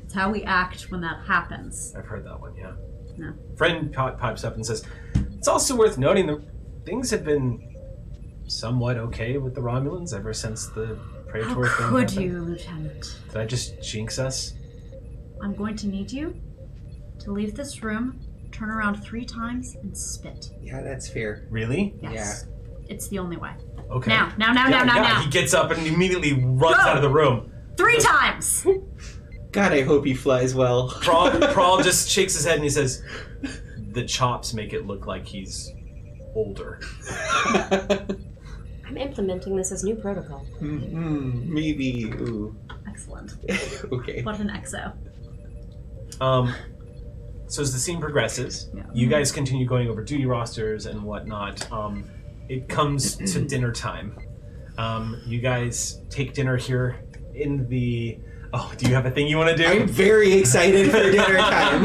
It's how we act when that happens. I've heard that one, yeah. Yeah. Friend pipes up and says, it's also worth noting that things have been somewhat okay with the Romulans ever since the How predatory thing could happened. you, Lieutenant? Did I just jinx us? I'm going to need you to leave this room, turn around 3 times, and spit. Yeah, that's fair. Really? Yes. It's the only way. Okay. Now. Yeah, he gets up and immediately runs Go! out of the room. 3 times! God, I hope he flies well. Prawl just shakes his head and he says, the chops make it look like he's older. I'm implementing this as new protocol. Maybe. Ooh. Excellent. Okay. What an exo. So as the scene progresses, Yeah. you guys continue going over duty rosters and whatnot. It comes to dinner time. You guys take dinner here in the Oh, do you have a thing you want to do? I'm very excited for dinner time.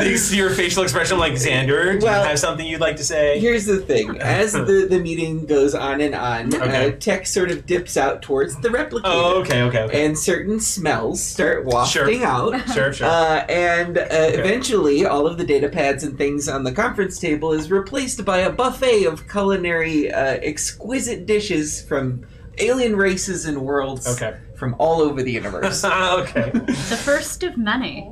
You see your facial expression like, Xander, do Well, you have something you'd like to say? Here's the thing. As the meeting goes on and on, Okay. Tech sort of dips out towards the replicator. Oh, okay. And certain smells start wafting out. Sure. And eventually, all of the data pads and things on the conference table is replaced by a buffet of culinary exquisite dishes from alien races and worlds from all over the universe. Okay. The first of many.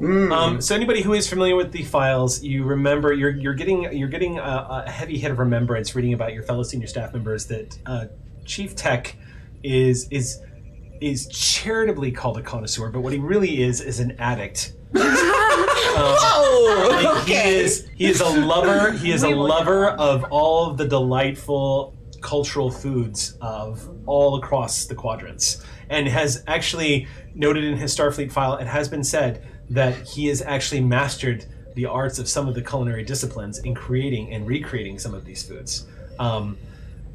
So anybody who is familiar with the files, you remember you're getting a heavy hit of remembrance reading about your fellow senior staff members that Chief Tech is charitably called a connoisseur, but what he really is an addict. Whoa! Okay. He is a lover. He is a lover of all of the delightful cultural foods of all across the quadrants, and has actually noted in his Starfleet file, it has been said that he has actually mastered the arts of some of the culinary disciplines in creating and recreating some of these foods.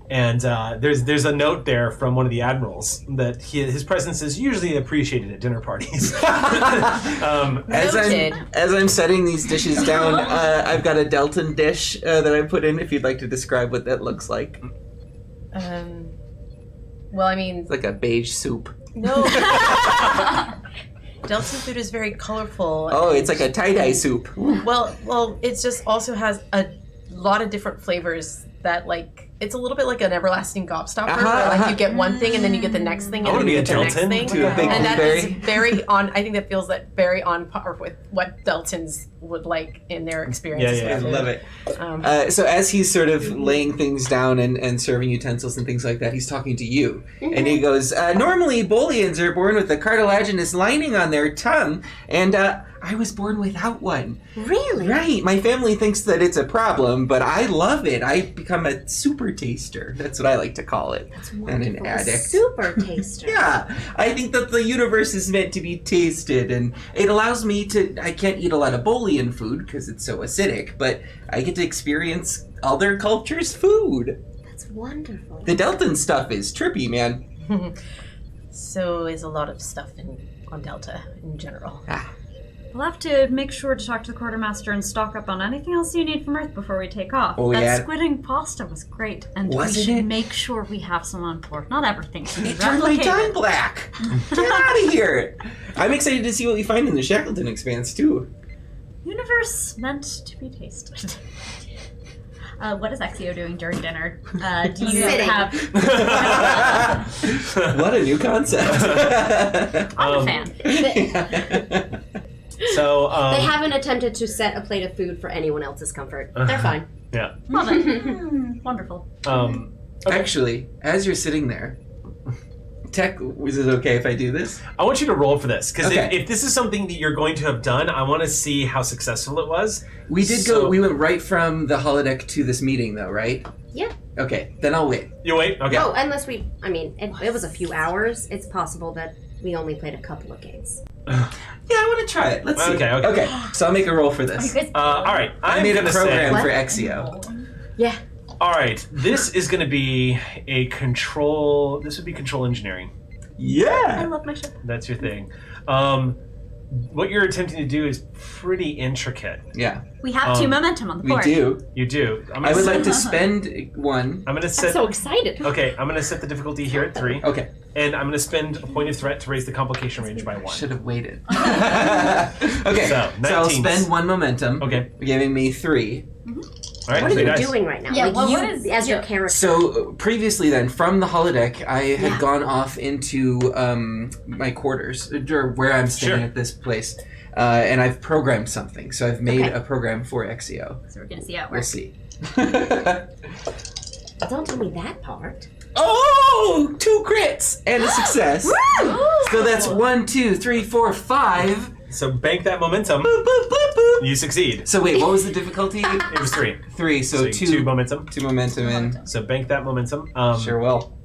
There's a note there from one of the admirals that his presence is usually appreciated at dinner parties. As I'm setting these dishes down, I've got a Delton dish that I put in. If you'd like to describe what that looks like, Well, I mean, it's like a beige soup. no. Delta food is very colorful. Oh, it's like a tie-dye soup. Well, it just also has a lot of different flavors that, like, it's a little bit like an everlasting gobstopper, where like you get one thing and then you get the next thing and then you get the next thing. To a big And that is blueberry. very on. I think that feels that very on par with what Deltons would like in their experiences. Yeah, with I food. love it. So as he's sort of laying things down and serving utensils and things like that, he's talking to you. And he goes, normally Bolians are born with a cartilaginous lining on their tongue, and I was born without one. Really? Right. My family thinks that it's a problem, but I love it. I become a super taster. That's what I like to call it. That's And wonderful. an addict. Super taster. Yeah, I think that the universe is meant to be tasted, and it allows me to. I can't eat a lot of Bolian food because it's so acidic, but I get to experience other cultures' food. That's wonderful. The Delton stuff is trippy, man. So is a lot of stuff on Delta in general. We'll have to make sure to talk to the quartermaster and stock up on anything else you need from Earth before we take off. Oh, that yeah. squid and pasta was great, and Wasn't we should it? make sure we have some on board. Not everything can be It turned my tongue replicated. black. Get out of here! I'm excited to see what we find in the Shackleton Expanse too. Universe meant to be tasted. What is Exio doing during dinner? Do you Sitting. have... What a new concept! I'm a fan. So They haven't attempted to set a plate of food for anyone else's comfort. They're fine. yeah. Love it. Wonderful. Okay. Actually, as you're sitting there, Tech, is it okay if I do this? I want you to roll for this, because Okay. if this is something that you're going to have done, I want to see how successful it was. We did So- go. We went right from the holodeck to this meeting, though, right? Yeah. Okay, then I'll wait. You wait? Okay. Oh, unless we, I mean, it was a few hours. It's possible that we only played a couple of games. Yeah, I want to try it. Let's see. Okay. So I'll make a roll for this. All right. I made a gonna program say- for Exio. Yeah. All right. This is going to be a control. This would be control engineering. I Yeah. love my ship. That's your thing. What you're attempting to do is pretty intricate. Yeah. We have two momentum on the We board. do. You do. I would like to spend one. I'm going to I'm set. so excited. Okay, I'm going to set the difficulty here at 3, Okay. and I'm going to spend a point of threat to raise the complication range by 1. Should have waited. Okay. So, So I'll 19s. spend one momentum. Okay. Giving me 3. All right. What are three you dice. doing right now? Yeah, like what you, is- as your yeah. character. So previously, then from the holodeck, I had Yeah. gone off into my quarters, or where I'm staying Sure. at this place, and I've programmed something. So I've made Okay. a program for Exio. So we're gonna see how it We'll works. see. Don't tell me that part. Oh, 2 crits and a success. So that's 1, 2, 3, 4, 5. So bank that momentum. Boop, boop, boop, boop. You succeed. So wait, what was the difficulty? It was 3. 3, so So two momentum. 2 momentum in. So bank that momentum. Sure will.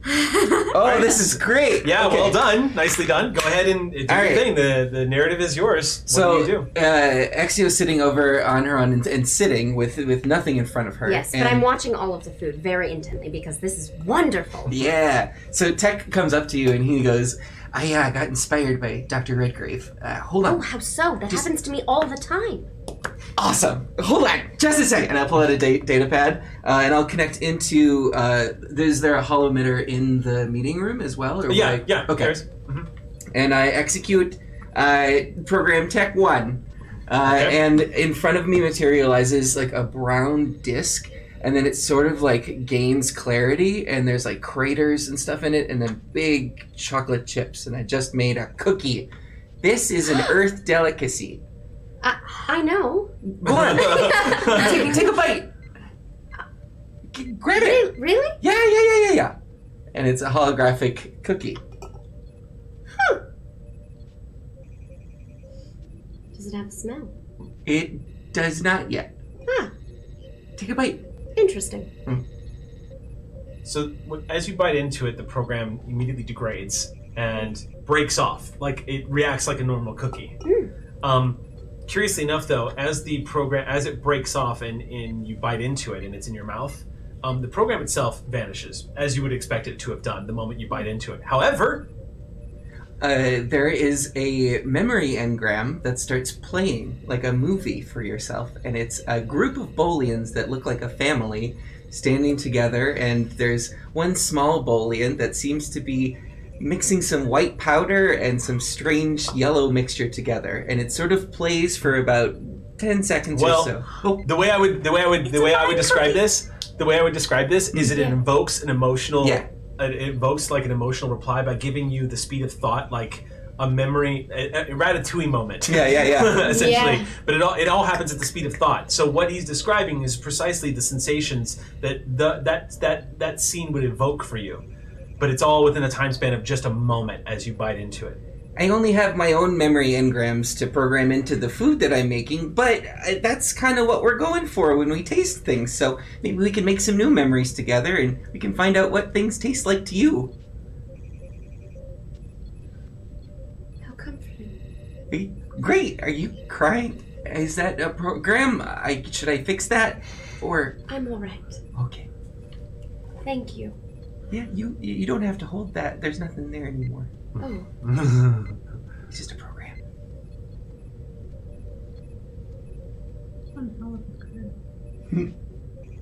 Oh, this is great. Yeah, Okay. well done. Nicely done. Go ahead and do All your right. thing. The narrative is yours. So, What do you do? Exio's sitting over on her own and sitting with nothing in front of her. Yes, but and I'm watching all of the food very intently because this is wonderful. Yeah. So Tech comes up to you and he goes, I got inspired by Dr. Redgrave. Hold Oh, on. how so? That happens to me all the time. Awesome. Hold on. Just a second. And I pull out a data pad and I'll connect into, is there a holometer in the meeting room as well? Or Yeah, would I- yeah. Okay. Mhm. And I execute program Tech 1. Okay. And in front of me materializes like a brown disc. And then it sort of like gains clarity, and there's like craters and stuff in it, and then big chocolate chips. And I just made a cookie. This is an Earth delicacy. I know. Go on, take a bite. Grab it. Really? Yeah. And it's a holographic cookie. Does it have a smell? It does not yet. Huh. Take a bite. Interesting. So as you bite into it, the program immediately degrades and breaks off. Like it reacts like a normal cookie. Curiously enough, though, as it breaks off and you bite into it and it's in your mouth, the program itself vanishes, as you would expect it to have done the moment you bite into it. However, there is a memory engram that starts playing like a movie for yourself, and it's a group of Bolians that look like a family standing together, and there's one small Bolian that seems to be mixing some white powder and some strange yellow mixture together, and it sort of plays for about 10 seconds or so. Oh, the way I would describe this is it invokes an emotional. Yeah. It evokes like an emotional reply by giving you the speed of thought, like a memory, a Ratatouille moment. Yeah. Essentially. Yeah. But it all happens at the speed of thought. So what he's describing is precisely the sensations that scene would evoke for you. But it's all within a time span of just a moment as you bite into it. I only have my own memory engrams to program into the food that I'm making, but that's kind of what we're going for when we taste things. So maybe we can make some new memories together, and we can find out what things taste like to you. How comforting. Great. Are you crying? Is that a program? Should I fix that? Or I'm all right. okay. Thank you. Yeah, you don't have to hold that. There's nothing there anymore. Oh, It's just a program.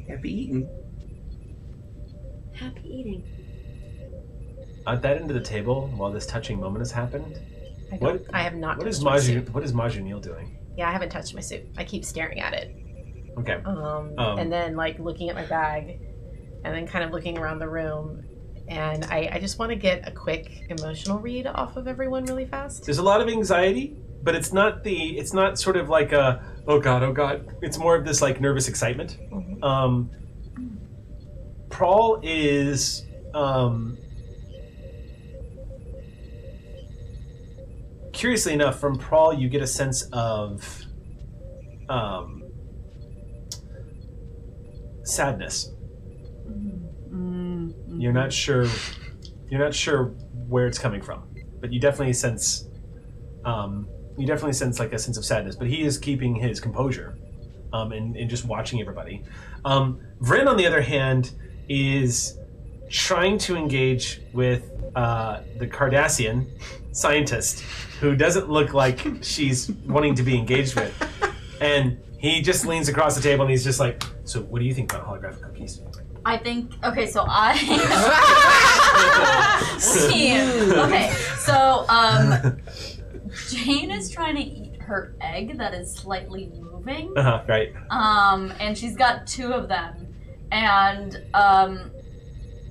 Happy eating. happy eating. At that end of the table, while this touching moment has happened, I have not what is touched my soup. Majunil doing? Yeah, I haven't touched my soup. I keep staring at it. Okay. And then like looking at my bag and then kind of looking around the room. And I just want to get a quick emotional read off of everyone really fast. There's a lot of anxiety, but it's not sort of like a oh god. It's more of this like nervous excitement. Mhm. Prawl is curiously enough, from Prawl you get a sense of sadness. You're not sure where it's coming from, but you definitely sense like a sense of sadness. But he is keeping his composure, and just watching everybody. Vryn, on the other hand, is trying to engage with the Cardassian scientist, who doesn't look like she's wanting to be engaged with, and he just leans across the table and he's just like, "So, what do you think about holographic cookies?" I think okay, so Jane is trying to eat her egg that is slightly moving. Right. And she's got 2 of them. And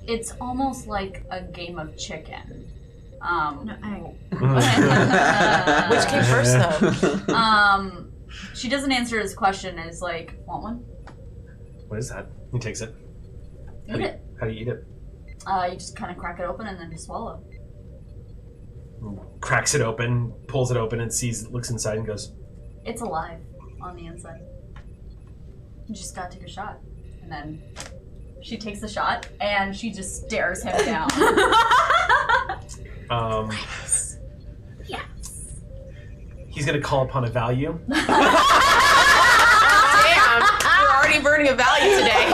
it's almost like a game of chicken. Which came first, though? She doesn't answer his question and is like, want one? What is that? He takes it. Eat it. How do you eat it? You just kind of crack it open and then just swallow. Cracks it open, pulls it open, and looks inside and goes, It's alive on the inside. You just gotta take a shot. And then she takes the shot and she just stares him down. He's gonna call upon a value. Damn, you're already burning a value today.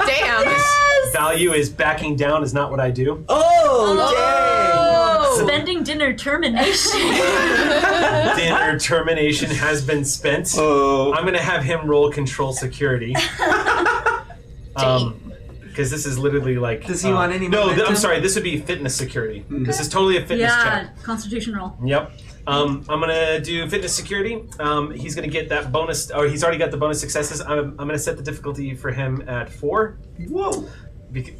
Damn. Value is backing down is not what I do. Oh, spending dinner termination. Dinner termination has been spent. Oh. I'm gonna have him roll control security. Because this is literally like. Does he want any No, momentum? I'm sorry. This would be fitness security. This is totally a fitness check. Constitution roll. Yep. I'm gonna do fitness security. He's gonna get that bonus, or he's already got the bonus successes. I'm gonna set the difficulty for him at 4. Whoa.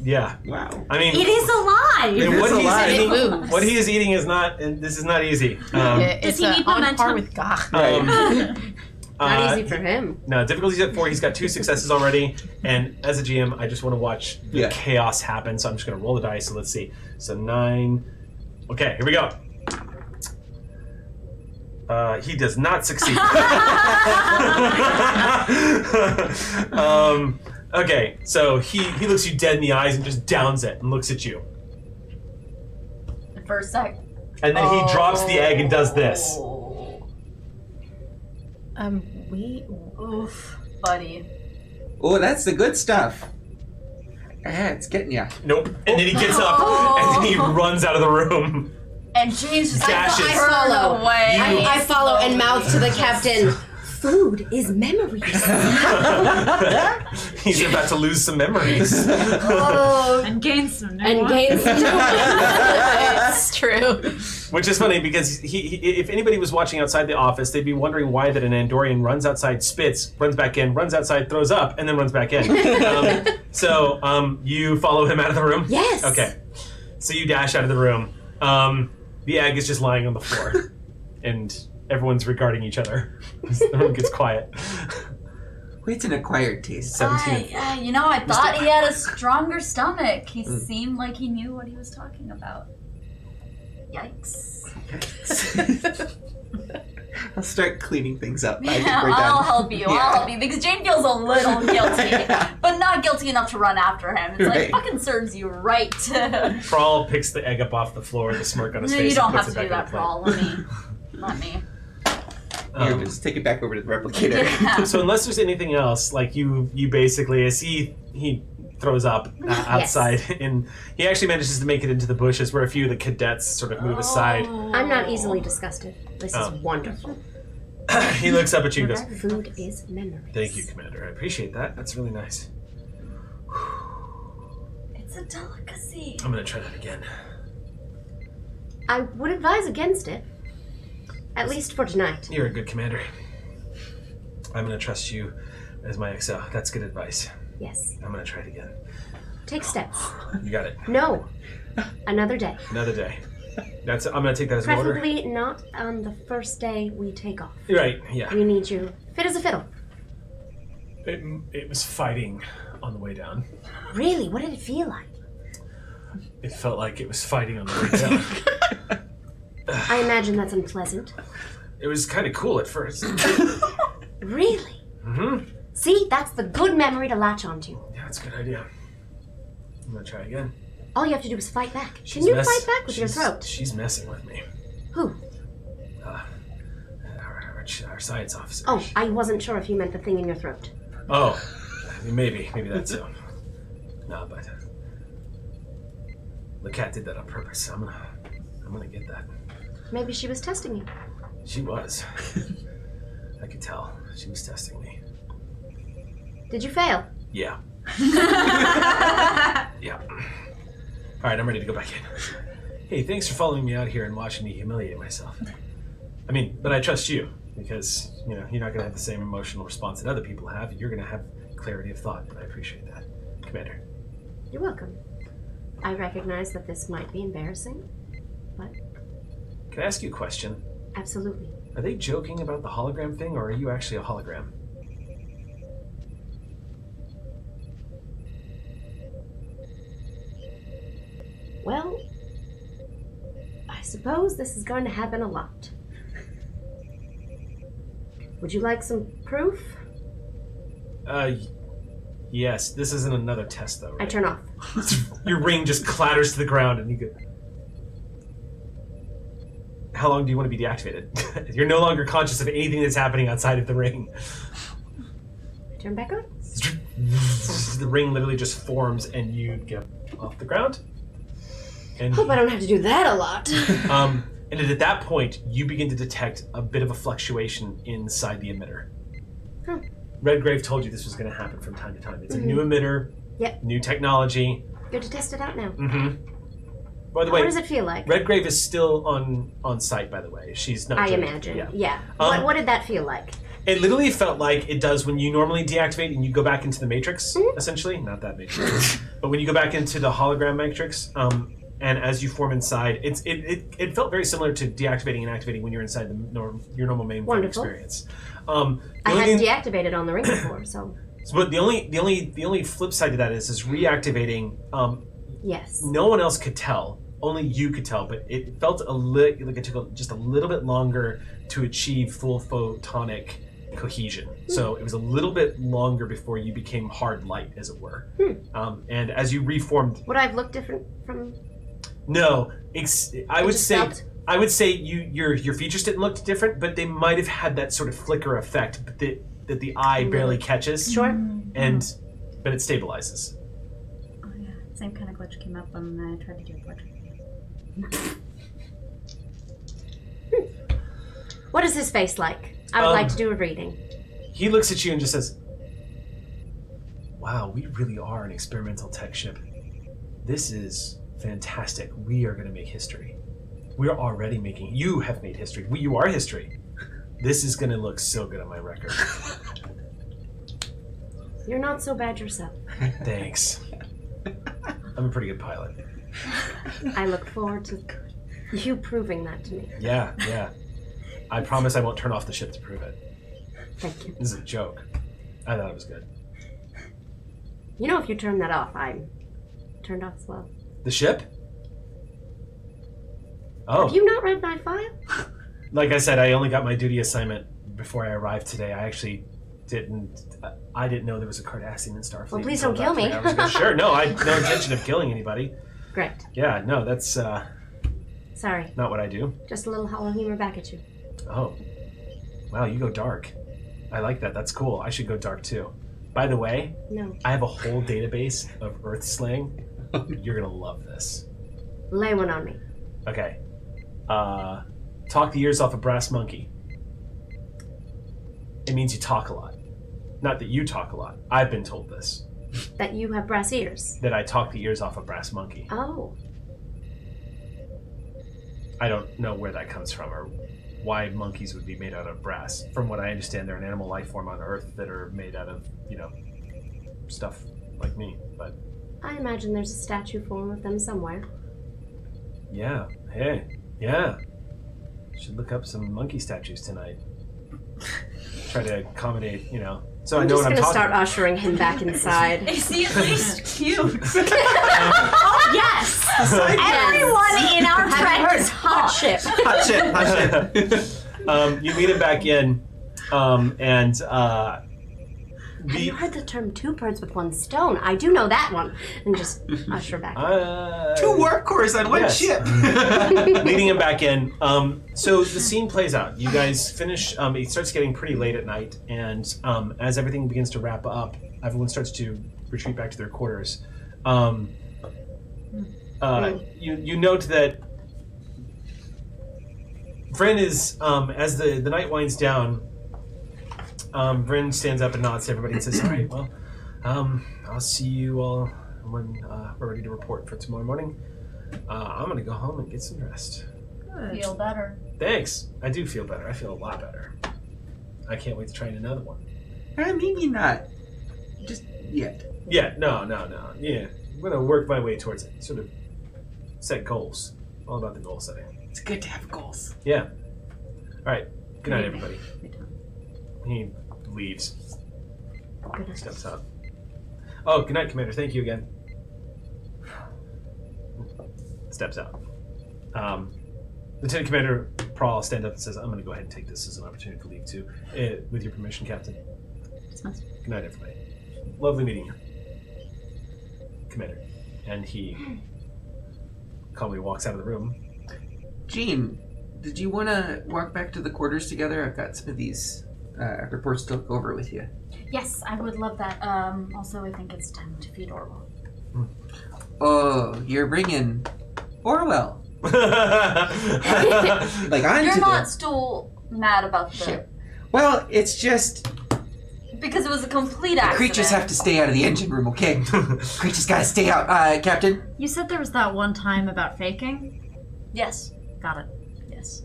Yeah. Wow. I mean, It is alive. and what is he's alive. eating, It moves. what he is eating is not. And this is not easy. It's he need on momentum? par with Gach. Not easy for him. No, difficulty's at 4. He's got 2 successes already. And as a GM, I just want to watch the chaos happen. So I'm just going to roll the dice. So let's see. So 9. Okay, here we go. He does not succeed. Okay, so he looks you dead in the eyes and just downs it and looks at you. For a sec. And then he drops the egg and does this. Oof, buddy. Oh, that's the good stuff. Yeah, it's getting ya. Nope. And then he gets up and then he runs out of the room. And James just Dashes. like, I follow. away. I follow and mouth to the captain. Food is memories. He's about to lose some memories. And gain some new And ones. gains. It's true. Which is funny because he if anybody was watching outside the office, they'd be wondering why that an Andorian runs outside, spits, runs back in, runs outside, throws up, and then runs back in. So you follow him out of the room? Yes. Okay. So you dash out of the room. The egg is just lying on the floor. And everyone's regarding each other. The room gets quiet. It's an acquired taste. 17. I thought he had a stronger stomach. He seemed like he knew what he was talking about. Yikes. I'll start cleaning things up. I Yeah, think we're done. I'll help you. Yeah. I'll help you because Jane feels a little guilty, but not guilty enough to run after him. It's Right. like fucking serves you right. Prawl picks the egg up off the floor with a smirk on his No, face. you don't and puts have to it do back that, on the plate. Paul. Let me. Here, just take it back over to the replicator. Yeah. So unless there's anything else, like you basically, as he throws up outside, and he actually manages to make it into the bushes where a few of the cadets sort of move aside. I'm not easily disgusted. This is wonderful. He looks up at you and goes, Food is memories. "Thank you, Commander. I appreciate that. That's really nice. It's a delicacy. I'm gonna try that again." I would advise against it. At least for tonight. You're a good commander. I'm gonna trust you as my XO. That's good advice. Yes. I'm gonna try it again. Take steps. You got it. No. Another day. Another day. I'm gonna take that as an order. Preferably not on the first day we take off. Right. Yeah. We need you fit as a fiddle. It was fighting on the way down. Really? What did it feel like? It felt like it was fighting on the way down. I imagine that's unpleasant. It was kind of cool at first. Really? Mm-hmm. See, that's the good memory to latch onto. Yeah, that's a good idea. I'm gonna try again. All you have to do is fight back. Can you fight back with your throat? She's messing with me. Who? Our science officer. Oh, I wasn't sure if you meant the thing in your throat. Oh, maybe that's it. No, but the cat did that on purpose. I'm gonna get that. Maybe she was testing you. She was. I could tell she was testing me. Did you fail? Yeah. Yeah. All right, I'm ready to go back in. Hey, thanks for following me out here and watching me humiliate myself. I mean, but I trust you because, you're not going to have the same emotional response that other people have. You're going to have clarity of thought, and I appreciate that. Commander. You're welcome. I recognize that this might be embarrassing, but Can I ask you a question? absolutely. Are they joking about the hologram thing, or are you actually a hologram? Well, I suppose this is going to happen a lot. Would you like some proof? Yes, this isn't another test, though, right? I turn off. Your ring just clatters to the ground, and you go... How long do you want to be deactivated? You're no longer conscious of anything that's happening outside of the ring. Turn back on. The ring literally just forms, and you get off the ground. And Hope I don't have to do that a lot. and at that point, you begin to detect a bit of a fluctuation inside the emitter. Huh. Redgrave told you this was going to happen from time to time. It's a new emitter, Yep. new technology. Good to test it out now. Mm-hmm. By the way, What does it feel like? Redgrave is still on site, by the way. She's not. I joining. imagine. Yeah. What did that feel like? It literally felt like it does when you normally deactivate and you go back into the Matrix, essentially. Not that Matrix. But when you go back into the hologram Matrix, and as you form inside, it felt very similar to deactivating and activating when you're inside your normal mainframe Wonderful. experience. I hadn't deactivated on the ring before, so But the only flip side to that is reactivating. yes. No one else could tell. Only you could tell, but it felt like it took just a little bit longer to achieve full photonic cohesion. So it was a little bit longer before you became hard light, as it were. And as you reformed, Would I have looked different from? no, I would just say felt- your features didn't look different, but they might have had that sort of flicker effect that the eye barely catches. Sure. But it stabilizes. Oh yeah, same kind of glitch came up when I tried to do a glitch. What is his face like? I would like to do a reading. He looks at you and just says, "Wow, we really are an experimental tech ship. This is fantastic. We are going to make history. We are already making. You have made history. You are history. This is going to look so good on my record." You're not so bad yourself. Thanks. I'm a pretty good pilot. I look forward to you proving that to me. Yeah. I promise I won't turn off the ship to prove it. Thank you. This is a joke. I thought it was good. You know, if you turn that off, I'm turned off as well. The ship? Oh. Have you not read my file? Like I said, I only got my duty assignment before I arrived today. I actually didn't. I didn't know there was a Cardassian in Starfleet. Well, please until don't kill about me. 3 hours ago. Sure, no, I had no intention of killing anybody. Great. Yeah, no, that's Sorry. not what I do. Just a little hollow humor back at you. Oh, wow, you go dark. I like that. That's cool. I should go dark too. By the way, No. I have a whole database of Earth slang. You're gonna love this. Lay one on me. Okay. Talk the ears off a brass monkey. It means you talk a lot. Not that you talk a lot. I've been told this. That you have brass ears. That I talk the ears off a brass monkey. Oh. I don't know where that comes from or why monkeys would be made out of brass. From what I understand, they're an animal life form on Earth that are made out of, stuff like me. But I imagine there's a statue form of them somewhere. yeah, hey, yeah. Should look up some monkey statues tonight. Try to accommodate, so I I'm know just what I'm gonna talking start about. ushering him back inside. Is he at least cute? Yes! Everyone in our trek is Hot hot. ship. Hot ship. You lead him back in, and Have you heard the term two birds with one stone? I do know that one. And just usher back. Two warp cores on one yes. ship. Leading him back in. So the scene plays out. You guys finish. It starts getting pretty late at night, and as everything begins to wrap up, everyone starts to retreat back to their quarters. You note that Vryn is as the night winds down. Vryn stands up and nods to everybody and says, "All right, well, I'll see you all when we're ready to report for tomorrow morning. I'm gonna go home and get some rest." Feel better. Thanks. I do feel better. I feel a lot better. I can't wait to try another one. Maybe not. Just yet. Yeah, no. Yeah, I'm gonna work my way towards it. Sort of set goals. All about the goal setting. It's good to have goals. Yeah. All right. Good night, everybody. He leaves. Good night. Steps out. Oh, good night, Commander. Thank you again. Steps out. Lieutenant Commander Prawl stands up and says, "I'm going to go ahead and take this as an opportunity to leave too. With your permission, Captain." Sounds Good night, everybody. Lovely meeting you, Commander. And he calmly walks out of the room. Jean, did you want to walk back to the quarters together? I've got some of these reports to look over with you. Yes, I would love that. Also, I think it's time to feed Orwell. Oh, you're bringing Orwell. Like onto You're the not still mad about the Shit. Well, it's just because it was a complete accident. Creatures have to stay out of the engine room, okay? Creatures gotta stay out. Captain? You said there was that one time about faking? Yes. Got it. Yes.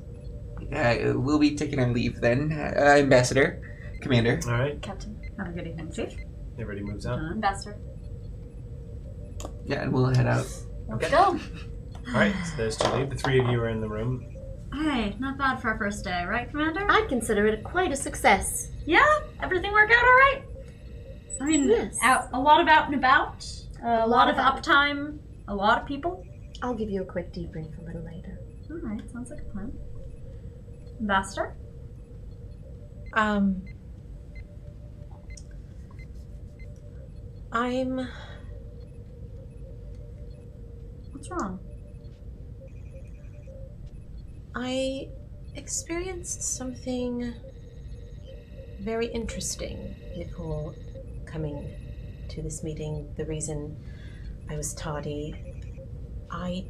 We'll be taking our leave then. Ambassador. Commander. All right. Captain. Have a good evening, Chief. Everybody moves out. Ambassador. Yeah, and we'll head out. Let's go. All right. So those two leave. The three of you are in the room. Hey, not bad for our first day, right, Commander? I consider it quite a success. Yeah? Everything work out all right? I mean, Yes. a lot of out and about, a lot of uptime, a lot of people. I'll give you a quick debrief a little later. All right, sounds like a plan. Ambassador? What's wrong? I experienced something very interesting before coming to this meeting. The reason I was tardy, I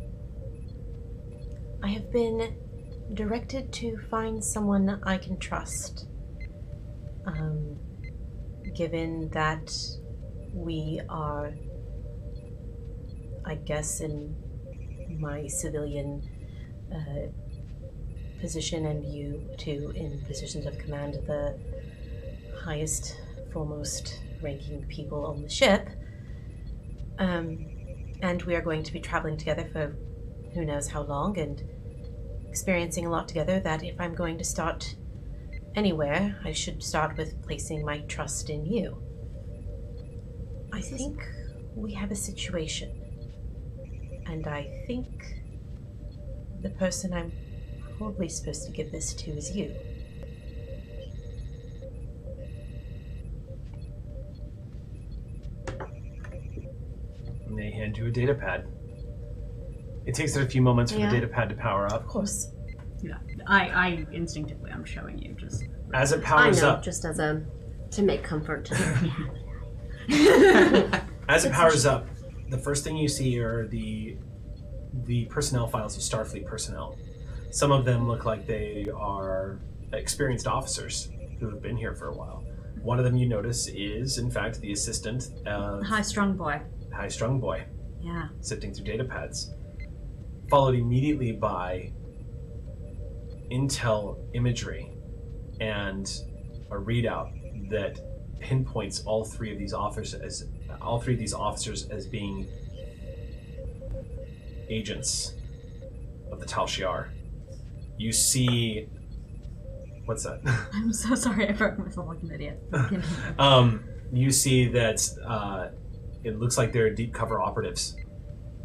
have been directed to find someone I can trust. Given that we are, I guess, in my civilian position, and you two in positions of command, the highest, foremost ranking people on the ship, and we are going to be traveling together for who knows how long and experiencing a lot together, that if I'm going to start anywhere, I should start with placing my trust in you. I think we have a situation, and I think the person I'm probably supposed to give this to is you. And they hand you a data pad. It takes it a few moments for Yeah. the data pad to power up. Of course. Yeah, I instinctively, I'm showing you just. As it I powers know, up, just as to make comfort. as it powers up, the first thing you see are the personnel files of Starfleet personnel. Some of them look like they are experienced officers who have been here for a while. One of them you notice is, in fact, the assistant of High-strung boy. High-strung boy, Yeah. sifting through data pads, followed immediately by intel imagery and a readout that pinpoints all three of these officers as being agents of the Tal Shiar. You see, what's that? I'm so sorry, I broke myself like an idiot. You see that it looks like they're deep cover operatives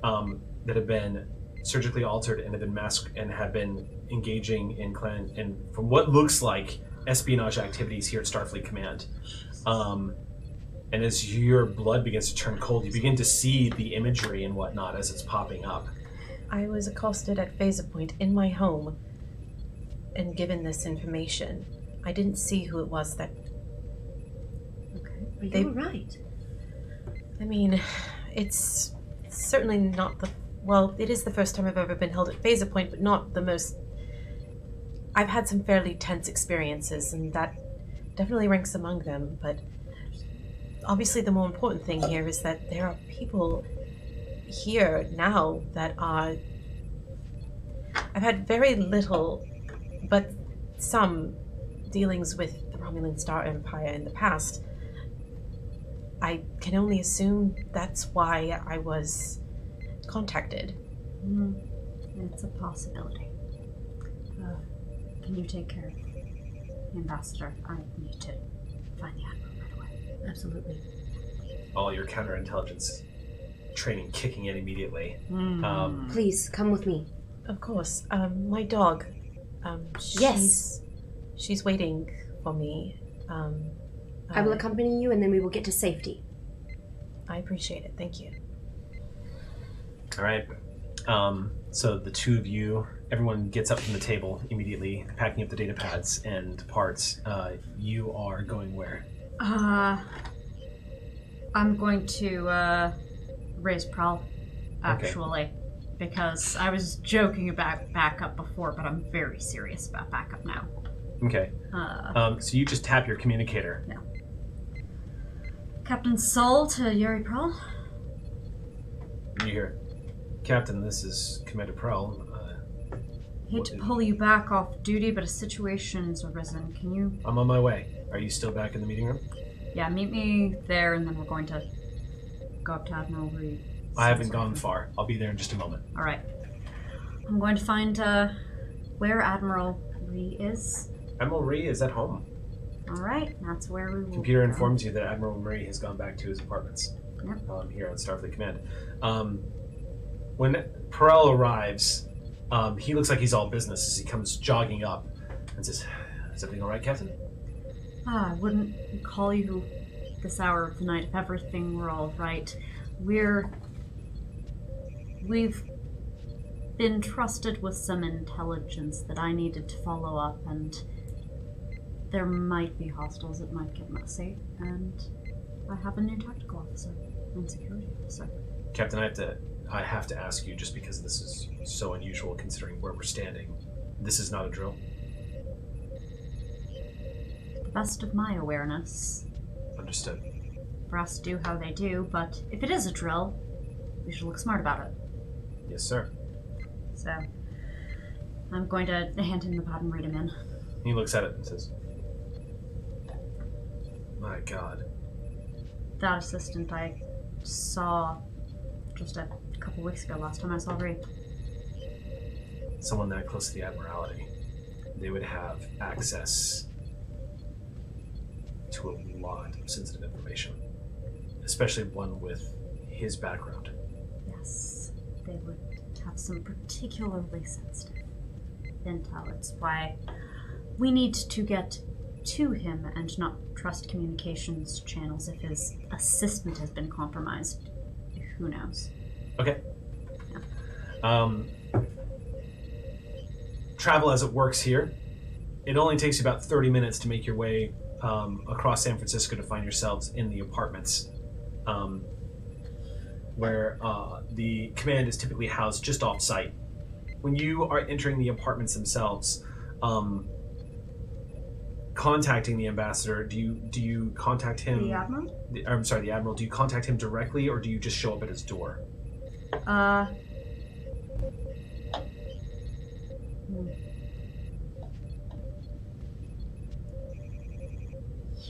that have been surgically altered and have been masked and have been engaging in from what looks like espionage activities here at Starfleet Command. And as your blood begins to turn cold, you begin to see the imagery and whatnot as it's popping up. I was accosted at Phaser Point in my home and given this information. I didn't see who it was that... Are They- you right? I mean, it's certainly not the... Well, it is the first time I've ever been held at Phaser Point, but not the most... I've had some fairly tense experiences, and that definitely ranks among them, but obviously the more important thing here is that there are people here now that are... I've had very little, but some dealings with the Romulan Star Empire in the past. I can only assume that's why I was contacted. It's a possibility. Can you take care of the ambassador? I need to find the admiral right away. Absolutely. All your counterintelligence training kicking in immediately. Please come with me. Of course. My dog. Yes. She's waiting for me. I will accompany you, and then we will get to safety. I appreciate it. Thank you. All right. So the two of you, everyone gets up from the table immediately, packing up the data pads and parts. You are going where? I'm going to raise Prowl, actually, because I was joking about backup before, but I'm very serious about backup now. Okay. So you just tap your communicator. No. Captain Sol to Yuri Prowl. You hear, Captain, this is Commander Prell. Hate to pull you back off duty, but a situation's arisen. Can you... I'm on my way. Are you still back in the meeting room? Yeah, meet me there, and then we're going to go up to Admiral Reed. I haven't gone far. I'll be there in just a moment. All right. I'm going to find where Admiral Reed is. Admiral Ree is at home. All right, that's where we will. Computer go. informs you that Admiral Ree has gone back to his apartments. Yep. Here on Starfleet Command. When Perel arrives, he looks like he's all business as he comes jogging up and says, "Is everything all right, Captain?" I wouldn't call you this hour of the night if everything were all right. We've been trusted with some intelligence that I needed to follow up, and there might be hostiles. It might get messy, and I have a new tactical officer and security officer. Captain, I have to ask you, just because this is so unusual considering where we're standing. This is not a drill. To the best of my awareness, Understood. brass do how they do, but if it is a drill, we should look smart about it. Yes, sir. So, I'm going to hand him the pad and read him in. He looks at it and says, "My God." That assistant I saw just a couple weeks ago, last time I saw Reed. Someone that close to the Admiralty, they would have access to a lot of sensitive information, especially one with his background. Yes, they would have some particularly sensitive intel. It's why we need to get to him and not trust communications channels if his assistant has been compromised. Who knows? Okay. Travel as it works here. It only takes you about 30 minutes to make your way across San Francisco to find yourselves in the apartments, where the command is typically housed just off-site. When you are entering the apartments themselves, contacting the ambassador, do you contact him? The Admiral? I'm sorry, the Admiral. Do you contact him directly, or do you just show up at his door?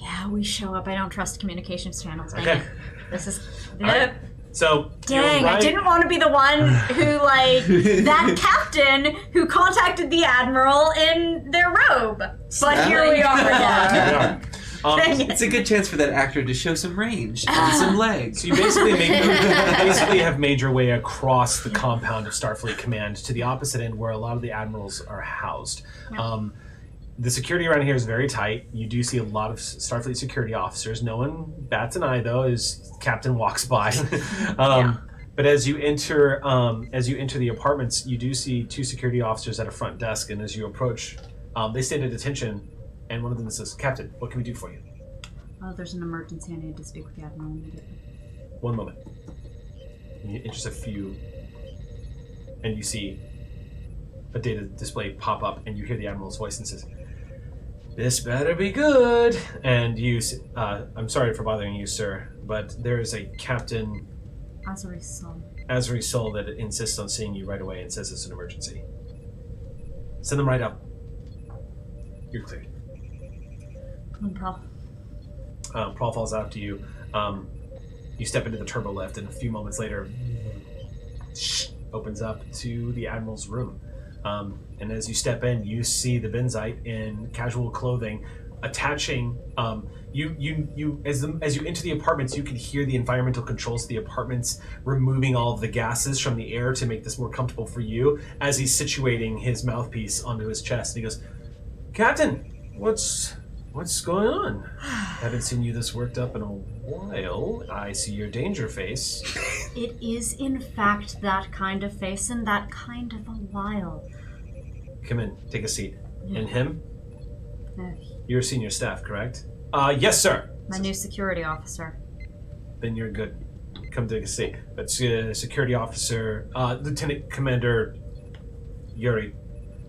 Yeah, we show up. I don't trust communications channels. Dang Okay. it. This is... Right. So, Dang, you're right. I didn't want to be the one who, like, that captain who contacted the Admiral in their robe. But here we are again. Dang it. It's a good chance for that actor to show some range and some legs. So you basically have made your way across the compound of Starfleet Command to the opposite end where a lot of the admirals are housed. Yep. The security around here is very tight. You do see a lot of Starfleet security officers. No one bats an eye though as Captain walks by. But as you enter the apartments, you do see two security officers at a front desk, and as you approach, they stand at attention. And one of them says, "Captain, what can we do for you?" There's an emergency. I need to speak with the Admiral immediately. One moment. And you just a few, and you see a data display pop up, and you hear the Admiral's voice and says, "This better be good." And you, I'm sorry for bothering you, sir, but there is a Captain Azri Sol that insists on seeing you right away and says it's an emergency. Send them right up. You're cleared. Come on, Prowl. Prowl falls out to you. You step into the turbo lift, and a few moments later, opens up to the Admiral's room. And as you step in, you see the Benzite in casual clothing, attaching. As you enter the apartments, you can hear the environmental controls of the apartments removing all of the gases from the air to make this more comfortable for you. As he's situating his mouthpiece onto his chest, and he goes, "Captain, what's What's going on? Haven't seen you this worked up in a while. I see your danger face. It is, in fact, that kind of face and that kind of a while. Come in, take a seat. And him? Uh, You're senior staff, correct? Yes, sir. My new security officer. Then you're good. Come take a seat. But security officer, Lieutenant Commander Yuri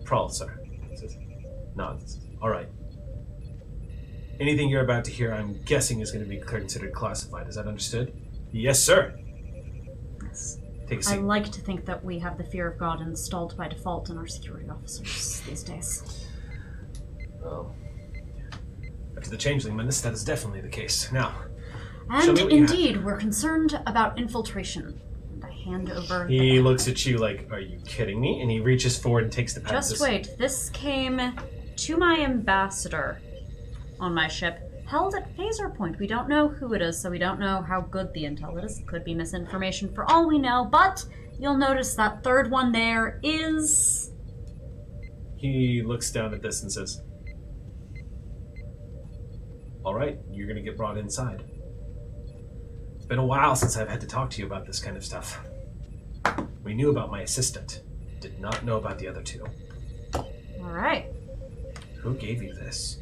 Prologue, sir. Nods. All right. Anything you're about to hear, I'm guessing, is going to be considered classified. Is that understood? Yes, sir. Yes. Take a I seat. like to think that we have the fear of God installed by default in our security officers these days. Well, after the changeling menace, that is definitely the case. Now, show And me what you have. indeed, we're concerned about infiltration. And I hand over He the looks at you like, are you kidding me? And he reaches forward and takes the pad. Just wait, this came to my ambassador on my ship, held at Phaser Point. We don't know who it is, so we don't know how good the intel is. It could be misinformation for all we know, but you'll notice that third one there is... He looks down at this and says, all right, you're going to get brought inside. It's been a while since I've had to talk to you about this kind of stuff. We knew about my assistant. Did not know about the other two. All right. Who gave you this?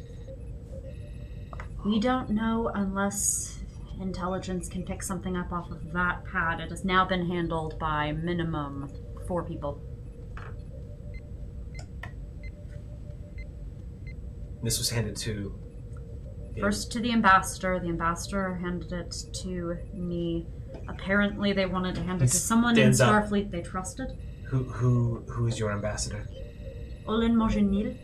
We don't know unless intelligence can pick something up off of that pad. It has now been handled by minimum 4 people. This was handed to... First to the ambassador. The ambassador handed it to me. Apparently they wanted to hand it to someone in stands up. Starfleet they trusted. Who is your ambassador? Olin Mojenil.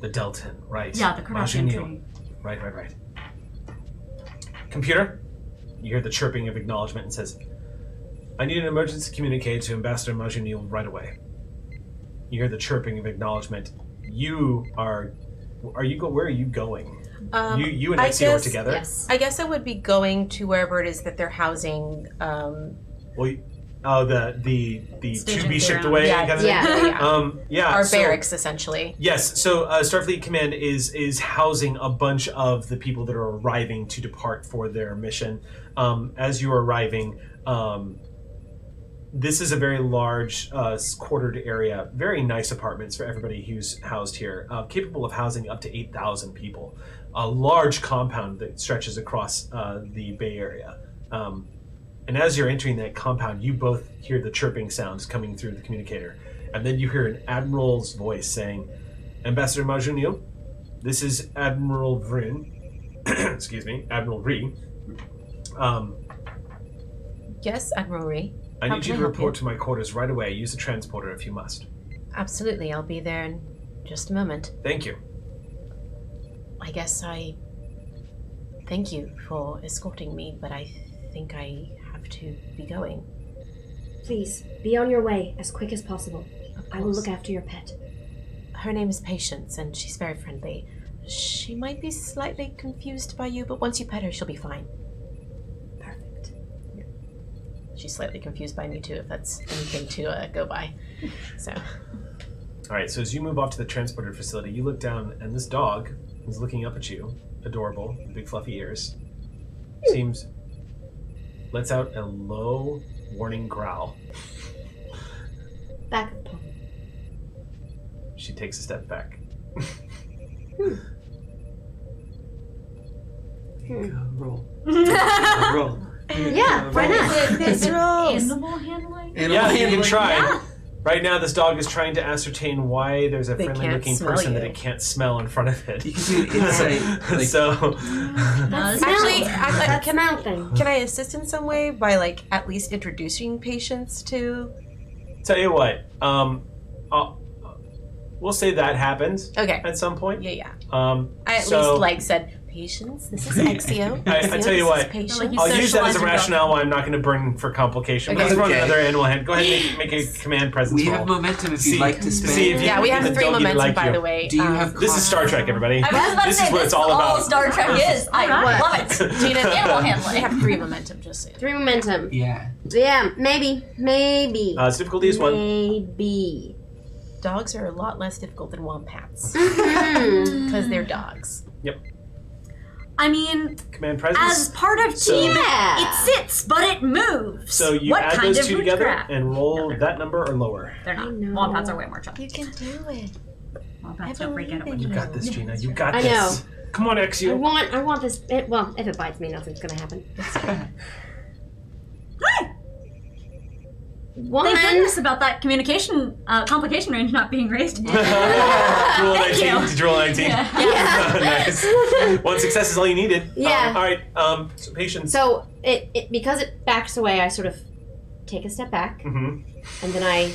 The Deltan, right. Yeah, the Cardassian Majanil. tree. Right. Computer, you hear the chirping of acknowledgement and says, I need an emergency communique to Ambassador Majanil right away. You hear the chirping of acknowledgement. Where are you going? You and I Exio are guess- together? Yes. I guess I would be going to wherever it is that they're housing. Well, the Staging to be shipped ground. away Yeah, kind of thing? yeah. Our so- barracks, essentially. Yes, so Starfleet Command is housing a bunch of the people that are arriving to depart for their mission. As you're arriving, this is a very large quartered area, very nice apartments for everybody who's housed here, capable of housing up to 8,000 people. A large compound that stretches across the Bay Area. And as you're entering that compound, you both hear the chirping sounds coming through the communicator. And then you hear an admiral's voice saying, Ambassador Majanil, this is Admiral Vryn. Excuse me, Admiral Ree. Yes, Admiral Ree. I How need can you I to help report you? to my quarters right away. Use the transporter if you must. Absolutely, I'll be there in just a moment. Thank you. I guess I thank you for escorting me, but I think I have to be going. Please, be on your way as quick as possible. Of I will course. look after your pet. Her name is Patience, and she's very friendly. She might be slightly confused by you, but once you pet her, she'll be fine. Perfect. She's slightly confused by me too, if that's anything to go by. So, All right, so as you move off to the transporter facility, you look down, and this dog is looking up at you, adorable, with big fluffy ears. Lets out a low, warning growl. Back of palm. She takes a step back. Roll. Roll. Yeah, why not? Animal handling? Yeah, you can try. Yeah. Right now, this dog is trying to ascertain why there's a They friendly-looking can't smell person you. that it can't smell in front of it. You can do insight. Like, So, That's Actually, That's can mountain. I assist in some way by at least introducing Patience to? tell you what, we'll say that happened Okay. at some point. Yeah. I I at least said Patience. This is Exio. I Exio, tell you this what, is Patience. Like you I'll use that as a socializing dog. rationale why I'm not going to burn for complication. Okay. Let's run Okay. another animal hand. Go ahead and make a command presence we roll. have momentum if See- you'd like to to spend. see if you- Yeah, we have the 3 doggy momentum, like by you. the way. Do you have This is Star Trek, everybody. I was about to This say, is what it's all about. Star Trek is. I Alright. love it. Gina, Animal we handling. have 3 momentum, just so you know. 3 momentum. Yeah. Yeah, maybe. Its difficulty is 1. Maybe. Dogs are a lot less difficult than wombats Mhm. because they're dogs. Yep. I mean, Command presence. as part of So- team, Yeah. it sits, but it moves. So you what add kind those of two together witchcraft? and roll that number or lower. They're not. I know. Wombats are way more chump. You can do it. Wombats don't freak out at believe in You witchcraft. got this, Gina. You got I this. know. Come on, I Exio. want this. Well, if it bites me, nothing's gonna happen. One. Thank goodness about that communication complication range not being raised. Roll Thank 19. you. Did you roll 19? Nice. One success is all you needed. Yeah. All right. So patience. So it because it backs away, I sort of take a step back, Mm-hmm. and then I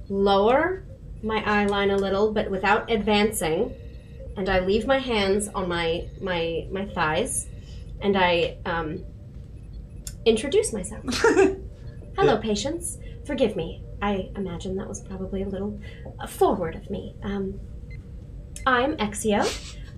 lower my eye line a little, but without advancing, and I leave my hands on my thighs, and I introduce myself. Hello, patients. Forgive me. I imagine that was probably a little forward of me. I'm Exio.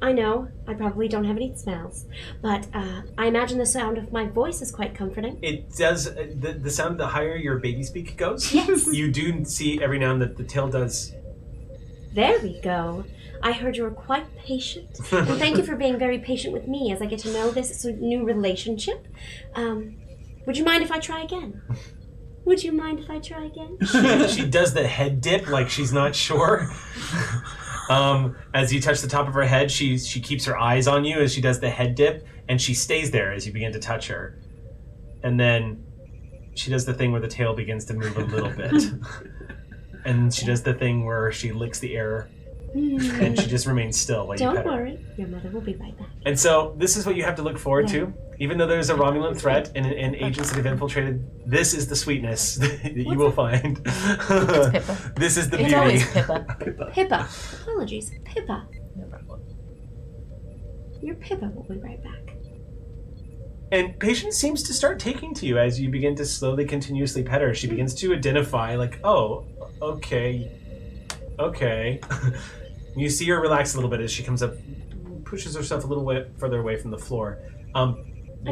I know I probably don't have any smells, but I imagine the sound of my voice is quite comforting. It does the sound. The higher your baby speak goes, Yes. you do see every now and then that the tail does. There we go. I heard you were quite patient, and thank you for being very patient with me as I get to know this new relationship. Would you mind if I try again? Would you mind if I try again? She does the head dip like she's not sure. As you touch the top of her head, she keeps her eyes on you as she does the head dip, and she stays there as you begin to touch her. And then she does the thing where the tail begins to move a little bit. And she does the thing where she licks the air, and she just remains still while you Don't pet her. worry, your mother will be right back. And so this is what you have to look forward to. Even though there's a Romulan threat and agents that have infiltrated, this is the sweetness that you will find. It's Pippa. This is the It's beauty. always Pippa. Pippa. Apologies. Pippa. No problem. Your Pippa will be right back. And Patience seems to start taking to you as you begin to slowly, continuously pet her. She begins to identify, like, oh, okay. You see her relax a little bit as she comes up, pushes herself a little bit further away from the floor. I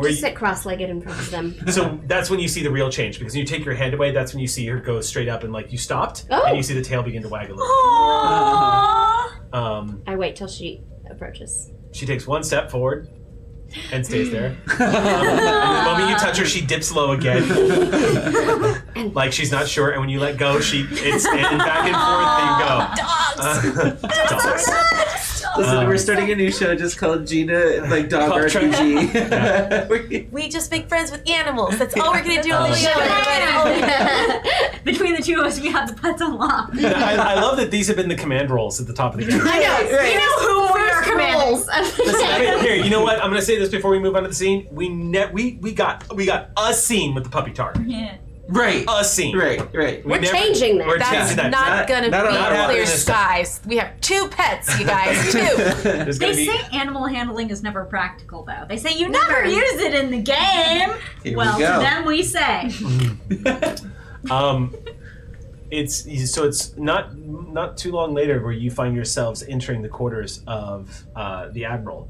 Where just you- sit cross-legged in front of them. So that's when you see the real change, because when you take your hand away, that's when you see her go straight up and like you stopped, Oh. and you see the tail begin to wag a little. Aww. I wait till she approaches. She takes one step forward and stays there. And the moment you touch her, she dips low again, like she's not sure. And when you let go, it's and back and forth. There you go. Dogs. Listen, we're starting a new show just called Gina, like Dog Called RPG. We just make friends with animals. That's all we're gonna do on the show. Between the two of us, we have the pets unlocked. I love that these have been the command roles at the top of the game. I know. Right. You know whom we are commanding. Listen, here, you know what? I'm gonna say this before we move on to the scene. We got a scene with the puppy tar. Yeah. Right. A scene. Right. We We're changing that. We're That's changing that. not gonna not be allowed clear in this skies. We have 2 pets, you guys. 2. There's They gonna be. say animal handling is never practical, though. They say you never use it in the game. Here Well, we go. to them we say. It's not too long later where you find yourselves entering the quarters of the Admiral.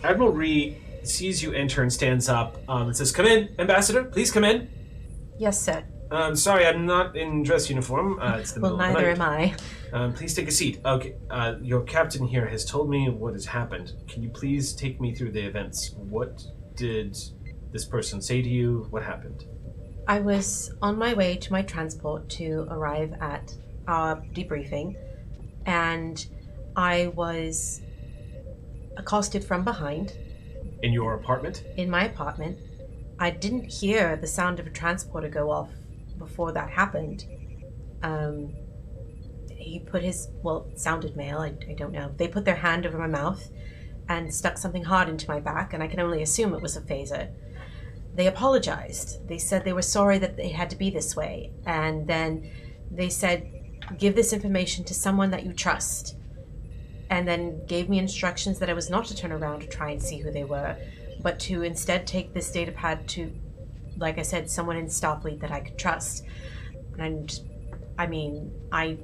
Admiral Ree sees you enter and stands up and says, "Come in, Ambassador. Please come in." Yes, sir. Sorry, I'm not in dress uniform. It's the Well, middle of the neither night. am I. Please take a seat. Okay, your captain here has told me what has happened. Can you please take me through the events? What did this person say to you? What happened? I was on my way to my transport to arrive at our debriefing, and I was accosted from behind In your apartment? in my apartment. I didn't hear the sound of a transporter go off before that happened. He put his, well, it sounded male, I don't know. They put their hand over my mouth and stuck something hard into my back, and I can only assume it was a phaser. They apologized. They said they were sorry that it had to be this way. And then they said, give this information to someone that you trust. And then gave me instructions that I was not to turn around to try and see who they were, but to instead take this data pad to, like I said, someone in Starfleet that I could trust. And I mean, I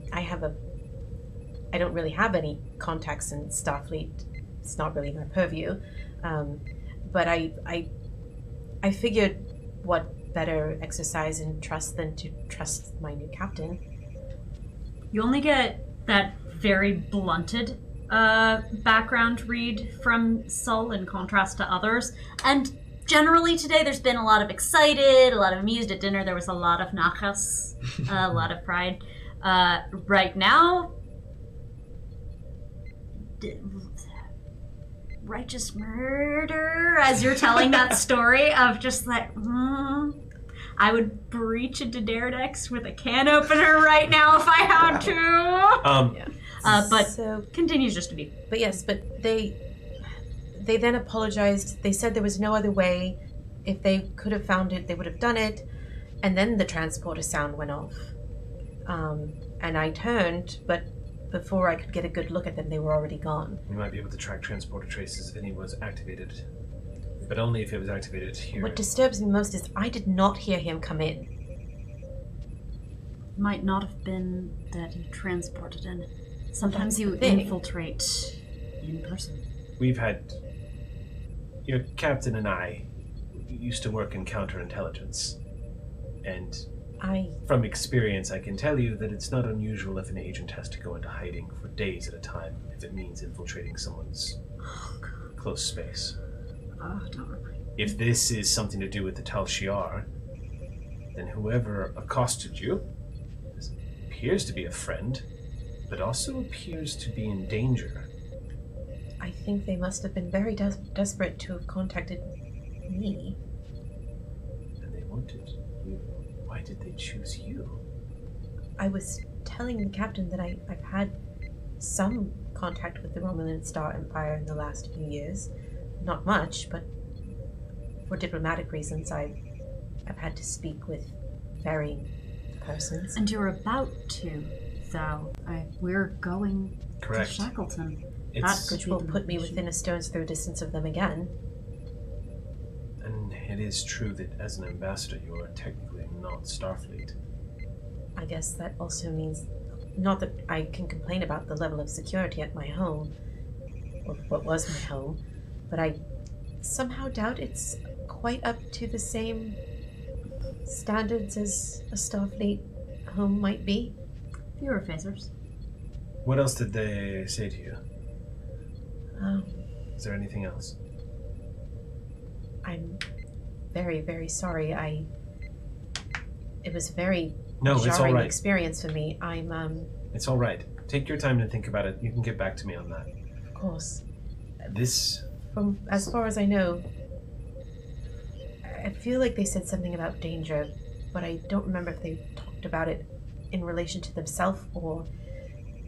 don't really have any contacts in Starfleet. It's not really my purview. But I figured what better exercise in trust than to trust my new captain. You only get that very blunted background read from Sol in contrast to others. And generally today there's been a lot of excited, a lot of amused. At dinner there was a lot of nachas, a lot of pride. Right now, righteous murder, as you're telling that story of just like, I would breach into Daredex with a can opener right now if I had to. But So, continues just to be. but yes, but they then apologized. They said there was no other way. If they could have found it, they would have done it. And then the transporter sound went off. And I turned, but before I could get a good look at them, they were already gone. We might be able to track transporter traces if any was activated. But only if it was activated here. What disturbs me most is I did not hear him come in. Might not have been that you transported in. Sometimes you thing. infiltrate in person. We've had... Your captain and I used to work in counterintelligence. And from experience, I can tell you that it's not unusual if an agent has to go into hiding for days at a time if it means infiltrating someone's close space. Oh, don't remind me. If this is something to do with the Tal Shiar, then whoever accosted you appears to be a friend, but also appears to be in danger. I think they must have been very desperate to have contacted me. And they wanted you. Why did they choose you? I was telling the captain that I've had some contact with the Romulan Star Empire in the last few years. Not much, but for diplomatic reasons, I've had to speak with varying persons. And you're about to, though. We're going Correct. to Shackleton. Which will put me within a stone's throw distance of them again. And it is true that as an ambassador, you are technically not Starfleet. I guess that also means, not that I can complain about the level of security at my home, or what was my home, but I somehow doubt it's quite up to the same standards as a Starfleet home might be. Fewer phasers. What else did they say to you? Um, Is there anything else? I'm very, very sorry. It was a very No, it's all jarring right. experience for me. It's all right. Take your time to think about it. You can get back to me on that. Of course, This... from as far as I know, I feel like they said something about danger, but I don't remember if they talked about it in relation to themselves or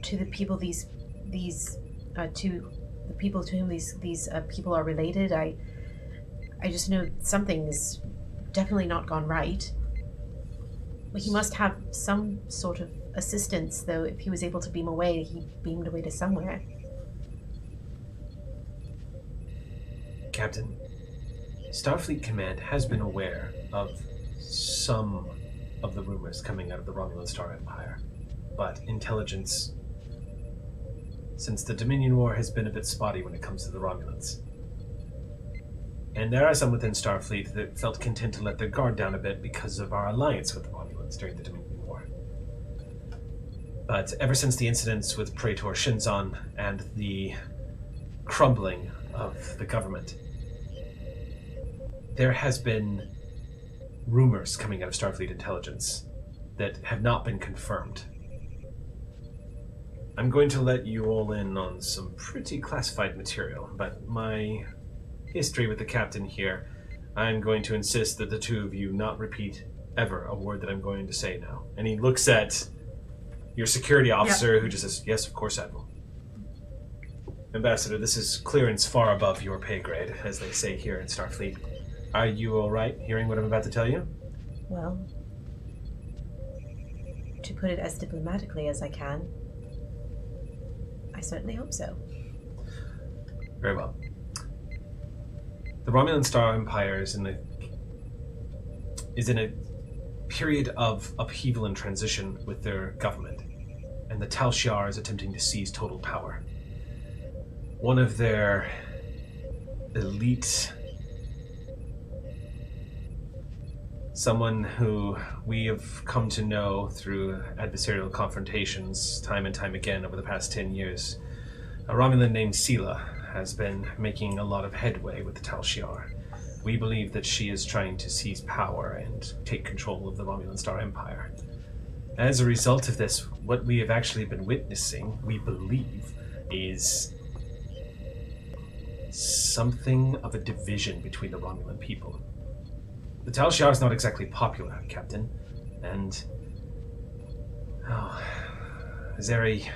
to the people to the people to whom these people are related. I just know something is definitely not gone right. He must have some sort of assistance, though. If he was able to beam away, he beamed away to somewhere. Captain, Starfleet Command has been aware of some of the rumors coming out of the Romulan Star Empire, but intelligence since the Dominion War has been a bit spotty when it comes to the Romulans. And there are some within Starfleet that felt content to let their guard down a bit because of our alliance with the Romulans during the Dominion War. But ever since the incidents with Praetor Shinzon and the crumbling of the government, there has been rumors coming out of Starfleet intelligence that have not been confirmed. I'm going to let you all in on some pretty classified material, but my history with the captain here, I'm going to insist that the two of you not repeat ever a word that I'm going to say now. And he looks at your security officer, who just says, "Yes, of course, Admiral." Ambassador, this is clearance far above your pay grade, as they say here in Starfleet. Are you all right hearing what I'm about to tell you? Well, to put it as diplomatically as I can, I certainly hope so. Very well. The Romulan Star Empire is in a period of upheaval and transition with their government, and the Tal Shiar is attempting to seize total power. One of their elite, someone who we have come to know through adversarial confrontations time and time again over the past 10 years, A Romulan named Sela has been making a lot of headway with the Tal Shiar. We believe that she is trying to seize power and take control of the Romulan Star Empire. As a result of this, what we have actually been witnessing, we believe, is something of a division between the Romulan people. The Tal Shiar is not exactly popular, Captain, and... Zeri,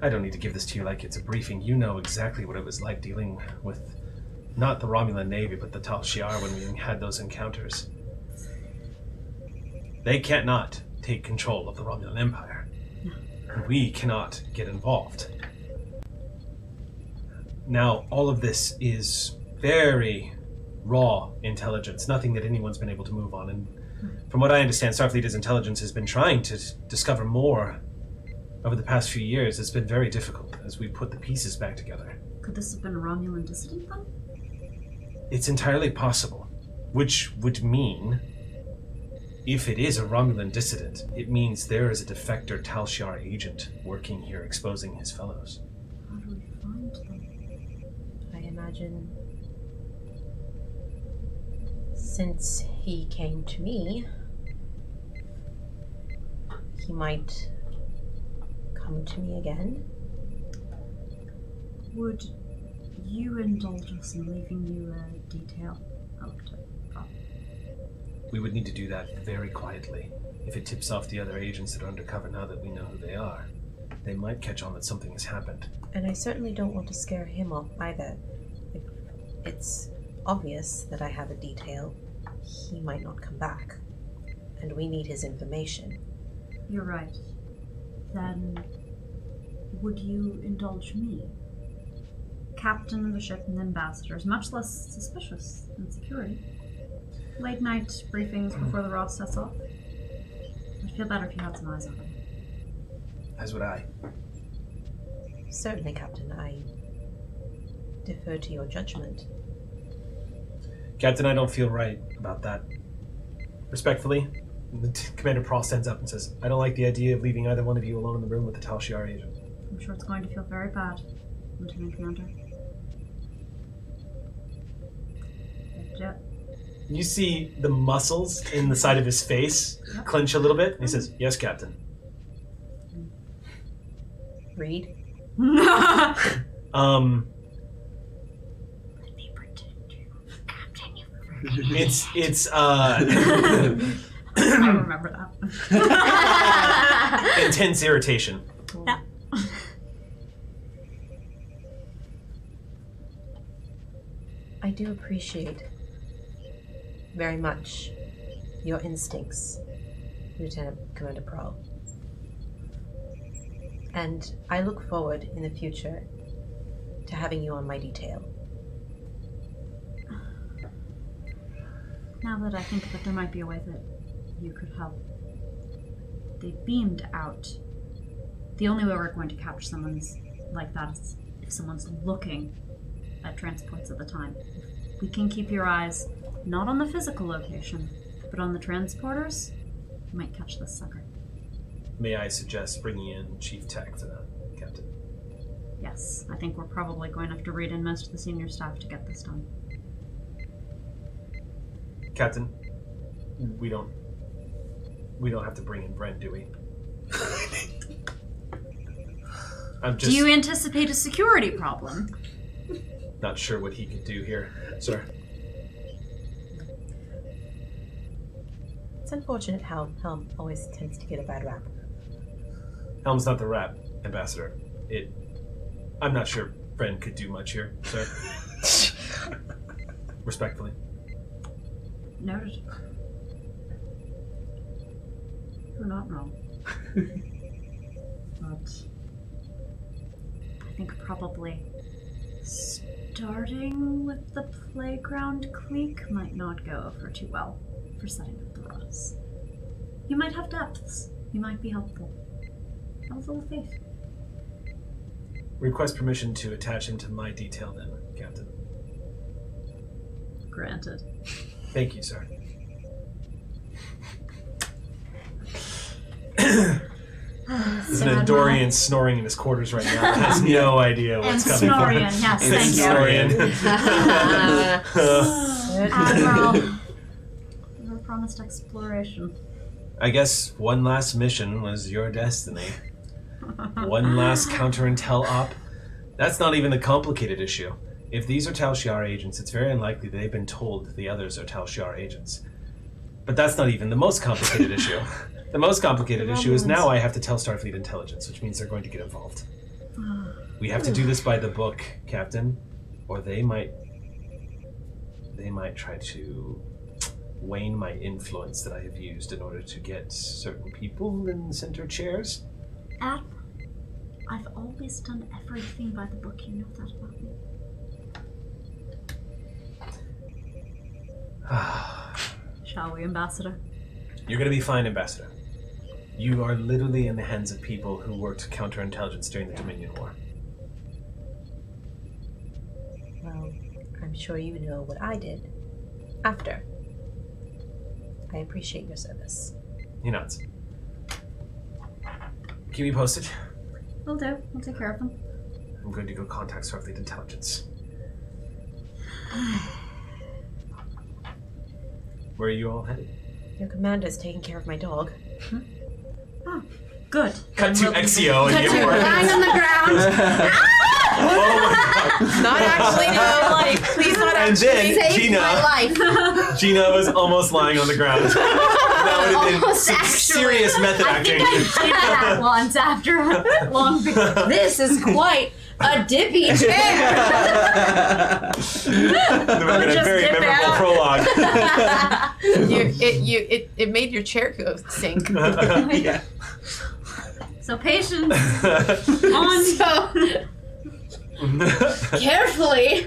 I don't need to give this to you like it's a briefing. You know exactly what it was like dealing with not the Romulan Navy, but the Tal Shiar when we had those encounters. They cannot take control of the Romulan Empire. We cannot get involved. Now, all of this is very raw intelligence, nothing that anyone's been able to move on. And from what I understand, Starfleet's intelligence has been trying to discover more over the past few years. It's been very difficult as we put the pieces back together. Could this have been a Romulan dissident then? It's entirely possible, which would mean, if it is a Romulan dissident, it means there is a defector Tal Shiar agent working here, exposing his fellows. How do we find them? I imagine since he came to me, he might come to me again. Would you indulge us in leaving you a detail out to Prop? We would need to do that very quietly. If it tips off the other agents that are undercover now that we know who they are, they might catch on that something has happened. And I certainly don't want to scare him off either. If it's obvious that I have a detail, he might not come back. And we need his information. You're right. Then, would you indulge me? Captain of a ship and ambassador is much less suspicious than security. Late night briefings before the Ross sets off. I'd feel better if you had some eyes on him. As would I. Certainly, Captain. I defer to your judgment. Captain, I don't feel right about that. Respectfully, Commander Pross stands up and says, I don't like the idea of leaving either one of you alone in the room with the Tal Shiar agent. I'm sure it's going to feel very bad, Lieutenant Commander. You see the muscles in the side of his face clench a little bit, and he says, yes, Captain. Read. It's I remember that. intense irritation. Yeah. I do appreciate very much your instincts, Lieutenant Commander Prowl. And I look forward in the future to having you on my detail. Now that I think that there might be a way that you could help. They beamed out. The only way we're going to capture someone like that is if someone's looking at transports at the time. If we can keep your eyes not on the physical location, but on the transporters, you might catch this sucker. May I suggest bringing in Chief Tech for that, Captain? Yes, I think we're probably going to have to read in most of the senior staff to get this done. Captain, we don't have to bring in Brent, do we? I'm just Do you anticipate a security problem? not sure what he could do here, sir. It's unfortunate how Helm always tends to get a bad rap. Helm's not the rap, Ambassador. I'm not sure Brent could do much here, sir. Respectfully. Noted. You're not wrong. But I think probably starting with the playground clique might not go over too well for setting up the Ross. You might have depths. You might be helpful. Have a little faith. Request permission to attach him to my detail then, Captain. Granted. Thank you, sir. There's an Andorian snoring in his quarters right now. He has no idea And what's coming for him. Snorian, yes, And thank you. Snorian. Admiral, you were promised exploration. I guess one last mission was your destiny. One last counter-intel op. That's not even the complicated issue. If these are Tal Shiar agents, it's very unlikely they've been told that the others are Tal Shiar agents. But that's not even the most complicated issue. The most complicated issue is now I have to tell Starfleet intelligence, which means they're going to get involved. We have to do this by the book, Captain, or they might try to wane my influence that I have used in order to get certain people in center chairs. Admiral, I've always done everything by the book. You know that about me. Shall we, Ambassador? You're going to be fine, Ambassador. You are literally in the hands of people who worked counterintelligence during the Dominion War. Well, I'm sure you know what I did after. I appreciate your service. You nuts. Keep me posted. Will do. We'll take care of them. I'm going to go contact Starfleet intelligence. Where are you all headed? Your commander's taking care of my dog. Oh, good. Cut to Exio and you Lying on the ground. Oh my Not actually, no. Like, please not And actually. then Saved my life. Gina was almost lying on the ground. That would have been Almost some actually. serious method I acting. think I did that once after a long break. This is quite a dippy chair. That would have been a Just very dip memorable out. prologue. It made your chair go sink. Yeah. So patience on. So carefully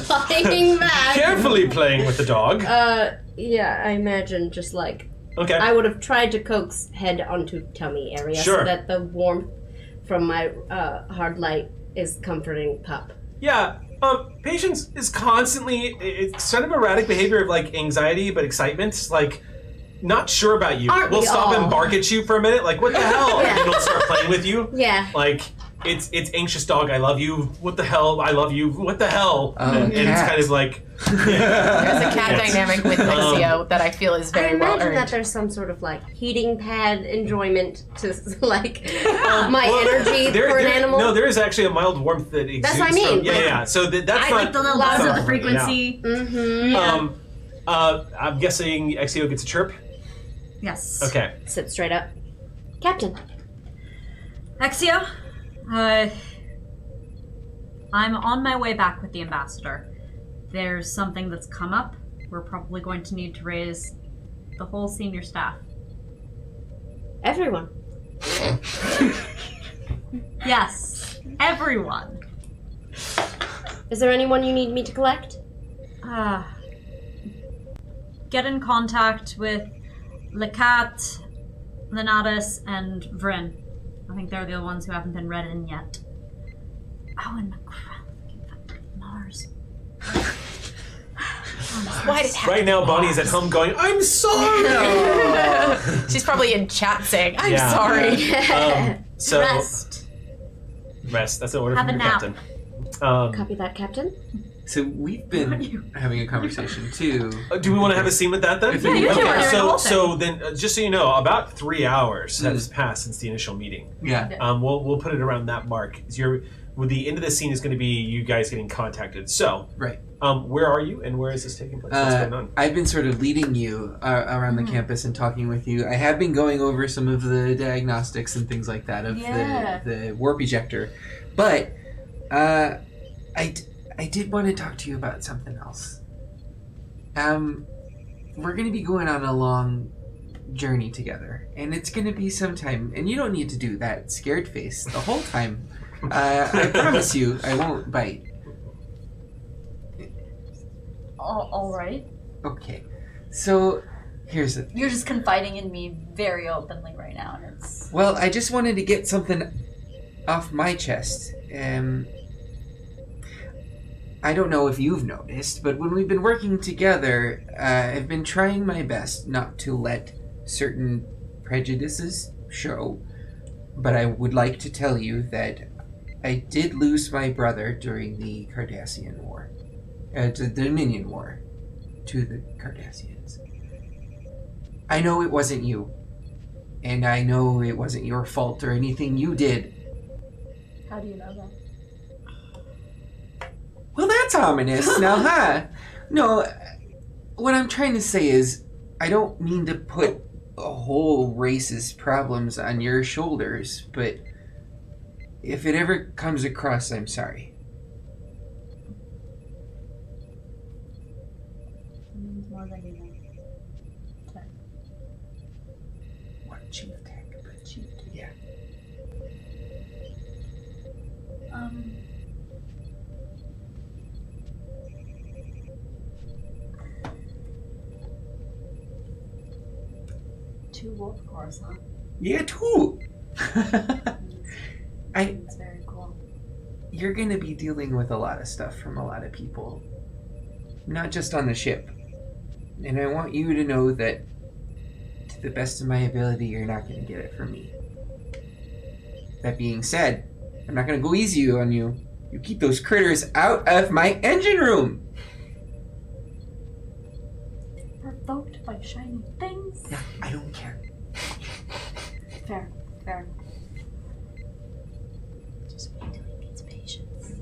playing back. Carefully playing with the dog. Yeah, I imagine just like Okay. I would have tried to coax head onto tummy area Sure. so that the warmth from my hard light is comforting pup. Yeah. Patience is constantly, it's sort of erratic behavior of like anxiety but excitement. Like, not sure about you. Aren't We'll we stop all? and bark at you for a minute. Like, what the hell? Yeah. And then we'll start playing with you. Yeah. Like, it's anxious dog, I love you. What the hell? I love you. What the hell? and it's cat. kind of like, There's a cat Yes. dynamic with Lexio that I feel is I very well imagine that earned. there's some sort of like heating pad enjoyment to like my energy for an animal. No, there is actually a mild warmth that exudes That's what I mean, from, yeah, like- yeah. So that's I not like the little Lots buzz of of the frequency. Mm-hmm. I'm guessing Exio gets a chirp. Yes. Okay. Sit straight up. Captain. Exio, I'm on my way back with the ambassador. There's something that's come up. We're probably going to need to raise the whole senior staff. Everyone. Yes, everyone. Is there anyone you need me to collect? Get in contact with Lecat, Lenatus, and Vryn. I think they're the ones who haven't been read in yet. Oh, and Mars. Why did it happen? Right now, Bonnie's at home going, I'm sorry! She's probably in chat saying, I'm Yeah. sorry. So, Rest. Rest. That's an order Have from a your nap. captain. Copy that, Captain. So we've been having a conversation too. Do we want to have a scene with that then? Yeah, you can Okay, do the whole so then, just so you know, about 3 hours has passed since the initial meeting. Yeah. We'll put it around that mark. With the end of the scene is going to be you guys getting contacted. So, Right. where are you and where is this taking place? What's going on? I've been sort of leading you around the campus and talking with you. I have been going over some of the diagnostics and things like that of Yeah. the warp ejector, but I did want to talk to you about something else. We're going to be going on a long journey together, and it's going to be some time. And you don't need to do that scared face the whole time. I promise you, I won't bite. All right. Okay, so here's the You're just confiding in me very openly right now, and it's Well, I just wanted to get something off my chest. I don't know if you've noticed, but when we've been working together, I've been trying my best not to let certain prejudices show. But I would like to tell you that I did lose my brother during the Cardassian War. The Dominion War. To the Cardassians. I know it wasn't you. And I know it wasn't your fault or anything you did. How do you know that? Well, that's ominous now, huh? No, what I'm trying to say is, I don't mean to put a whole race's problems on your shoulders, but if it ever comes across, I'm sorry. Means more than you know. Okay. What, Chief Tech? But Chief Tech. Yeah. Two wolf cores, huh? Yeah, too! It's very cool. You're gonna be dealing with a lot of stuff from a lot of people. Not just on the ship. And I want you to know that, to the best of my ability, you're not gonna get it from me. That being said, I'm not gonna go easy on you. You keep those critters out of my engine room! Provoked by shiny things? Yeah, I don't care. Fair. Just wait till he needs patience.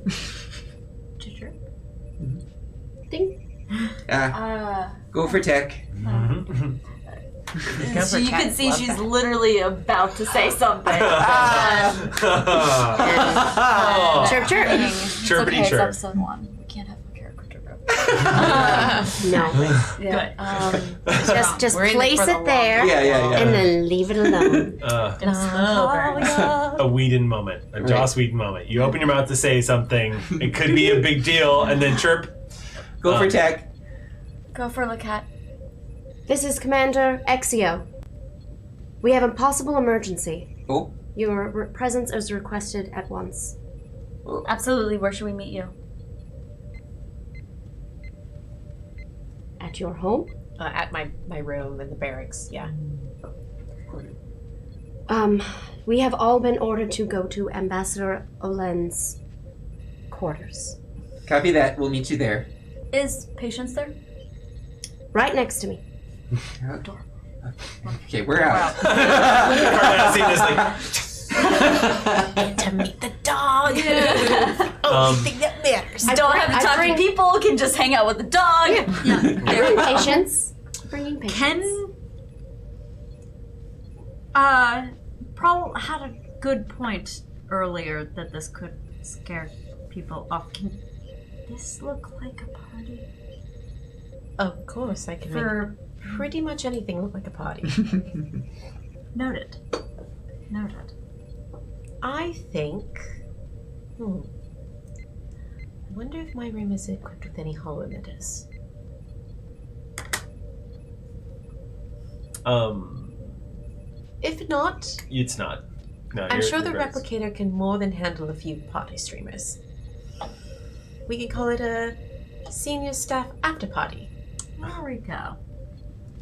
Ginger? Ding. Go for tech. So you can see she's literally about to say something. Chirp, chirp. It's Chirpity okay, it's chirp. episode 1. We can't have a character growth. No. Yeah. Just We're in it place for the it long there Yeah. and then leave it alone. A Whedon moment, a Joss Whedon moment. You open your mouth to say something, it could be a big deal, and then chirp. Go for tech. Go for the cat. This is Commander Exio. We have a possible emergency. Oh. Your presence is requested at once. Absolutely. Where should we meet you? At your home? At my room in the barracks, yeah. We have all been ordered to go to Ambassador Olen's quarters. Copy that. We'll meet you there. Is Patience there? Right next to me. Okay, we're out. Cardassian is like, To meet the dog. Thing that matters. Don't have to talk to people, can just hang out with the dog. Bringing patience. Bringing patience. Prol had a good point earlier that this could scare people off. Can this look like a party? Of course, I can For make pretty much anything look like a party. noted. I think. I wonder if my room is equipped with any holo emitters. If not, it's not. No, I'm sure the you're right. replicator can more than handle a few party streamers. We can call it a senior staff after party. There we go.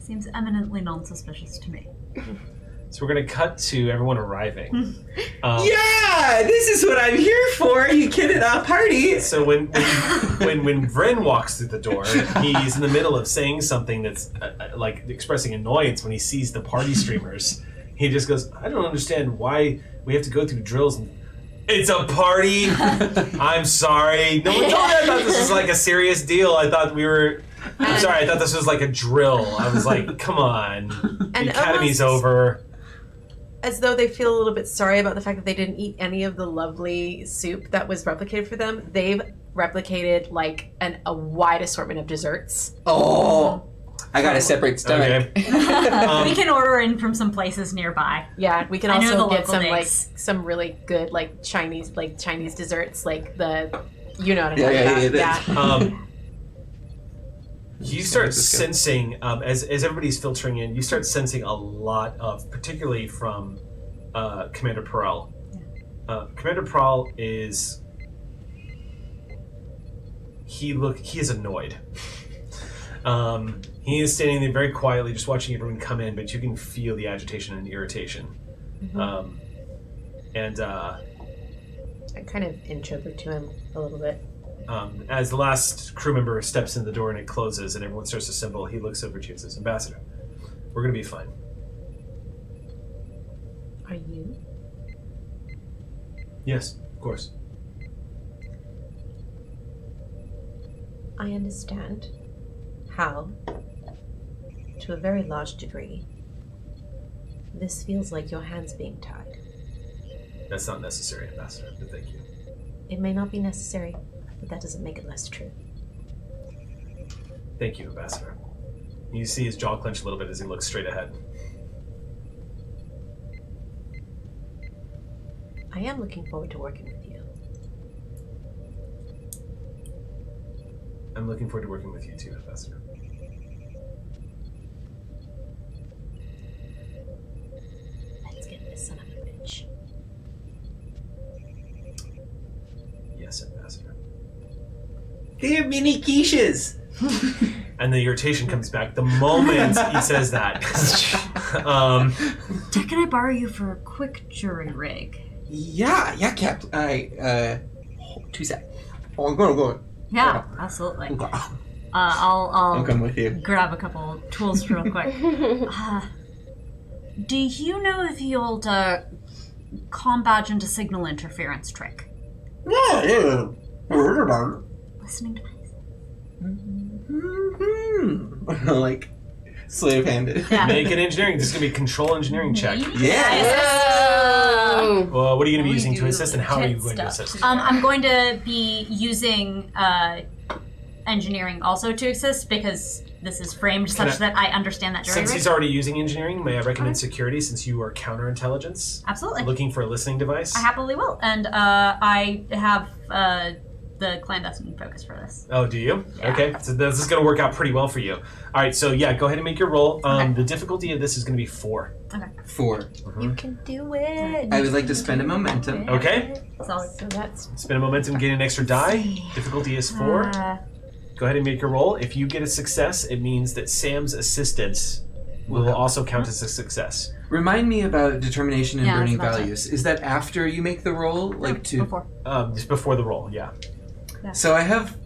Seems eminently non-suspicious to me. So we're gonna cut to everyone arriving. Yeah, this is what I'm here for. You kidding? A party. So when Vren walks through the door, he's in the middle of saying something that's like expressing annoyance when he sees the party streamers. He just goes, "I don't understand why we have to go through drills. And it's a party. I'm sorry. No one told me. I thought this was like a serious deal. I thought we were. I'm sorry. I thought this was like a drill. I was like, come on. And The academy's almost over." as though they feel a little bit sorry about the fact that they didn't eat any of the lovely soup that was replicated for them. They've replicated like a wide assortment of desserts. Oh, I got a separate stomach. Okay. We can order in from some places nearby. Yeah, we can I know also the get local some digs. some really good Chinese desserts like the you know what I'm Yeah, talking yeah, about. yeah, You start Let's go. sensing, as everybody's filtering in, you start sensing a lot of, particularly from Commander Pearl. Commander Pearl is, he is annoyed. He is standing there very quietly, just watching everyone come in, but you can feel the agitation and irritation. And I kind of inch over to him a little bit. as the last crew member steps in the door and it closes and everyone starts to assemble, he looks over to you and says, Ambassador, we're going to be fine. Are you? Yes, of course. I understand how, to a very large degree, this feels like your hands being tied. That's not necessary, Ambassador, but thank you. It may not be necessary, but that doesn't make it less true. Thank you, Ambassador. You see his jaw clench a little bit as he looks straight ahead. I am looking forward to working with you. I'm looking forward to working with you too, Ambassador. Let's get this son of a bitch. Yes, Ambassador. They have mini quiches. And the irritation comes back the moment he says that. Can I borrow you for a quick jury rig? Yeah, Cap. 2 seconds. Oh, I'm going. Yeah, absolutely. Okay. I'll I'll come with you. grab a couple tools real quick. Do you know the old comm badge into signal interference trick? Yeah. I heard about it. Listening device. Mm-hmm. Like, slave-handed. Yeah. Make an engineering. This is going to be a control engineering check. Oh. Well, what are you going to be We using to do assist, and how are you kid going to stuff. assist? I'm going to be using engineering also to assist because this is framed such that I understand that jury Since rig. he's already using engineering, may I recommend security since you are counterintelligence? Absolutely. Looking for a listening device? I happily will. And I have the clandestine focus for this. Oh, do you? Yeah. Okay, so this is going to work out pretty well for you. All right, so yeah, go ahead and make your roll. The difficulty of this is going to be 4. 4. You can do it. I would like to spend a momentum. Okay, So that's spin a momentum, gain an extra die. Difficulty is 4. Go ahead and make your roll. If you get a success, it means that Sam's assistance will also count as a success. Remind me about determination and Yeah, burning that's about values. Is that after you make the roll? Like to. before. Just before the roll, yeah. So I have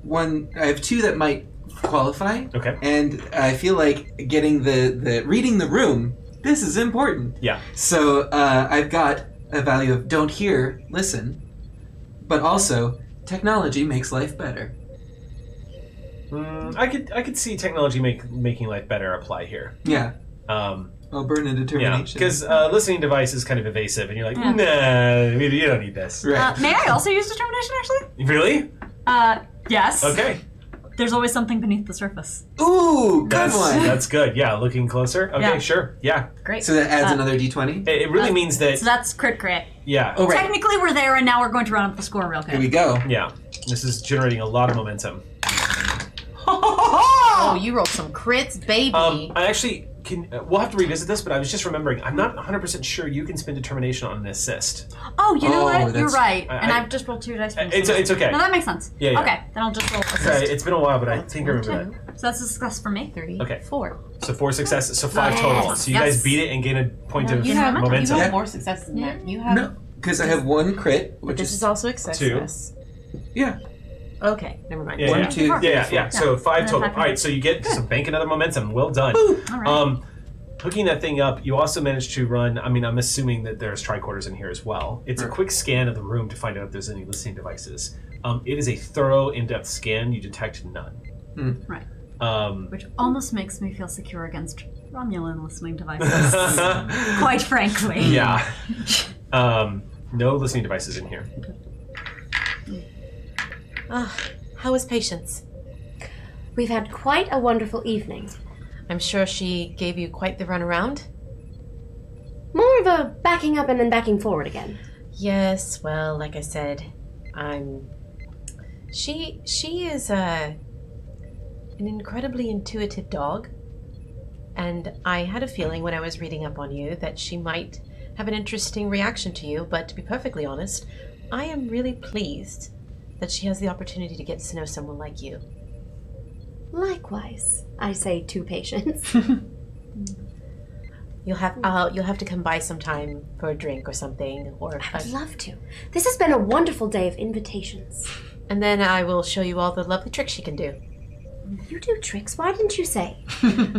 2 that might qualify. Okay. And I feel like getting the reading the room. This is important. Yeah. So I've got a value of don't hear, listen, but also technology makes life better. I could see technology making life better apply here. Yeah. Oh, burn and yeah, determination. because listening device is kind of evasive, and you're like, nah, you don't need this. Right. May I also use determination, actually? Really? Yes. Okay. There's always something beneath the surface. Ooh, good That's one. That's good. Yeah, looking closer. Okay, Yeah. sure. Yeah. Great. So that adds another d20. It really means that. So that's crit. Yeah. Oh, right. Technically, we're there, and now we're going to run up the score real Here we quick. go. Yeah. This is generating a lot of momentum. Oh, you rolled some crits, baby. I actually can. We'll have to revisit this, but I was just remembering. I'm not 100% sure you can spend determination on an assist. Oh, you know Oh, what? You're that's- right. And I- I've just rolled 2 dice for It's okay. No, that makes sense. Yeah. Okay, then I'll just roll assist. It's been a while, but I think I remember that. So that's a success for me. 3, Okay. 4. So 4 successes, so 5 Yes. total. So you guys Yes. beat it and gain a point of You have momentum. Yeah. more successes than that. You have. No, because I have 1 crit, which This is is also a success. yeah. Okay, never mind. Yeah, 1, yeah. 2, 3, Yeah. 4. So 5 And then total. 5 All right. So you get so bank another momentum. Well done. All right. Hooking that thing up, you also managed to run. I mean, I'm assuming that there's tricorders in here as well. It's a quick scan of the room to find out if there's any listening devices. It is a thorough, in-depth scan. You detect none. Right. Which almost makes me feel secure against Romulan listening devices. Quite frankly. Yeah. No listening devices in here. How is Patience? We've had quite a wonderful evening. I'm sure she gave you quite the runaround. More of a backing up and then backing forward again. Yes, well, like I said, She is an incredibly intuitive dog, and I had a feeling when I was reading up on you that she might have an interesting reaction to you, but to be perfectly honest, I am really pleased that she has the opportunity to get to know someone like you. Likewise, I say to Patience. You'll have to come by sometime for a drink or something, or I'd love to. This has been a wonderful day of invitations. and then I will show you all the lovely tricks you can do. You do tricks? Why didn't you say?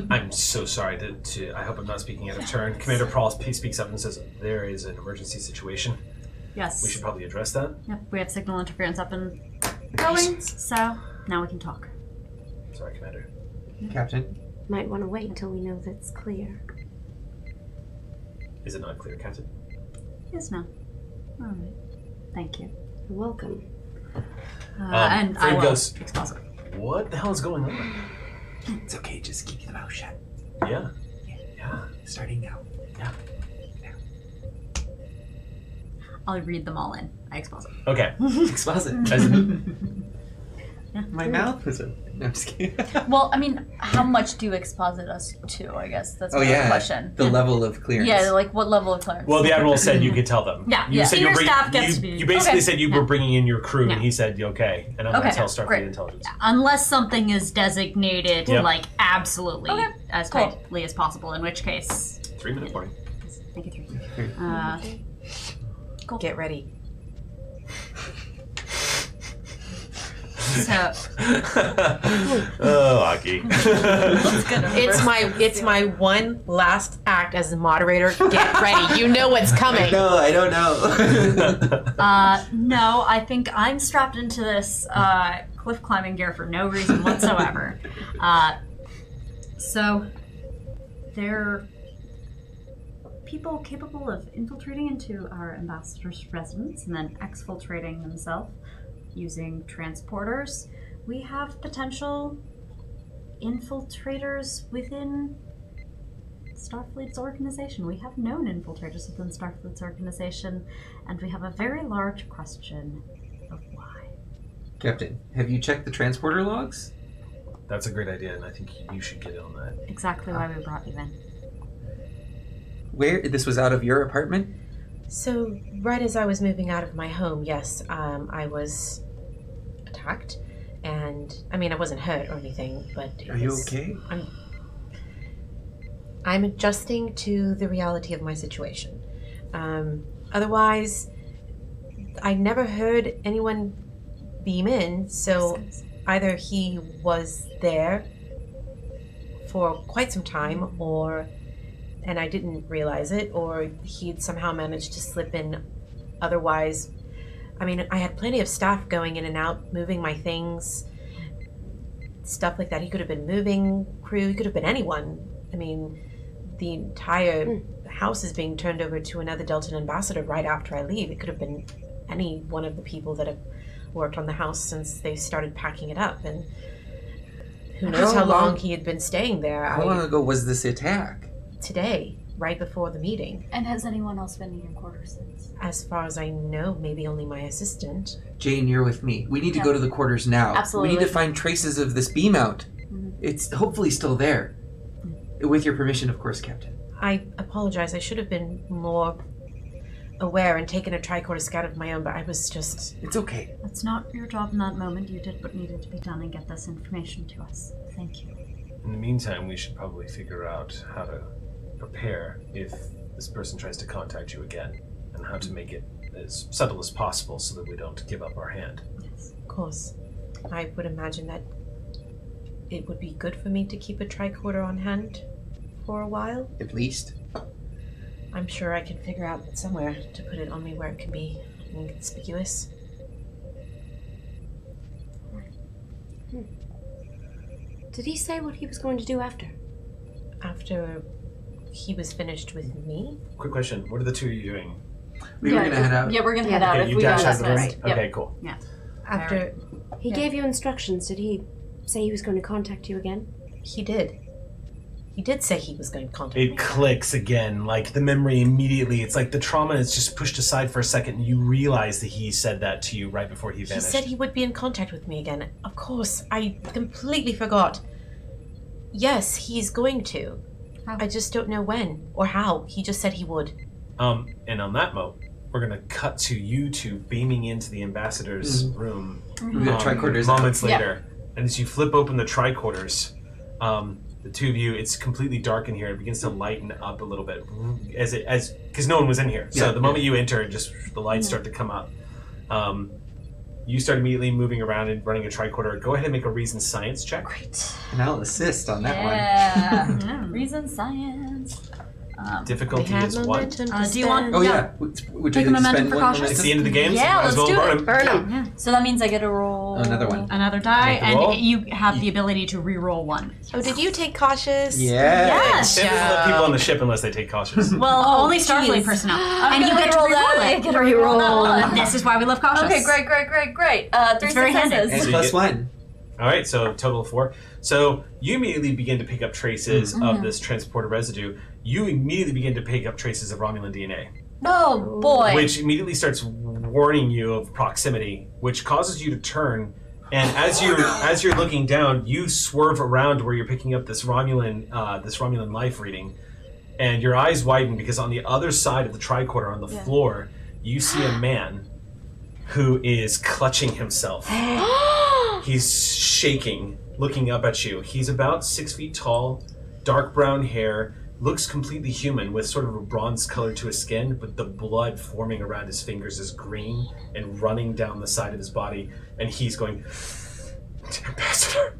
I'm so sorry to I hope I'm not speaking out of turn. Commander Prawl speaks up and says, there is an emergency situation. Yes. We should probably address that. Yep, we have signal interference up and going, so now we can talk. Sorry, Commander. Captain. Might want to wait until we know that's clear. Is it not clear, Captain? Yes, no. All right. Thank you. You're welcome. And I Frame will goes, expose it. what the hell is going on? It's okay, just keep your mouth shut. Yeah. Yeah. Starting now. I'll read them all in. I expose it. Okay. Exposit. As My mouth was open. No, I'm just kidding. Well, I mean, how much do you exposit us to? I guess that's Oh my yeah, question. the level of clearance. Yeah, like what level of clearance? well, the Admiral said you could tell them. Yeah, You yeah. said Senior you're staff gets to be- you basically Okay. said you were bringing in your crew, Yeah. and he said, okay. And I'm going Okay, to tell Starfleet great. Intelligence. Unless something is designated, Yep. like, absolutely Okay, as cool. tightly as possible, in which case... 3-minute warning. Thank you, three. Get ready. So, Oh, Aki. It's my one last act as the moderator. Get ready. You know what's coming. No, I don't know. no, I think I'm strapped into this cliff climbing gear for no reason whatsoever. So, they're people capable of infiltrating into our ambassador's residence and then exfiltrating themselves using transporters. We have potential infiltrators within Starfleet's organization. We have known infiltrators within Starfleet's organization, and we have a very large question of why. Captain, have you checked the transporter logs? That's a great idea, and I think you should get in on that. Exactly why we brought you in. Where? This was out of your apartment? So, right as I was moving out of my home, yes, I was attacked. And, I mean, I wasn't hurt or anything, but it Are you was- okay? I'm adjusting to the reality of my situation. Otherwise, I never heard anyone beam in, so either he was there for quite some time, and I didn't realize it, or he'd somehow managed to slip in. Otherwise, I mean, I had plenty of staff going in and out, moving my things, stuff like that. He could have been moving crew, he could have been anyone. I mean, the entire house is being turned over to another Deltan ambassador right after I leave. It could have been any one of the people that have worked on the house since they started packing it up, and who knows how long he had been staying there. How long ago was this attack? Today, right before the meeting. And has anyone else been in your quarters since? As far as I know, maybe only my assistant. Jane, you're with me. We need to go to the quarters now. Absolutely. We need to find traces of this beam out. It's hopefully still there. With your permission, of course, Captain. I apologize. I should have been more aware and taken a tricorder scout of my own, but I was just... It's okay. That's not your job in that moment. You did what needed to be done and get this information to us. Thank you. In the meantime, we should probably figure out how to prepare if this person tries to contact you again, and how to make it as subtle as possible so that we don't give up our hand. Yes. Of course. I would imagine that it would be good for me to keep a tricorder on hand for a while. At least. I'm sure I can figure out somewhere to put it on me where it can be inconspicuous. Did he say what he was going to do after? After he was finished with me? Quick question, what are the two of you doing? We were going to head out. Yeah, we're gonna head out Okay, if you we go dash out that the room? fast. Yep. Okay, cool. After He gave you instructions. Did he say he was going to contact you again? he did. He did say he was going to contact me. It clicks again, like the memory immediately. It's like the trauma is just pushed aside for a second, and you realize that he said that to you right before he He vanished. said he would be in contact with me again. Of course, I completely forgot. Yes, he's going to. How? I just don't know when or how. He just said he would. And on that note, we're gonna cut to you two beaming into the ambassador's room. We got tricorders out. Moments later, and as you flip open the tricorders, the two of you, it's completely dark in here. It begins to lighten up a little bit because no one was in here. So the moment you enter, just the lights start to come up. You start immediately moving around and running a tricorder. Go ahead and make a reason science check. Great. And I'll assist on that Yeah. Reason science. Difficulty is 1. Do you want? one. Oh yeah. Would Take you a momentum spend for one cautious? It's momentum? the end of the game, so Yeah, might as let's well do burn it. him. Yeah. So that means I get to roll Another one. Another die, Make the roll. and you have the ability to re-roll 1. Oh, did you take cautious? Yes. They don't let people on the ship unless they take cautious. Well, only Starfleet geez. personnel, I'm and you gonna get to re-roll re-roll that. I it. get to re-roll that one. This is why we love cautious. Okay, great. 3 very handy. successes. And So you plus get- 1. All right, so total of 4. So you immediately begin to pick up traces of this transporter residue. You immediately begin to pick up traces of Romulan DNA, Oh boy. which immediately starts warning you of proximity, which causes you to turn. And as you're looking down, you swerve around where you're picking up this Romulan life reading, and your eyes widen because on the other side of the tricorder on the floor, you see a man who is clutching himself. He's shaking, looking up at you. He's about 6 feet tall, dark brown hair, looks completely human with sort of a bronze color to his skin, but the blood forming around his fingers is green and running down the side of his body. And he's going, Ambassador.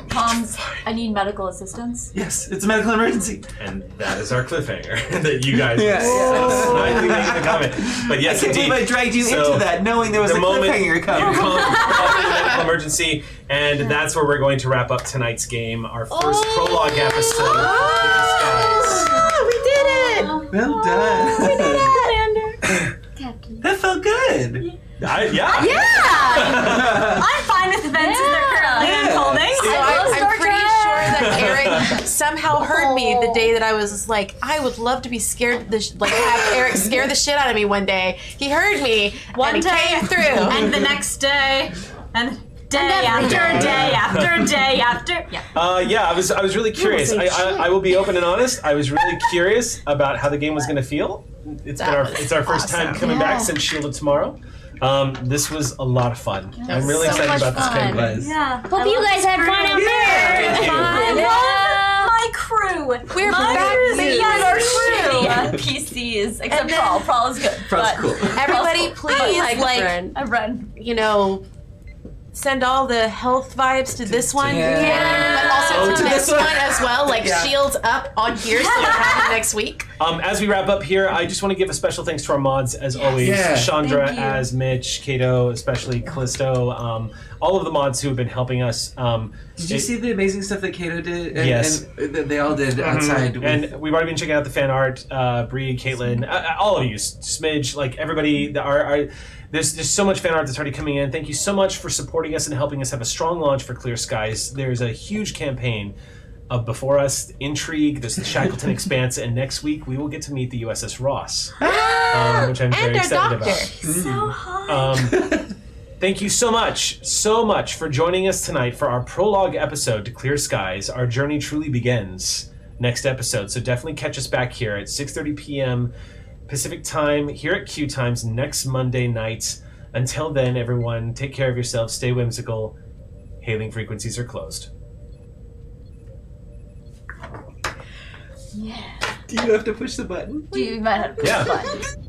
Comms, I need medical assistance. Yes, it's a medical emergency. And that is our cliffhanger that you guys Yeah, snidely making the comment. But yes, I can't indeed. believe I dragged you So, into that, knowing there was the a moment cliffhanger you coming. call the medical emergency, and that's where we're going to wrap up tonight's game, our first prologue episode of Oh, we did it! Well done. Captain. That felt good. Yeah. I'm fine with events as they're currently Yeah. unfolding. So I'm pretty sure that Eric somehow heard me the day that I was like, I would love to be scared, have Eric scare the shit out of me one day. He heard me, One and he day. came through. And the next day, and day after day after day after. Yeah. I was really curious. I will be open and honest. I was really curious about how the game was going to feel. It's our first time coming back since Shielded Tomorrow. This was a lot of fun. I'm really so excited much about this fun. game. Yeah. Hope you guys had fun out there. Thank you. My crew. We're My back, crew. baby. Our crew. Yeah, PCs, except And then- Prawl. Prawl is good. Prowl's but- cool. Everybody, please, I've run. send all the health vibes to this one. Yeah. But also Oh, to to this this one. one as well. Yeah. Shields up on here so it happens next week. As we wrap up here, I just want to give a special thanks to our mods, as always. Yeah. Chandra Thank you. as Mitch, Kato, especially Callisto, all of the mods who have been helping us. Did you see the amazing stuff that Kato did? And, Yes. And that they all did outside. with- And we've already been checking out the fan art. Bree, Caitlin, all of you, Smidge, like everybody. There's so much fan art that's already coming in. Thank you so much for supporting us and helping us have a strong launch for Clear Skies. There's a huge campaign before us. Intrigue. There's the Shackleton Expanse, and next week we will get to meet the USS Ross, which I'm very And our excited doctor. about. So hot. Thank you so much for joining us tonight for our prologue episode to Clear Skies. Our journey truly begins next episode, so definitely catch us back here at 6:30 p.m. Pacific time here at QueueTimes next Monday night. Until then, everyone, take care of yourselves, stay whimsical. Hailing frequencies are closed. Do you have to push the button? You might have to push Yeah. the button.